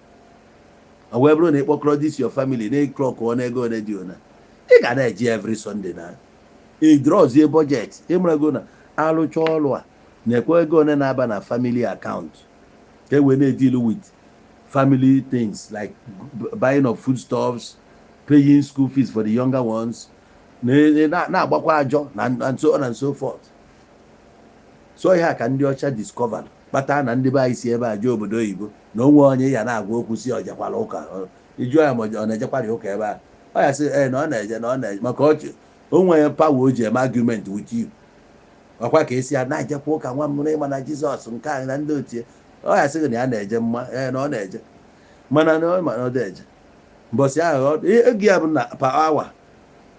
O wee bụrụ na ịkpọkọrọ this your family na clock ọ na ego ole dị ona. Ị ga na-eji every Sunday na draws a budget. Ịmarago na alụcha ọrụ a na-ekwe ego one na-aba na family account. Ka we na-deal with family things like buying of foodstuffs, paying school fees for the younger ones, na-agbakwa ajọ and so on and so forth. So ihe ka ndị ọcha discover kpata na ndị be anyị si ebe a jee obodo oyibo na onwe onye ya na-agwa okwu si ọjekwala ụka. Ịjụọ ya ma ọ na-ejekwara ụka ebe a, ọ ya sị na ọ na-eje maka onwe ya power o ji eme argument with you. Ọkwa ka esi ya na-ejekwa ụka nwa m ịma na Jizọs nke a na ndị otie. Ọ ya sị na ya na-eje mma na ọ na-eje mana na ọ na-eje mbọsị ahụ ego ya bụ na per hour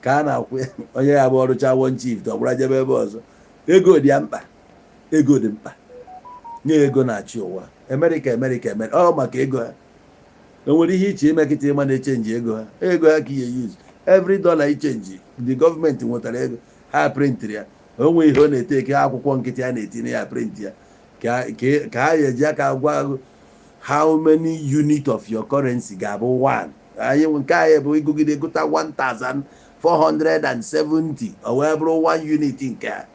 ka a na-akwụ onye ya bụ ọrụcha one shift ọ bụla jebe ebe ọzọ. Ego dị ya mkpa, ego dị mkpa. Nye ego na-achị ụwa. America ọ maka ego ha. O nwere ihe iche imekịta ịma na-echenji ego ha. Ego ha ka ihe use every dollar ichenji the government nwetara ego ha printịrị ya. O nwee ihe ọ na-eteke akwụkwọ nkịtị a na-etinye ya print ya ka ha eji aka gwa how many unit of your currency ga-abụ 1. Anyị nke anyị bụ ịgụgide gụta 1,470 o wee bụrụ 1 unit nke a.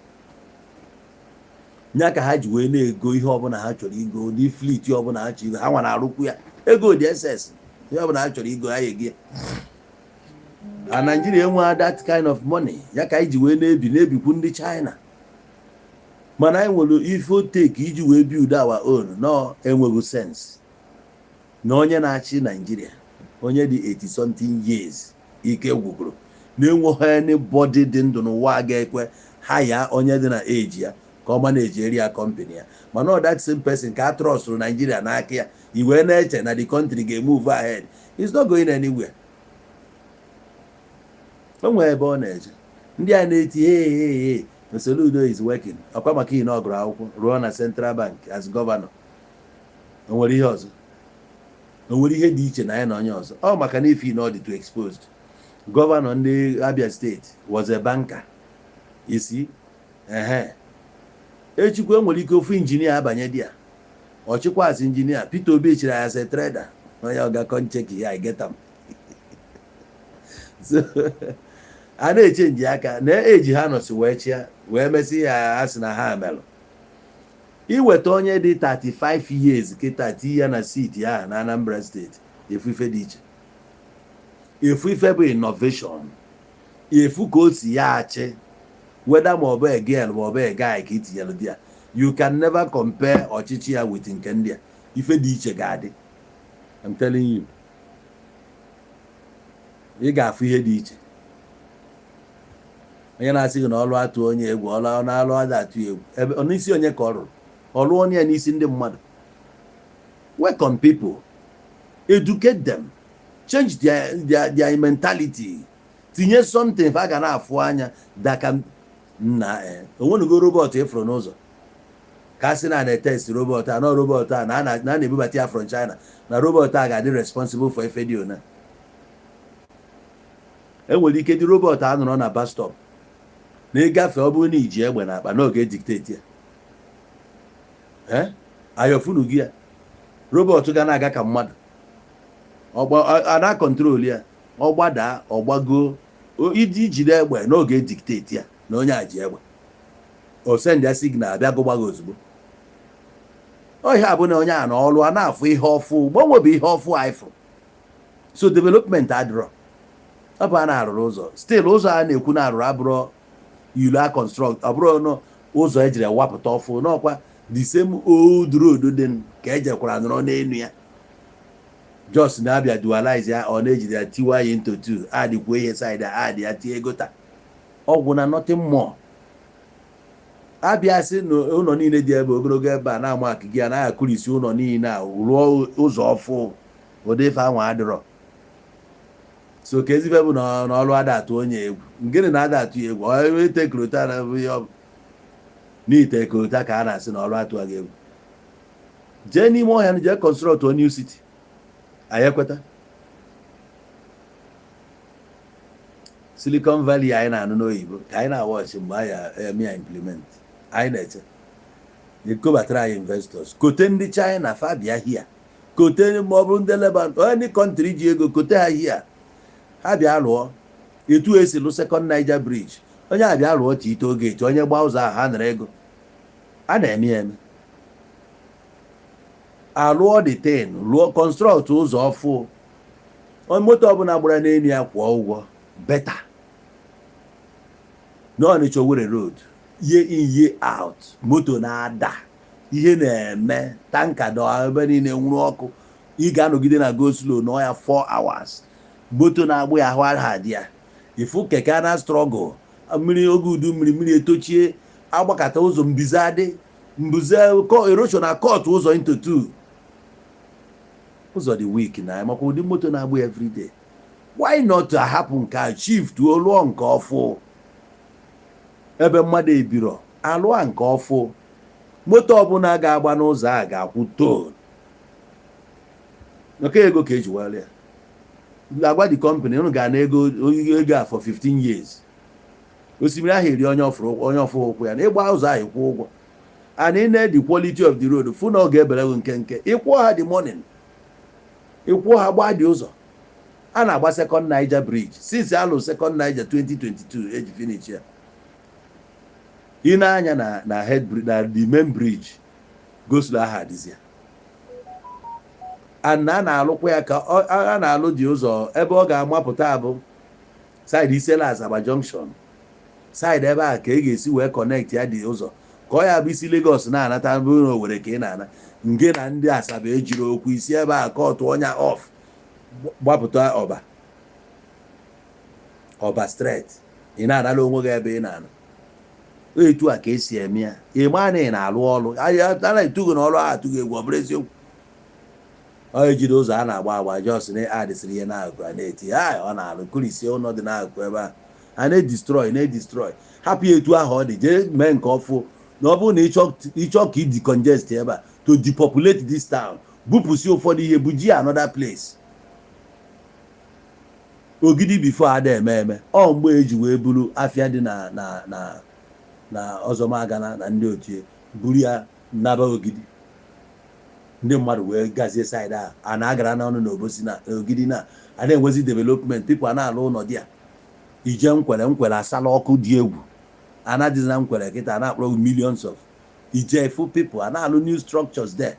Nya ka ha ji wee na-ego ihe ọbụla ha chọrọ igo, ndị fleet ọbụla ha chọrọ igo ha nwa na-arụkwu ya. Ego dị SS ihe ọbụla ha chọrọ igo ha egi. A Nigeria enwe that kind of money ya ka anyị ji wee na-ebikwu ndị China. Mana anyị nwere ife o take iji wee build our own no enweghị sense. Na onye na-achị Nigeria onye dị 80 something years ike gwụgụrụ na-enweghị anybody dị ndụ n'ụwa ga-ekwe ha ya onye dị na age ya ka ọ manage area company ya. Mana that same person ka trust Nigeria n'aka ya iwe na-eche na the country ga-move ahead. It's not going anywhere. O nwere ebe ọ na-eje ndị a na-eti hey Soludo is working. Ọkwa maka ihe ọ gụrụ akwụkwọ ruo na Central Bank as governor. O nwere ihe ọzọ. O nwere ihe dị iche na ya na onye ọzọ. Ọ maka na ife ọ dị too exposed. Governor ndị Abia State was a banker. You see? Echukwu nwere ike ofu injinia abanye di ya. Ọchịkwa as injinia. Peter Obi chiri as a trader. Onye ọga con check ya I get am. a na-echenji aka na eji ha nọsi wee chịa wee mesị ya asị na ha melụ iweta onye dị 35 years kịta ti ya na seat ya na Anambra steeti efu ife dị iche efu ife bụ innovation efu ka o si ya achị weda ma ọ bụ a girl ma ọ bụ a guy ka itinyelụ di ya you can never compare ọchịchị ya with nke ndị a ife dị iche ga-adị I'm telling you ị ga-afụ ihe dị iche onye na-asị gị na ọlụ atụ onye egwu ọlụ na-alụ ada atụ egwu ebe n'isi onye ka ọ rụrụ ọlụ onye ya n'isi ndị mmadụ welcome people educate them change their mentality tinye something fa ga na-afụ anya daka na onwenugo robot efuru n'ụzọ ka sị na na-etest robot a na robot a na-ebubata ya from China na robot a ga-adị responsible for efe dị ona enwere ike dị robot a nọrọ na bus stop na ịgafe ọ bụrụ na iji egbe na akpa n'oge dictate ya ayọfunu gị ya robot ga na-aga ka mmadụ a na-akọntrol ya ọ gbadaa ọ gbago ijide egbe n'oge dictate ya na onye a ji egbe o send ya signal abịa gụgbago ozugbo ọhịa bụ na onye a na ọlụ a na-afụ ihe ọfụ gbanwebụ ihe ọfụ ifụ so development adịrọ ọ bụ a na-arụrụ ụzọ still ụzọ a na-ekwu na arụrụ abụrụ ilu a construct ọ bụrụ ụzọ ejiri wapụta ọfụ n'ọkwa the same old road dị ka ejekwara nọrọ n'elu ya just na-abịa dualize ya ọ na-ejide ya tiwa ya into two adịkwa ihe side adị ya tie gota ọgwụ na nothing more abịa sị na ụlọ niile dị ebe ogologo ebe a na-ama akị gị anaghị akụrisi ụlọ niile a rụọ ụzọ ọfụ ụdị ife anwa adịrọ so ka ezife bụ na ọrụ ada atụ onye egwu ngịnị na ada atụ egwu ite korota na ihe ọ bụ n'ite korota ka a na-asị na ọrụ atụ gị egwu jee n'ime ọhịa na jee construct a new city anyị ekweta Silicon Valley anyị na-anụ n'oyibo ka anyị na-awọchị mgbe anyị eme ya implement anyị na-eche ekobatara anyị investors kote ndị China fabia hia kote ma ọ bụrụ ndị Lebanon onye kọntrị ji ego kote ha hia ha bịa lụọ etu esi lụ second Niger bridge onye a bịa lụọ Tito Gate onye gba ụzọ ahụ ha nara ego a na-eme eme alụọ the ten lụọ construct ụzọ ọfụ moto ọbụla gbara n'elu ya kwụọ ụgwọ beta n'Ọnịcha Owerri road year in year out moto na-ada ihe na-eme tanka dọ ebe niile nwụrụ ọkụ ị ga-anọgide na go slow n'ọya 4 hours moto na-agbụ ya ahụ aha dị ya ifu keke na struggle mmiri oge udu mmiri etochie agbakọta ụzọ mbuze erosion na cut ụzọ into two ụzọ dị weak na makwa ụdị moto na-agbụ everyday why not ahapụ nke a shift oluo nke ọfụ ebe mmadụ ebiro alụọ nke ọfụ moto ọbụla ga-agba n'ụzọ a ga-akwụ toll oke ego ka eji were ya agwa the company unu ga na ego a for 15 years osimiri ahụ eri onye ọfụ ụkwụ ya na ịgba ụzọ ahụ ịkwụ ụgwọ and ị na the quality of the road fụ na ọ ga-ebere nke ịkwụọ ha the morning ịkwụọ ha gbaa dị ụzọ a na-agba second Niger bridge since alụ second Niger 2022 eji finish ya ị na-anya na the main bridge goslo aha adịzi ya and a na-alụkwa ya ka a na-alụ dị ụzọ ebe ọ ga-amapụta abụ side Isela Asaba junction side ebe a ka ị ga-esi wee connect ya dị ụzọ ka ọ ya bụ isi Lagos na-anata bụrụ na Owerri ka ị na-ana nge na ndị Asaba ejiri okwu isi ebe a ka ọtụ ọnya off gbapụta ọba straight ị na-anala onwe gị ebe ị na-ana etu a ka esi eme ya ị maa na ị na-alụ ọrụ ana itugo na ọrụ ahụ atụghị egwu ọ bụrụ eziokwu ọ ejide ụzọ a na-agba jos na adịsịrị ihe na-agụ a na-eti ya ọ na-alụ kurisie ụlọ dị n'akụkụ ebe a na-edestroy hapụ ya etu ahụ ọ dị jee mee nke ọfụ na ọ bụrụ na ịchọ ka ị decongest ebe a to depopulate this town bupụsi ụfọdụ ihe buji another place ogidi before ada eme ọ mgbe eji wee buru afịa dị na Ọzọmagana na ndị otie buru ya naba ogidi ndị mmadụ wee gazie side a na-agara n'ọnụ na Obosi na ogidi na a na-enwezi development people a na-alụ ụlọ dị ya ije nkwere asala ọkụ dị egwu anadịzi na nkwere kịta na-akpọrọ millions of ije full people a na-alụ new structures there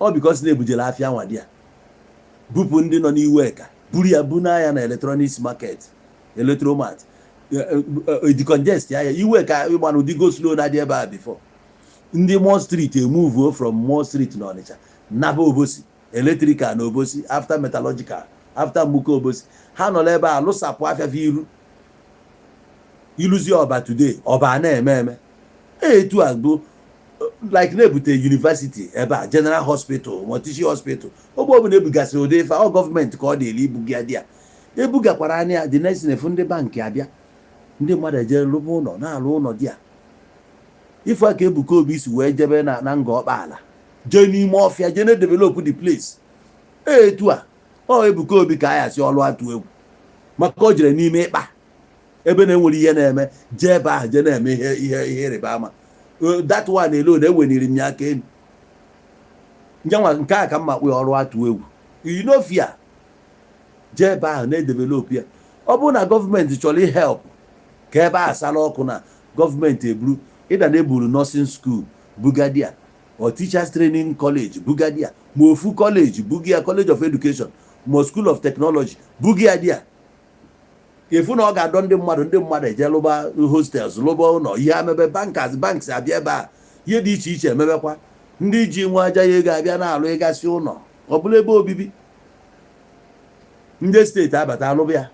ọ because na-ebujere afịa nwa dị ya bupụ ndị nọ n'iwe ka buru ya bu n'anya na electronics market electromat decongest ya iwe ka ịgba na ụdị go slow na dị ebe a before ndị Mall Street emove from Mall Street na Ọnịcha naba Obosi electrical na Obosi after metallurgical after mmuke Obosi ha nọ ebe a lụsapụ afịa iluzi ọba today ọba na-eme etu a bụ like na-ebute university ebe a general hospital Motishi hospital ogbe ọbụla ebugasị ụdị ife ọ gọọmenti ka ọ dị ele ibuga dị ya ebugakwara anya dị next nefu ndị bankị abịa ndị mmadụ eje lụba ụlọ na-alụ ụlọ dị ya ife aka Ebuka Obi si wee jebe na nga ọkpaala jee n'ime ọfịa jee na-develop the place etu a ọ Ebuka Obi ka aya si ọlụ atụ egwu maka o jere n'ime ịkpa ebe na-enwere ihe na-eme jee ebe ahụ jee na-eme ihe ịrịba ama that one alone enweniri m ya aka enu nyanwa nke a ka mma kpụ ọrụ atụ egwu inofia jee ebe ahụ na-edevelop ya ọ bụrụ na gọọmenti chọrọ ihelp ka ebe a sala ọkụ na gọọmenti eburu ịda na eburu nursing school bugadia or teachers training college bugadia ma ofu college bugia college of education ma school of technology bugia dia efu na ọ ga-adọ ndị mmadụ eje lụba hostels lụba ụlọ ihe amebe banks abịa ebe a ihe dị iche iche emebekwa ndị ji nwa aja ya ego abịa na-alụ ịgasị ụlọ ọ bụla ebe obibi ndị steeti abata alụbịa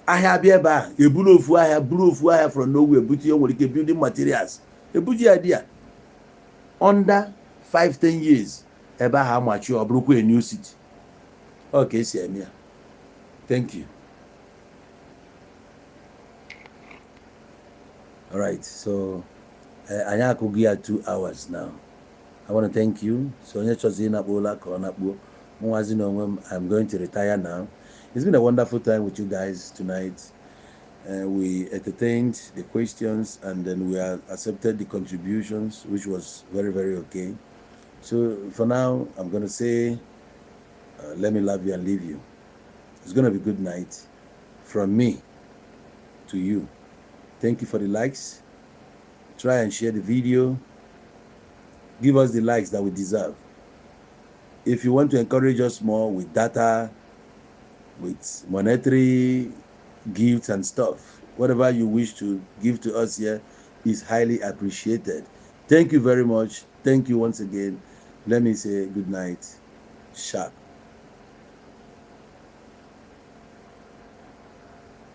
ahịa abịa ebe a buru ofu ahịa from nowhere bute nwere ike building materials ebuji ya dị ya under 5-10 years ebe ahụ amachi ọ bụrụkwa a new city ọ ka esi eme ya. Thank you. All right, so anyị akụghị ya 2 hours now. I want to thank you. So onye chọzi ịnakpola ka ọ nakpuo mụnwazi na onwe m, I'm going to retire now. It's been a wonderful time with you guys tonight. We entertained the questions and then we accepted the contributions, which was very, very okay. So for now, I'm going to say, let me love you and leave you. It's going to be good night from me to you. Thank you for the likes. Try and share the video. Give us the likes that we deserve. If you want to encourage us more with data, with monetary gifts and stuff, whatever you wish to give to us here is highly appreciated. Thank you very much. Thank you once again. Let me say good night. Sharp.